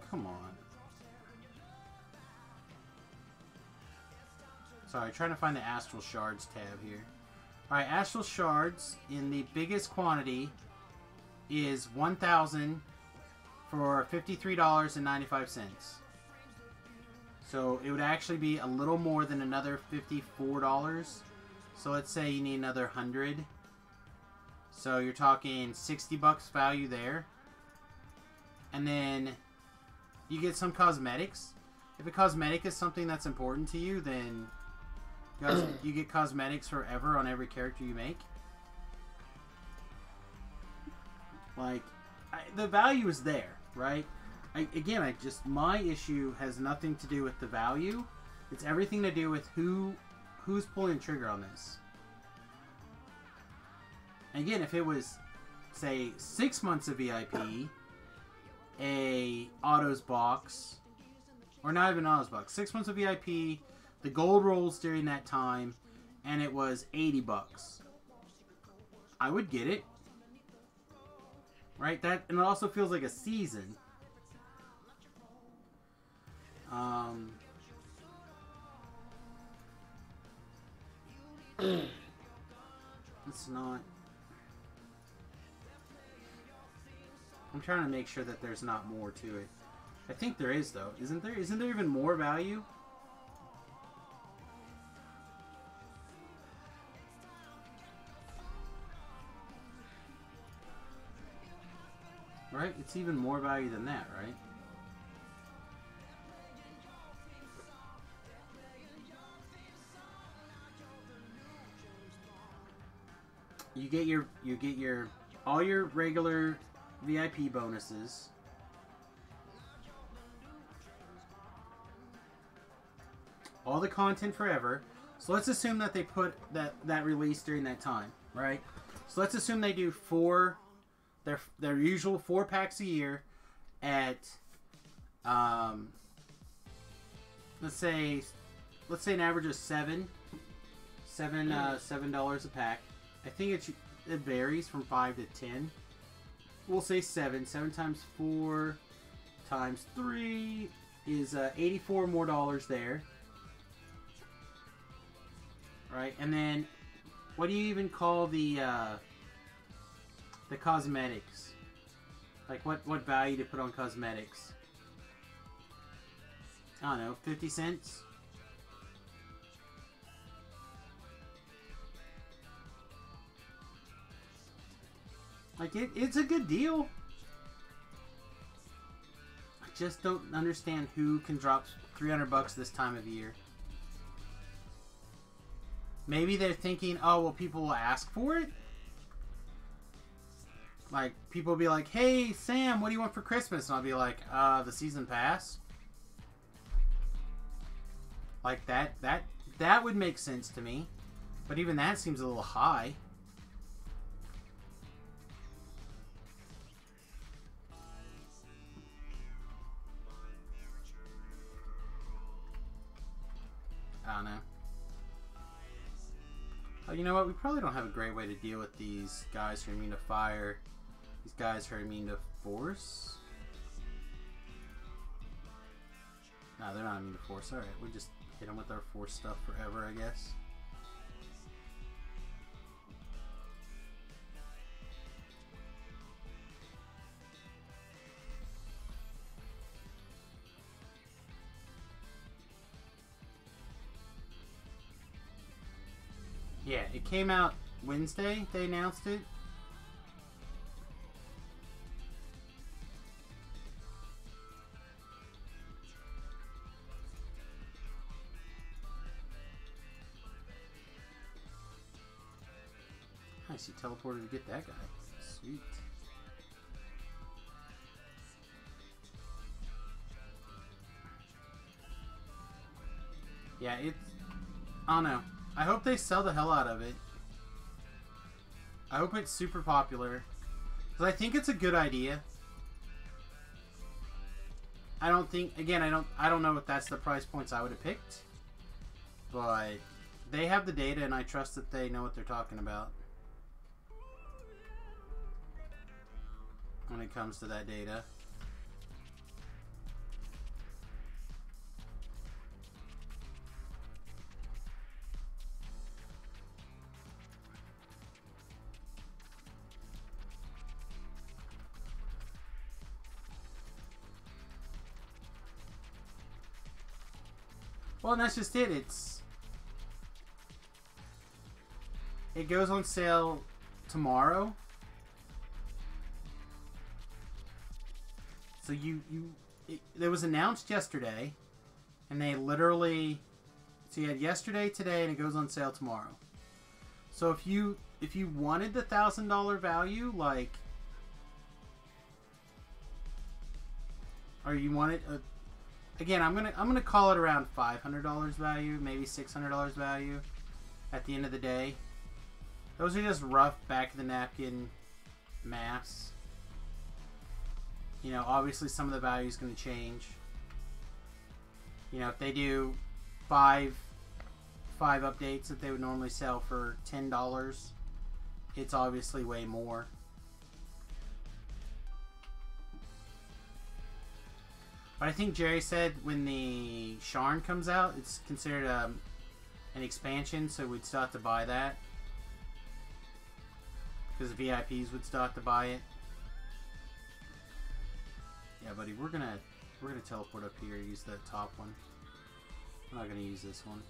come on. Sorry, trying to find the Astral Shards tab here. Alright, Astral Shards in the biggest quantity is 1,000 for $53.95. So it would actually be a little more than another $54. So let's say you need another 100. So you're talking $60 value there. And then you get some cosmetics. If a cosmetic is something that's important to you, then you get cosmetics forever on every character you make. Like, the value is there, right? My issue has nothing to do with the value. It's everything to do with who's pulling the trigger on this. Again, if it was, say, 6 months of VIP, a autos box, or not even autos box, 6 months of VIP, the gold rolls during that time, and it was $80, I would get it, right? That, and it also feels like a season. It's not. I'm trying to make sure that there's not more to it. I think there is, though. Isn't there? Isn't there even more value? Right? It's even more value than that, right? You get your all your regular VIP bonuses. All the content forever. So let's assume that they put that release during that time. right? So let's assume they do their usual 4 packs a year at let's say an average of $7 a pack. I think it varies from 5 to 10. We'll say 7. 7 times 4 times 3 is $84 more there. Right, and then what do you even call the cosmetics? Like what value to put on cosmetics? I don't know, 50 cents? Like it's a good deal. I just don't understand who can drop $300 this time of year. Maybe they're thinking, oh, well, people will ask for it. Like, people will be like, hey, Sam, what do you want for Christmas? And I'll be like, the season pass. Like, that would make sense to me. But even that seems a little high. I don't know. Oh, you know what? We probably don't have a great way to deal with these guys who are immune to fire. These guys who are immune to force. No, they're not immune to force. Alright, we just hit them with our force stuff forever, I guess. Yeah, it came out Wednesday. They announced it. Nice, he teleported to get that guy. Sweet. Yeah, it's... I don't know. I hope they sell the hell out of it. I hope it's super popular. Because I think it's a good idea. I don't think... Again, I don't know if that's the price points I would have picked. But they have the data and I trust that they know what they're talking about. When it comes to that data. Well, and that's just it. It goes on sale tomorrow. So it was announced yesterday, and they literally, so you had yesterday, today, and it goes on sale tomorrow. So if you wanted the $1,000 value, like, or you wanted again, I'm gonna call it around $500 value, maybe $600 value at the end of the day. Those are just rough back of the napkin maths. You know, obviously some of the value is going to change. You know, if they do five updates that they would normally sell for $10, it's obviously way more. But I think Jerry said when the Sharn comes out, it's considered an expansion, so we'd still have to buy that. Because the VIPs would still have to buy it. Yeah, buddy, we're gonna teleport up here. Use the top one. I'm not gonna use this one.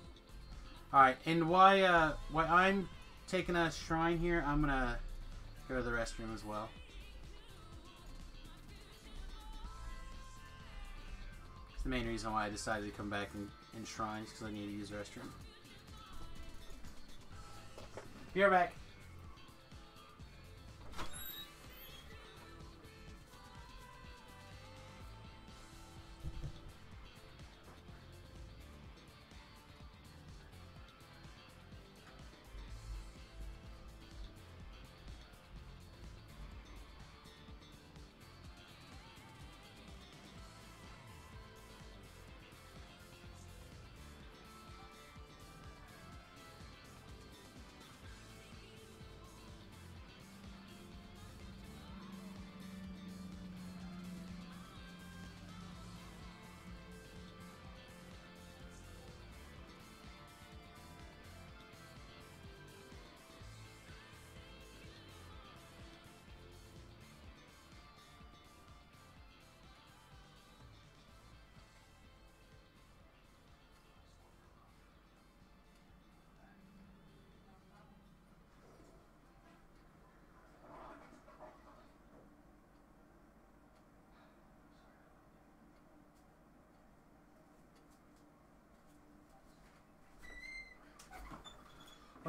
All right, and why I'm taking a shrine here? I'm gonna go to the restroom as well. It's the main reason why I decided to come back in shrines, because I need to use the restroom. Be right back.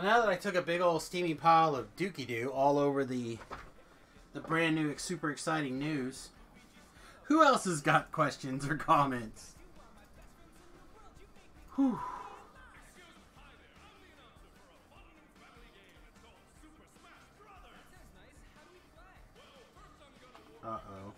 Well, now that I took a big old steamy pile of Dookie Doo all over the brand new, super exciting news, who else has got questions or comments? Whew. Uh-oh.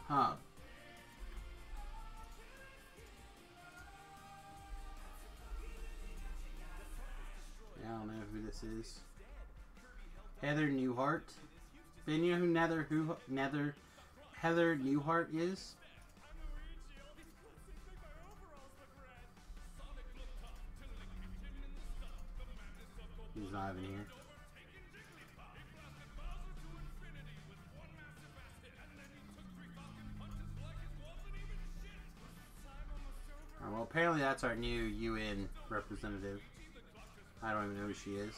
Huh. Yeah, I don't know who this is. Heather Newhart. Ben, you know who Heather Newhart is? He's not even here. Well, apparently that's our new UN representative. I don't even know who she is.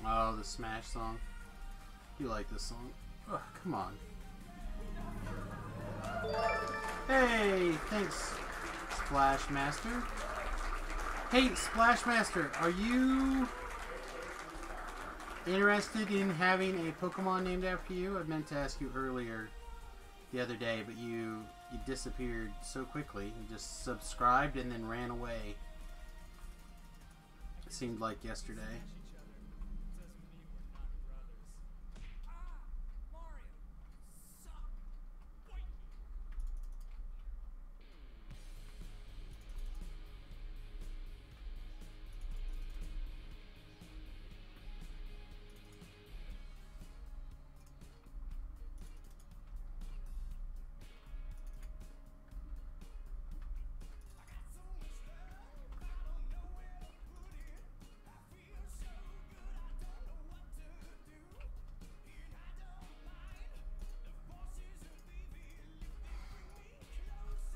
Oh, the Smash song. You like this song? Oh, come on. Hey, thanks, Splash Master. Hey, Splash Master, are you interested in having a Pokemon named after you? I meant to ask you earlier the other day, but you disappeared so quickly. You just subscribed and then ran away. It seemed like yesterday.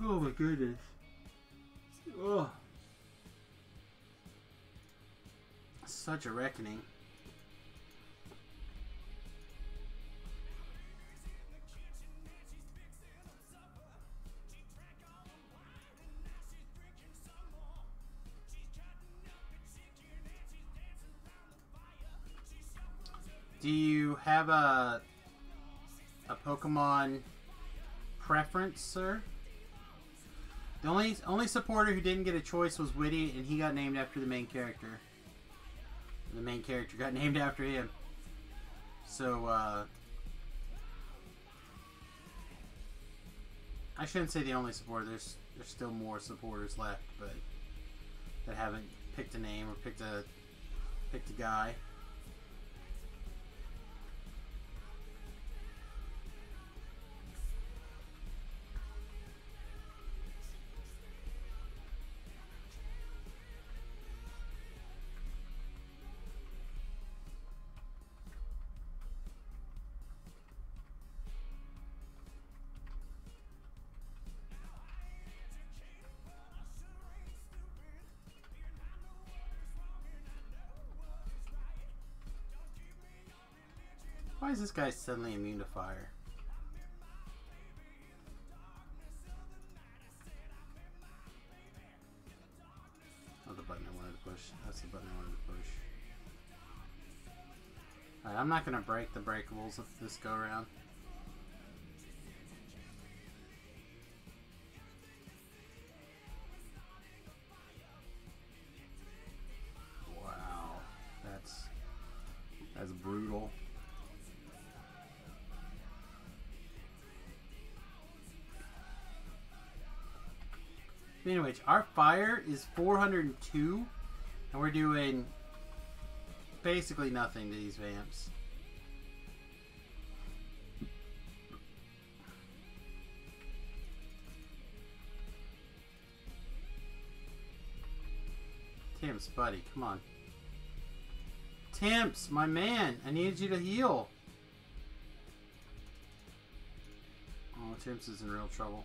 Oh my goodness. Oh. Such a reckoning. Do you have a Pokemon preference, sir? The only supporter who didn't get a choice was Witty, and he got named after the main character. The main character got named after him. So, I shouldn't say the only supporter. There's still more supporters left, but that haven't picked a name or picked a guy. Why is this guy suddenly immune to fire? Oh, the button I wanted to push. That's the button I wanted to push. Alright, I'm not going to break the breakables this go around. Wow. That's brutal. Speaking of which, our fire is 402, and we're doing basically nothing to these vamps. Timps, buddy, come on. Timps, my man, I need you to heal. Oh, Timps is in real trouble.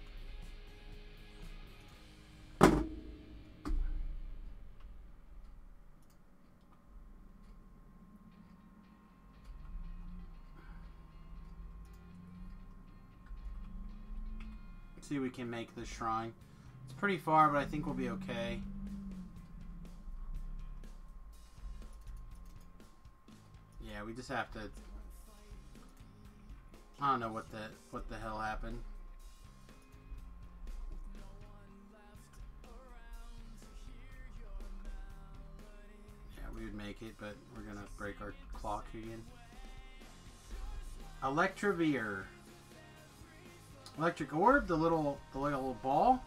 Let's see if we can make this shrine. It's pretty far, but I think we'll be okay. Yeah, we just have to. I don't know what the hell happened. Yeah, we would make it, but we're gonna break our clock again. Electrovere. Electric orb, the little ball.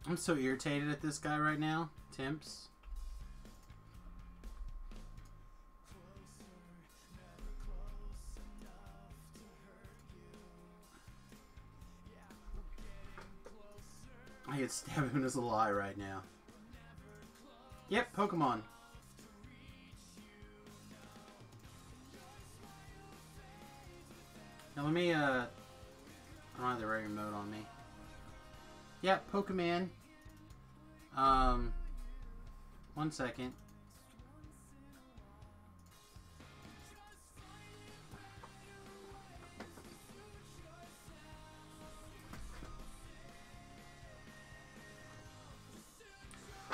I'm so irritated at this guy right now, Timps. I could stab him as a lie right now. Yep, Pokemon. Now let me, I don't have the right remote on me. Yep, Pokemon. 1 second.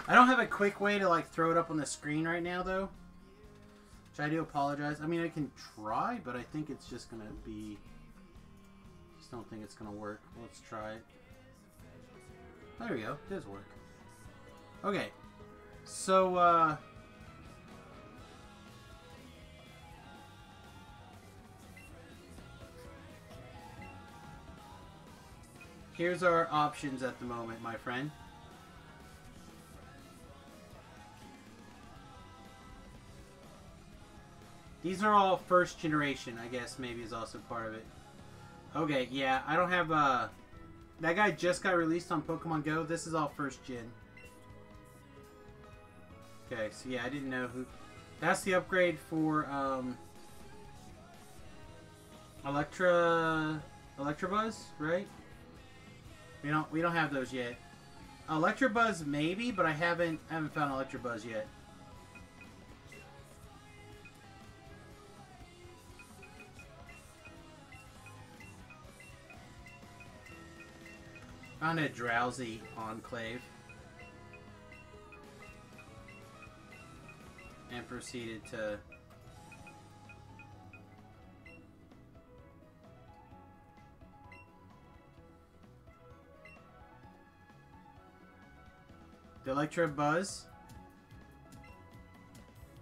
I don't have a quick way to like throw it up on the screen right now though. Which I do apologize. I mean, I can try, but I think it's just gonna be... Just don't think it's gonna work. Let's try it. There we go. It does work. Okay. So, here's our options at the moment, my friend. These are all first generation, I guess maybe is also part of it. Okay, yeah, I don't have, that guy just got released on Pokemon Go. This is all first gen. Okay, so yeah, I didn't know who... That's the upgrade for, Electabuzz, right? We don't have those yet. Electabuzz maybe, but I haven't found Electabuzz yet. Found a drowsy enclave. And proceeded to... The Electabuzz.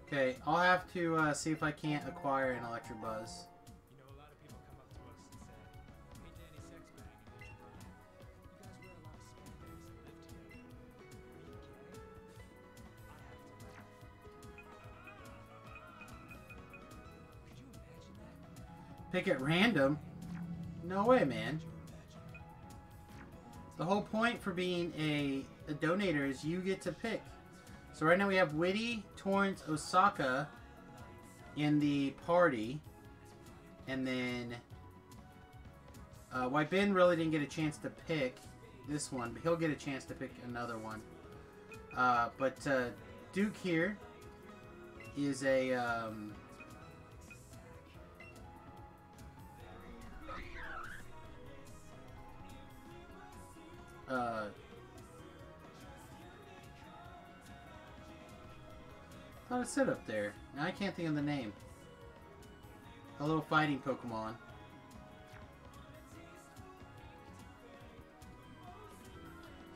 Okay, I'll have to see if I can't acquire an Electabuzz. Pick at random? No way, man. The whole point for being a donator is you get to pick. So right now we have Witty, Torrance, Osaka in the party. And then White Ben really didn't get a chance to pick this one, but he'll get a chance to pick another one. But Duke here is a... thought it said up there. Now I can't think of the name. A little fighting Pokemon.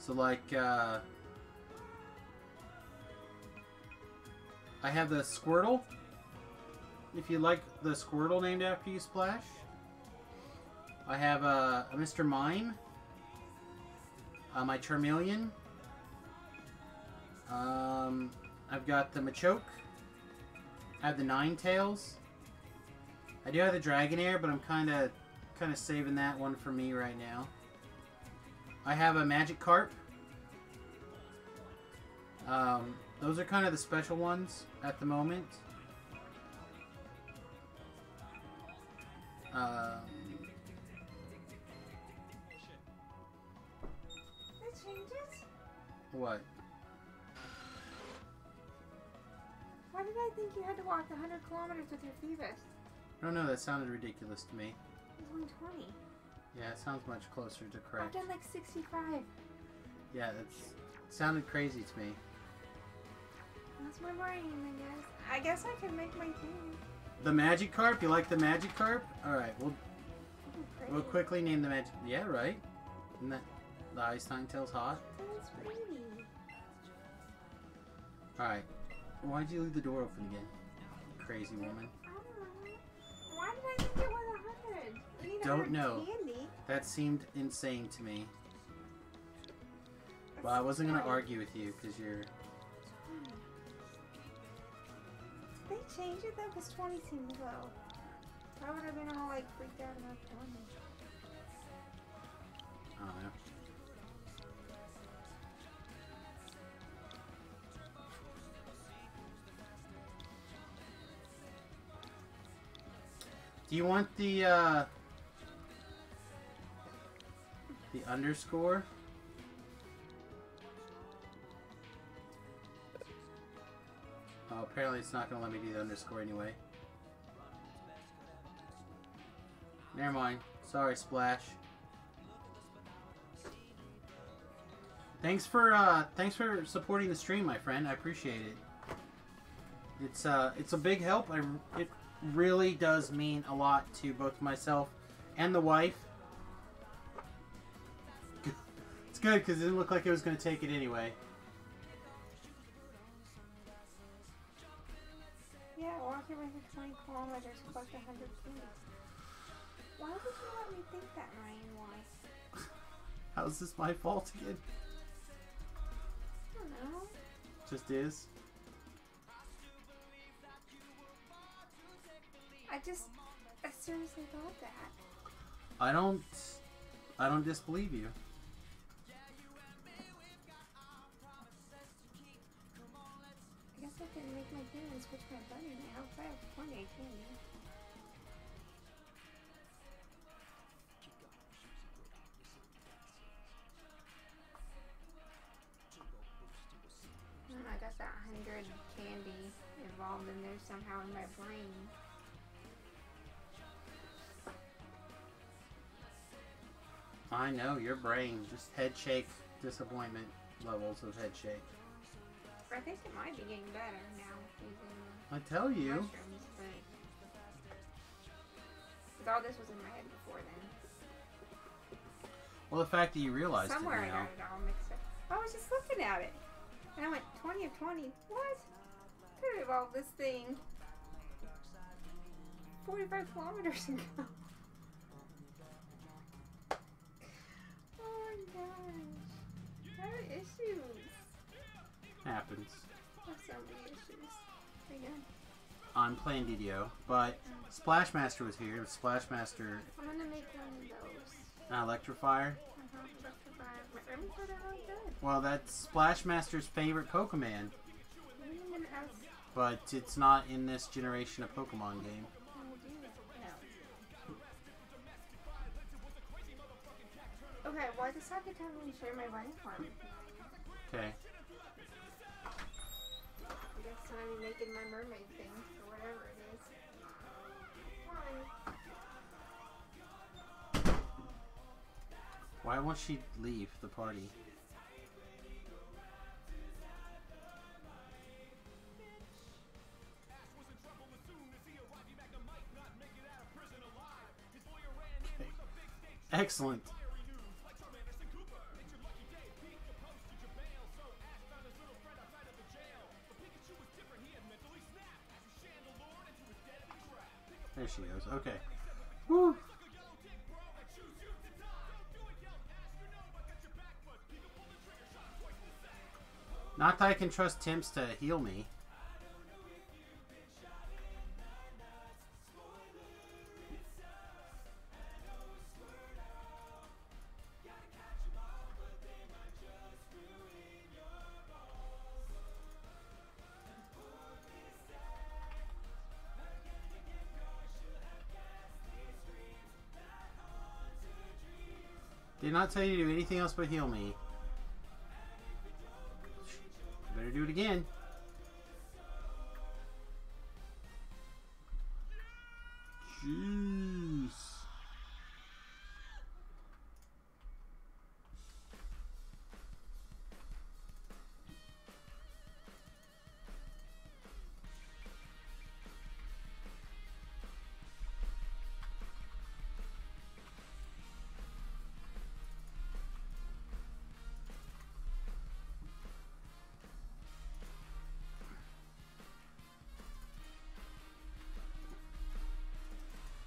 So like, I have the Squirtle. If you like the Squirtle named after you, Splash. I have a Mr. Mime. My Charmeleon. I've got the Machoke. I have the Ninetales. I do have the Dragonair, but I'm kind of saving that one for me right now. I have a Magikarp. Those are kind of the special ones at the moment. That changes? What? Why did I think you had to walk 100 kilometers with your Phoebus? I don't know, that sounded ridiculous to me. It's 120. Yeah, it sounds much closer to I've correct. done like 65. Yeah, it sounded crazy to me. That's my brain, I guess. I guess I can make my thing. The Magikarp? You like the Magikarp? Alright, we'll quickly name the Magic... Yeah, right. Isn't that... The Ice Ninetales hot? That's pretty. Alright. Why'd you leave the door open again? Crazy woman. I don't know. Why did I think it was 100? We need Don't 100 know. candy. That seemed insane to me. Well, I wasn't going to argue with you, because you're... They changed it though, because 20 seemed low. I would have been all like freaked out about 20. I don't know. Do you want the underscore? Oh, apparently it's not going to let me do the underscore anyway. Never mind. Sorry, Splash. Thanks for supporting the stream, my friend. I appreciate it. It's a big help. It really does mean a lot to both myself and the wife. It's good because it didn't look like it was going to take it anyway. Yeah, walking with 20 kilometers plus 100 feet. Why would you let me think that, Ryan? Why? How's this my fault again? I don't know. Just is. I seriously thought that. I don't disbelieve you. I guess I can make my thing and switch my button now. If I have 20, I can. I got that 100 candy involved in there somehow in my brain. I know, your brain. Just head shake, disappointment levels of head shake. I think it might be getting better now using I tell the you. mushrooms, but... Because all this was in my head before then. Well, the fact that you realized Somewhere it I now. got it all mixed up. I was just looking at it. And I went, 20 of 20. What? Could have evolved this thing 45 kilometers ago. Oh my gosh. I have issues. Happens. I have so many issues. Again. I'm playing DDO, but Splashmaster was here. Splashmaster I'm gonna make one of those. Electrifier. Everything are really good. Well, that's Splashmaster's favorite Pokemon, Even as but it's not in this generation of Pokemon game. Okay, well I decided to come and share my running farm. Okay. I guess I'm making my mermaid thing, or whatever it is. Fine. Why won't she leave the party? Okay. Excellent. There she goes. Okay. Woo! Not that I can trust Temps to heal me. Did not tell you to do anything else but heal me. Better do it again. Jeez.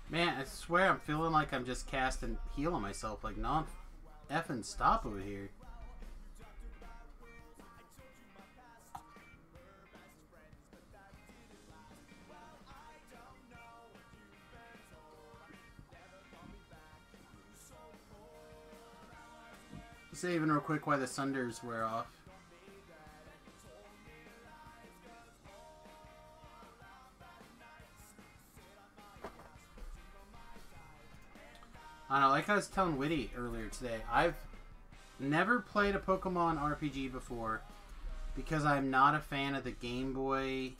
Man, I swear I'm feeling like I'm just casting heal on myself, like non-effing stop over here. Saving real quick while the sunders wear off. I don't know, like I was telling Witty earlier today, I've never played a Pokemon RPG before because I'm not a fan of the Game Boy.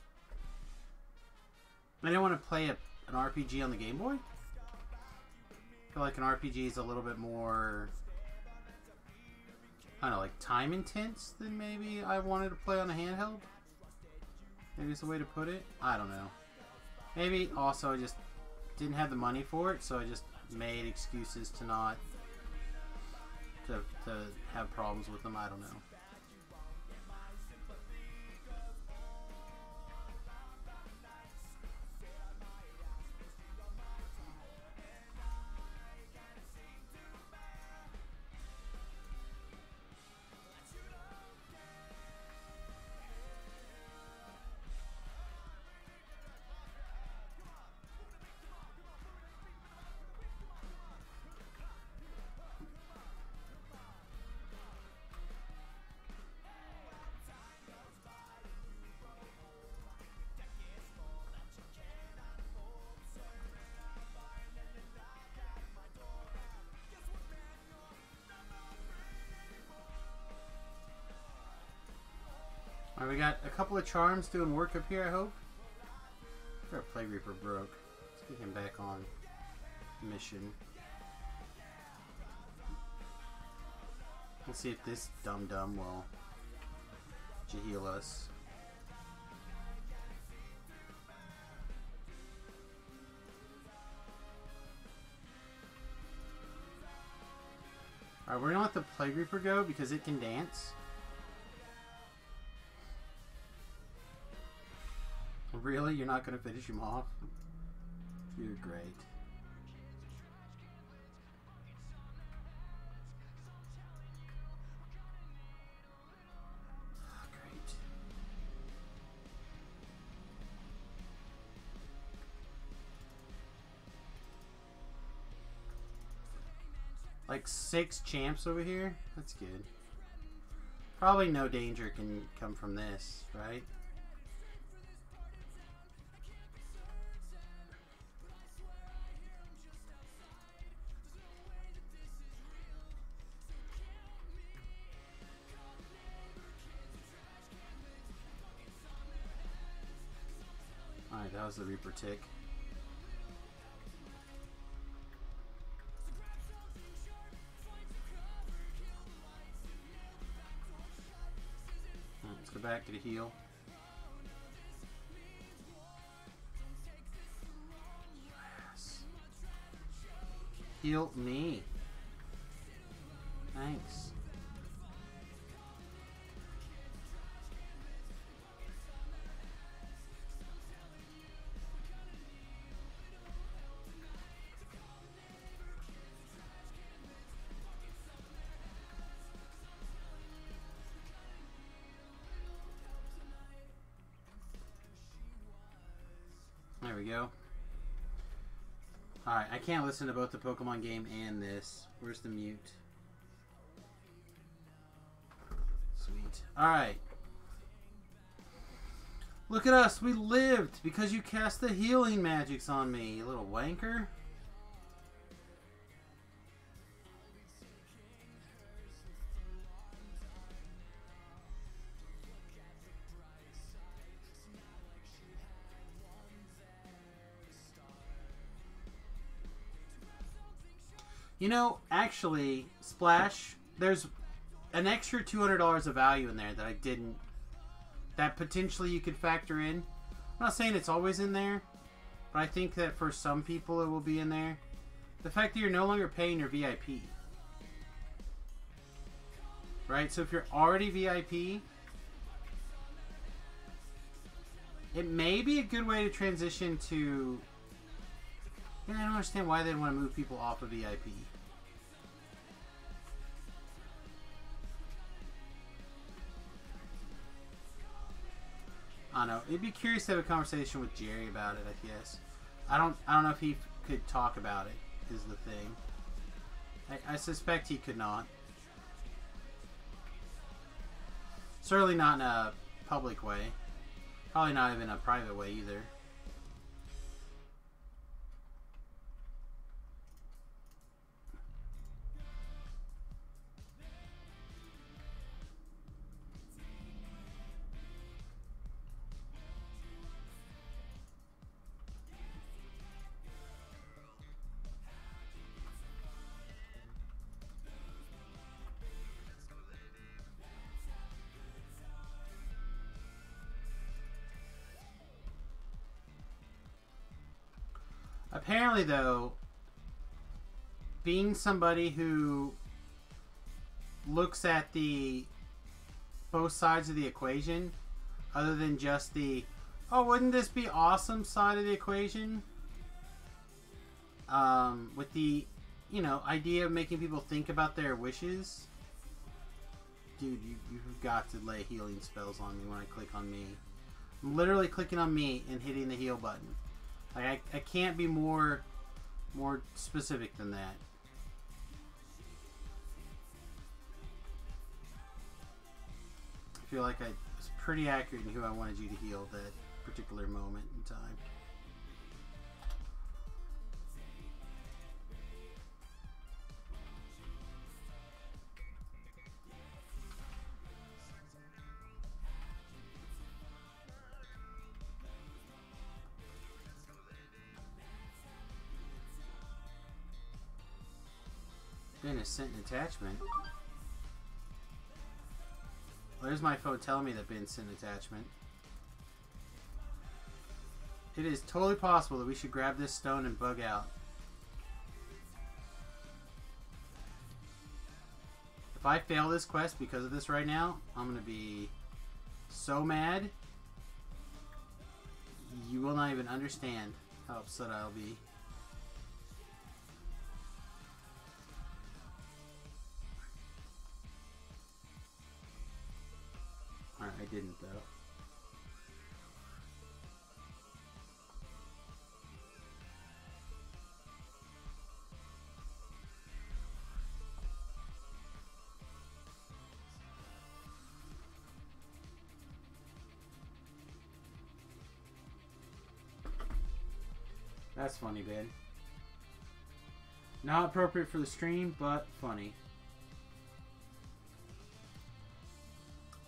I didn't want to play an RPG on the Game Boy. I feel like an RPG is a little bit more, I don't know, like time intense than maybe I wanted to play on a handheld. Maybe it's a way to put it. I don't know. Maybe also I just didn't have the money for it, so I just made excuses to not to have problems with them. I don't know. Alright, we got a couple of charms doing work up here, I hope. Our Plague Reaper broke. Let's get him back on mission. Let's see if this dum-dum will heal us. Alright, we're gonna let the Plague Reaper go because it can dance. Really? You're not going to finish him off? You're great. Great. Like 6 champs over here? That's good. Probably no danger can come from this, right? Alright, that was the Reaper tick. Alright, let's go back to the heal. Yes. Heal me. Thanks. we go. Alright, I can't listen to both the Pokemon game and this. Where's the mute? Sweet. Alright. Look at us, we lived because you cast the healing magics on me, you little wanker. You know, actually, Splash, there's an extra $200 of value in there that I didn't, that potentially you could factor in. I'm not saying it's always in there, but I think that for some people it will be in there. The fact that you're no longer paying your VIP. Right? So if you're already VIP, it may be a good way to transition to... Yeah, I don't understand why they want to move people off of VIP. I don't know. It'd be curious to have a conversation with Jerry about it, I guess. I don't know if he could talk about it, is the thing. I suspect he could not. Certainly not in a public way. Probably not even a private way either. Apparently, though, being somebody who looks at the both sides of the equation, other than just the, oh, wouldn't this be awesome side of the equation, with the, you know, idea of making people think about their wishes. Dude, you've got to lay healing spells on me when I click on me. I'm literally clicking on me and hitting the heal button. Like, I can't be more specific than that. I feel like I was pretty accurate in who I wanted you to heal at that particular moment in time. Ben has sent an attachment. There's my phone telling me that Ben sent an attachment. It is totally possible that we should grab this stone and bug out. If I fail this quest because of this right now, I'm going to be so mad. You will not even understand how upset I'll be. Alright, I didn't though. That's funny, Ben. Not appropriate for the stream, but funny.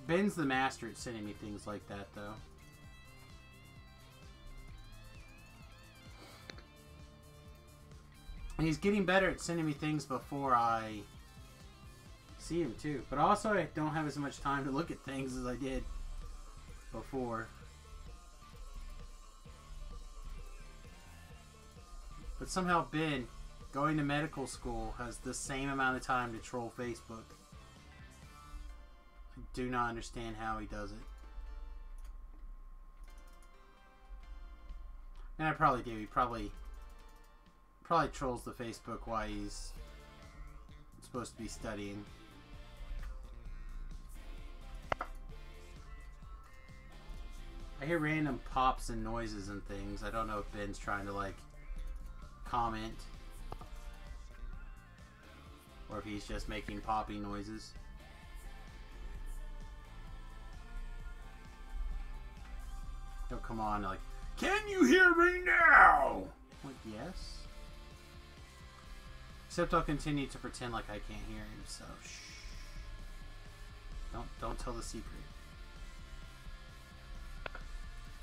Ben's the master at sending me things like that, though. And he's getting better at sending me things before I see him, too. But also, I don't have as much time to look at things as I did before. But somehow Ben, going to medical school, has the same amount of time to troll Facebook. I do not understand how he does it. And I probably do. He probably trolls the Facebook while he's supposed to be studying. I hear random pops and noises and things. I don't know if Ben's trying to, like, comment. Or if he's just making poppy noises. He'll come on like, can you hear me now? I'm like, yes. Except I'll continue to pretend like I can't hear him, so shh. Don't tell the secret.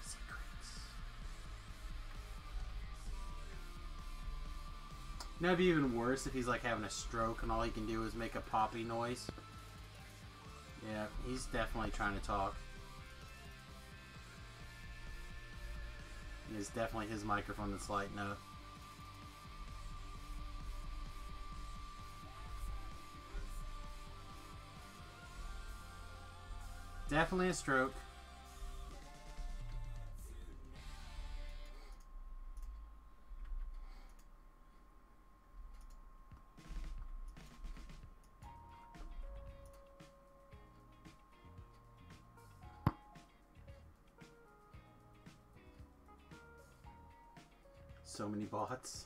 Secrets. You know, it'd be even worse if he's like having a stroke and all he can do is make a poppy noise. Yeah, he's definitely trying to talk. It's definitely his microphone that's lighting up. Definitely a stroke. So many bots.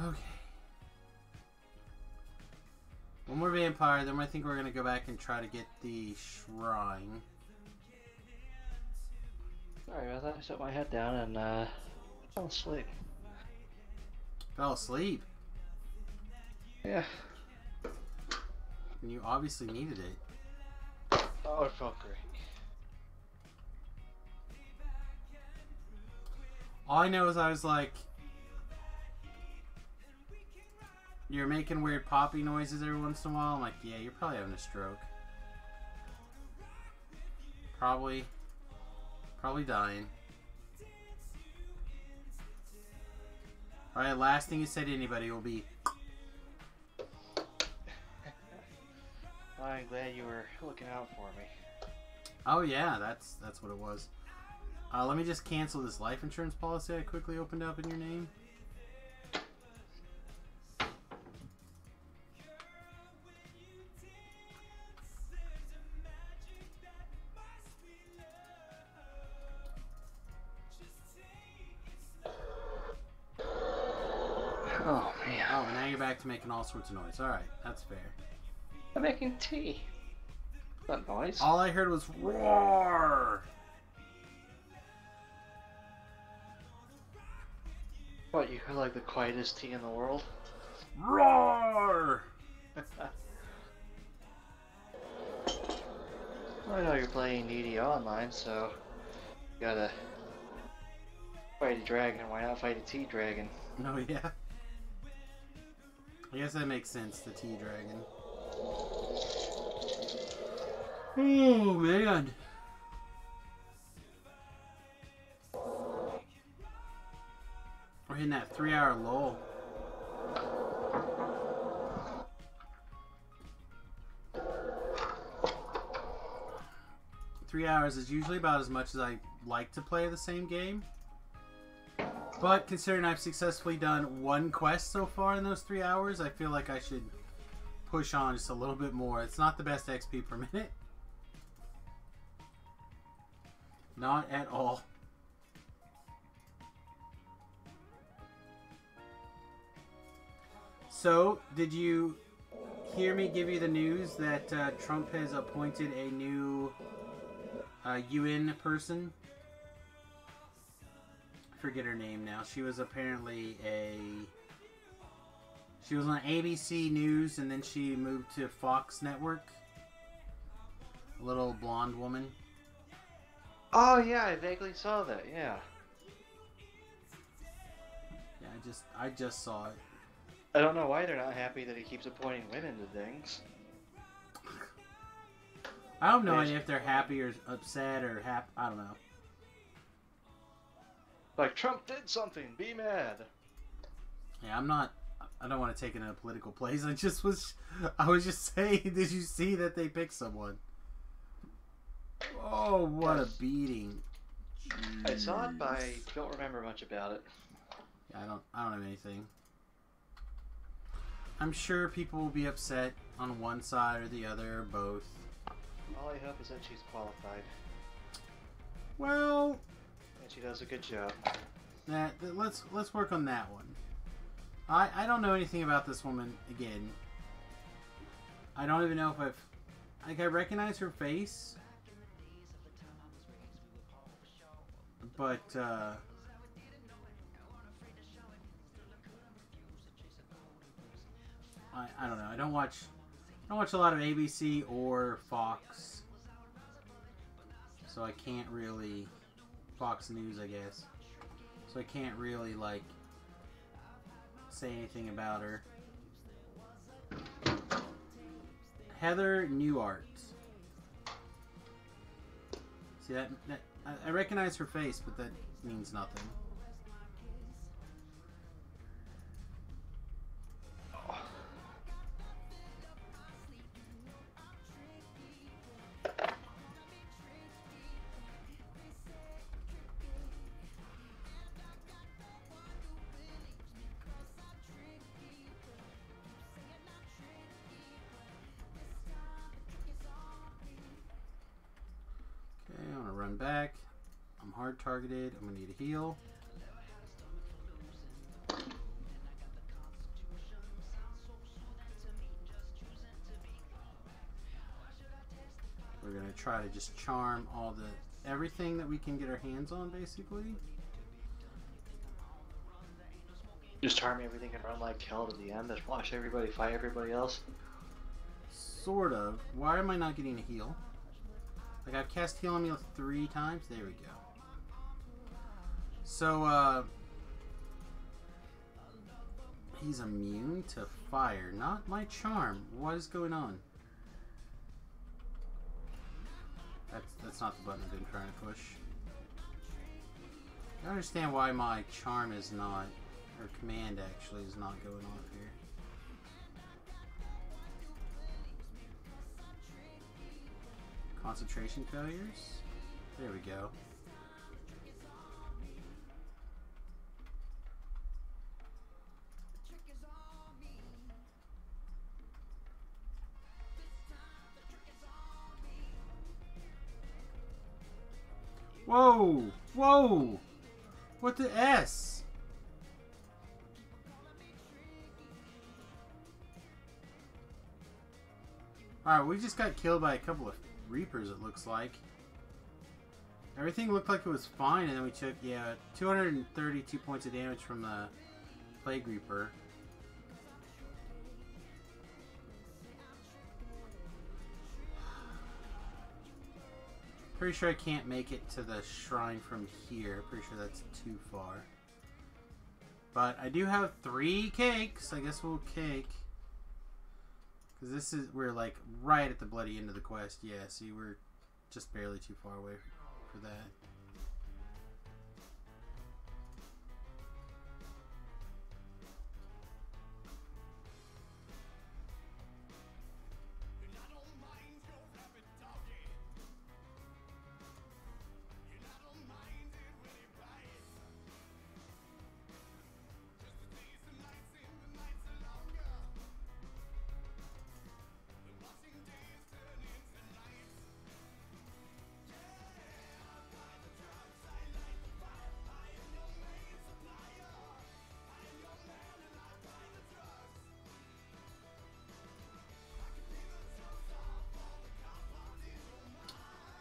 Okay. One more vampire, then I think we're gonna go back and try to get the shrine. Sorry about that. I set my head down and fell asleep. Fell asleep? Yeah. And you obviously needed it. Oh, it felt great. All I know is I was like, you're making weird poppy noises every once in a while. I'm like, yeah, you're probably having a stroke. Probably dying. Alright, last thing you say to anybody will be, I'm glad you were looking out for me. oh yeah, that's what it was. Let me just cancel this life insurance policy I quickly opened up in your name. Oh man. Oh, and now you're back to making all sorts of noise. Alright, that's fair. I'm making tea. That noise. All I heard was roar! What, you heard like the quietest tea in the world? Roar! I know you're playing DD online, so you gotta fight a dragon. Why not fight a tea dragon? Oh yeah. I guess that makes sense, the tea dragon. Oh man. We're hitting that 3-hour lull. Three hours is usually about as much as I like to play the same game. But considering I've successfully done one quest so far in those 3 hours, I feel like I should push on just a little bit more. It's not the best XP per minute. Not at all. So, did you hear me give you the news that Trump has appointed a new UN person? I forget her name now. She was apparently she was on ABC News and then she moved to Fox Network. A little blonde woman. Oh yeah, I vaguely saw that. Yeah. Yeah, I just saw it. I don't know why they're not happy that he keeps appointing women to things. I have no idea if they're happy or upset or I don't know. Like, Trump did something, be mad. Yeah, I don't want to take it in a political place. I was just saying, did you see that they picked someone? Oh, what a beating. I saw it, but I don't remember much about it. Yeah, I don't have anything. I'm sure people will be upset on one side or the other or both. All I hope is that she's qualified Well, and she does a good job. let's work on that one. I don't know anything about this woman again. I don't even know if I recognize her face, but I don't know. I don't watch a lot of ABC or Fox, so I can't really Fox News, I guess. So I can't really like say anything about her. Heather Newart. See that I recognize her face, but that means nothing. Back. I'm hard targeted. I'm gonna need a heal. We're gonna try to just charm everything that we can get our hands on, basically. Just charm everything and run like hell to the end. Just watch everybody fight everybody else. Sort of. Why am I not getting a heal? Like, I've cast Heal on me 3 times. There we go. So, he's immune to fire. Not my charm. What is going on? That's not the button I've been trying to push. I don't understand why my charm is not, or command actually is not going off here. Concentration failures. There we go. Whoa! Whoa! What the S? Alright, we just got killed by a couple of Reapers, it looks like. Everything looked like it was fine, and then we took, 232 points of damage from the Plague Reaper. Pretty sure I can't make it to the shrine from here. Pretty sure that's too far. But I do have 3 cakes. I guess we'll cake. Because we're like right at the bloody end of the quest. Yeah, see, we're just barely too far away for that.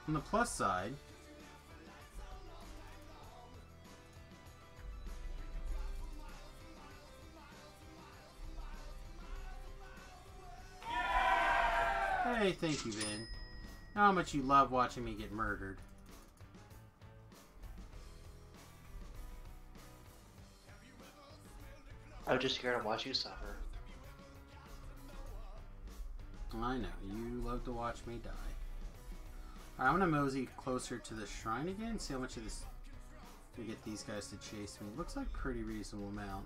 On the plus side, hey, thank you, Ben. How much you love watching me get murdered. I'm just here to watch you suffer. I know, you love to watch me die. Alright, I'm gonna mosey closer to the shrine again, see how much of this to get these guys to chase me. Looks like a pretty reasonable amount.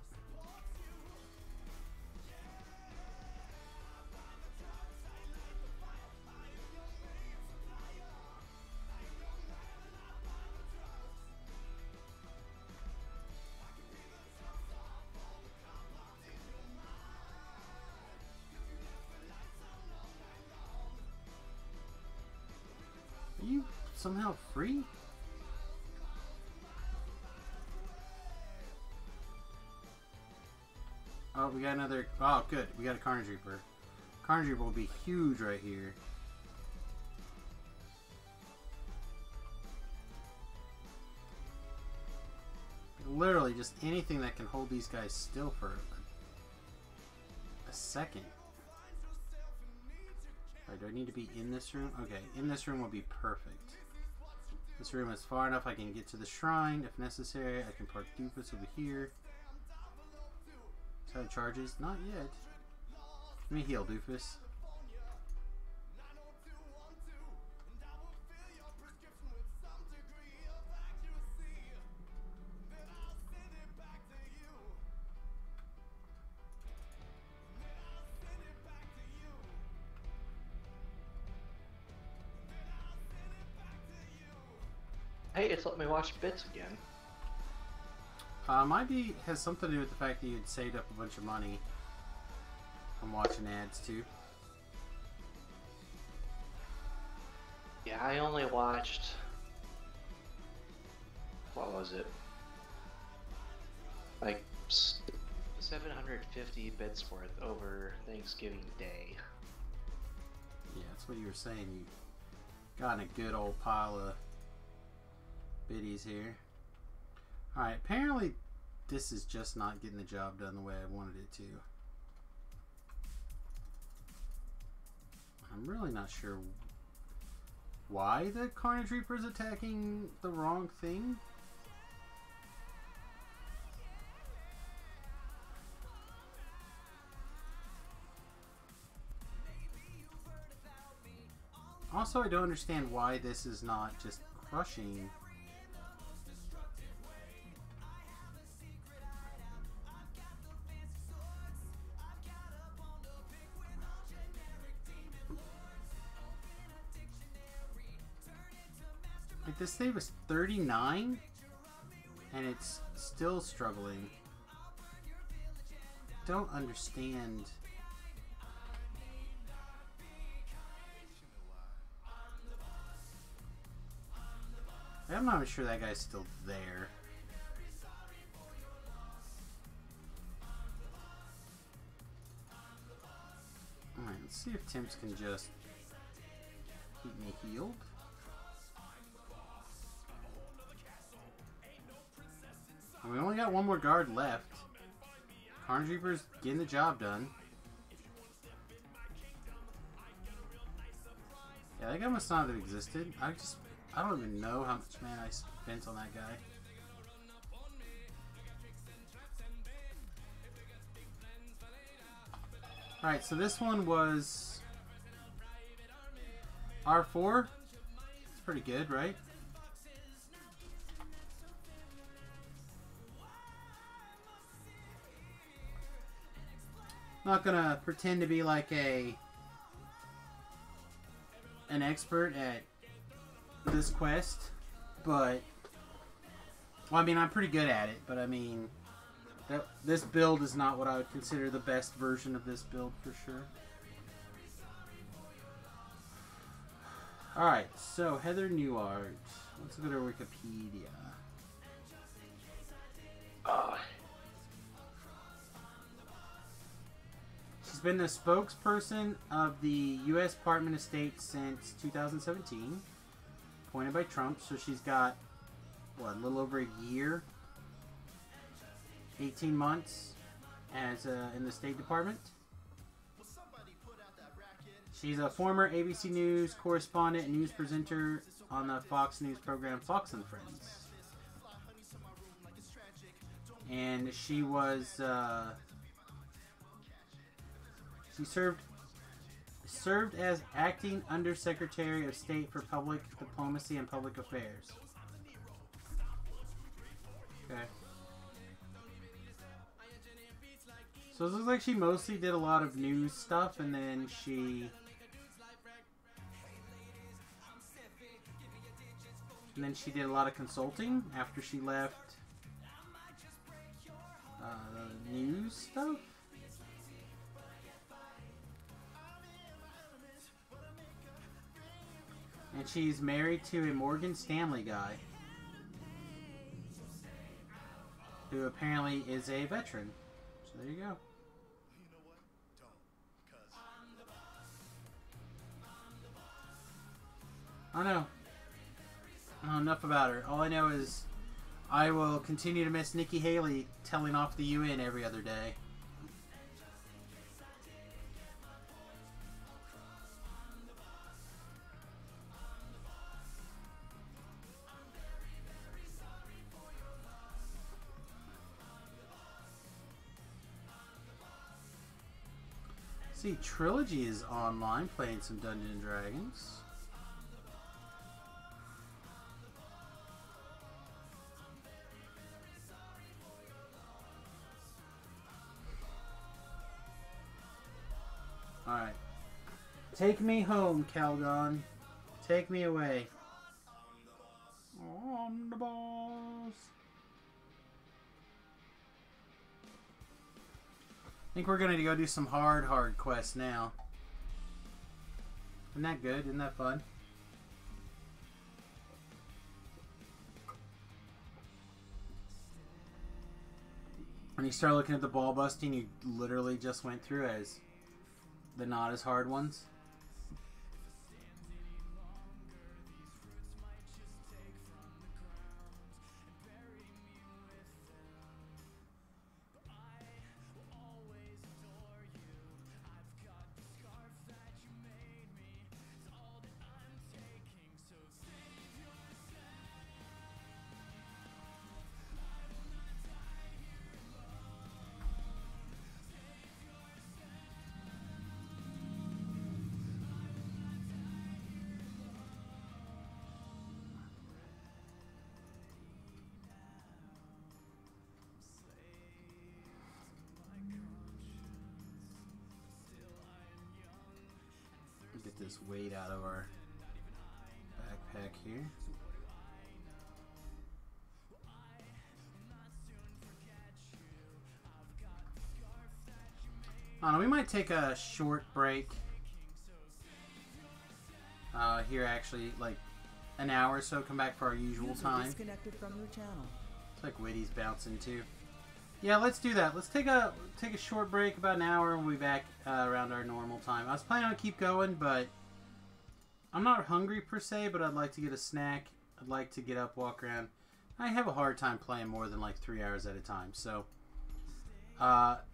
somehow free? Oh, we got another... Oh, good. We got a Carnage Reaper. Carnage Reaper will be huge right here. Literally just anything that can hold these guys still for a second. Alright, do I need to be in this room? Okay, in this room will be perfect. This room is far enough I can get to the shrine if necessary. I can park Doofus over here. Side charges? Not yet. Let me heal Doofus. Hey, it's let me watch bits again. Might be has something to do with the fact that you had saved up a bunch of money from watching ads too. Yeah, I only watched... What was it? Like 750 bits worth over Thanksgiving Day. Yeah, that's what you were saying. You got in a good old pile of biddies here. Alright, apparently this is just not getting the job done the way I wanted it to. I'm really not sure why the Carnage Reaper is attacking the wrong thing. Also, I don't understand why this is not just crushing. Like, this save is 39 and it's still struggling. Don't understand. I'm not even sure that guy's still there. Alright, let's see if Timps can just keep me healed. And we only got one more guard left. Carnage Reaper's getting the job done. Yeah, that guy must not have existed. I don't even know how much mana I spent on that guy. Alright, so this one was R4. It's pretty good, right? Not gonna pretend to be like an expert at this quest, but well, I mean, I'm pretty good at it, but I mean, this build is not what I would consider the best version of this build for sure. Alright, so Heather Newart. Let's go to Wikipedia. She's been the spokesperson of the U.S. Department of State since 2017, appointed by Trump. So she's got, what, a little over a year, 18 months as in the State Department. She's a former ABC News correspondent and news presenter on the Fox News program Fox and Friends. And she was... She served as acting Undersecretary of State for Public Diplomacy and Public Affairs. Okay. So it looks like she mostly did a lot of news stuff, and then she did a lot of consulting after she left the news stuff. And she's married to a Morgan Stanley guy. Who apparently is a veteran. So there you go. I know. Enough about her. All I know is I will continue to miss Nikki Haley telling off the UN every other day. See, Trilogy is online playing some Dungeons and Dragons. Alright. Take me home, Calgon. Take me away. On the balls. I think we're gonna go do some hard quests now. Isn't that good? Isn't that fun? When you start looking at the ball busting you literally just went through as the not as hard ones. Get this weight out of our backpack here. I don't know, we might take a short break here, actually, like an hour or so. Come back for our usual time. Disconnected from your channel. It's like Witty's bouncing too. Yeah, let's do that. Let's take a short break, about an hour, and we'll be back around our normal time. I was planning on keep going, but I'm not hungry per se, but I'd like to get a snack. I'd like to get up, walk around. I have a hard time playing more than like 3 hours at a time. So,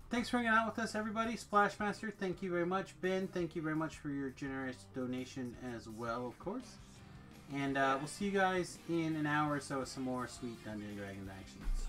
thanks for hanging out with us, everybody. Splashmaster, thank you very much. Ben, thank you very much for your generous donation as well, of course. And we'll see you guys in an hour or so with some more sweet Dungeons & Dragons actions.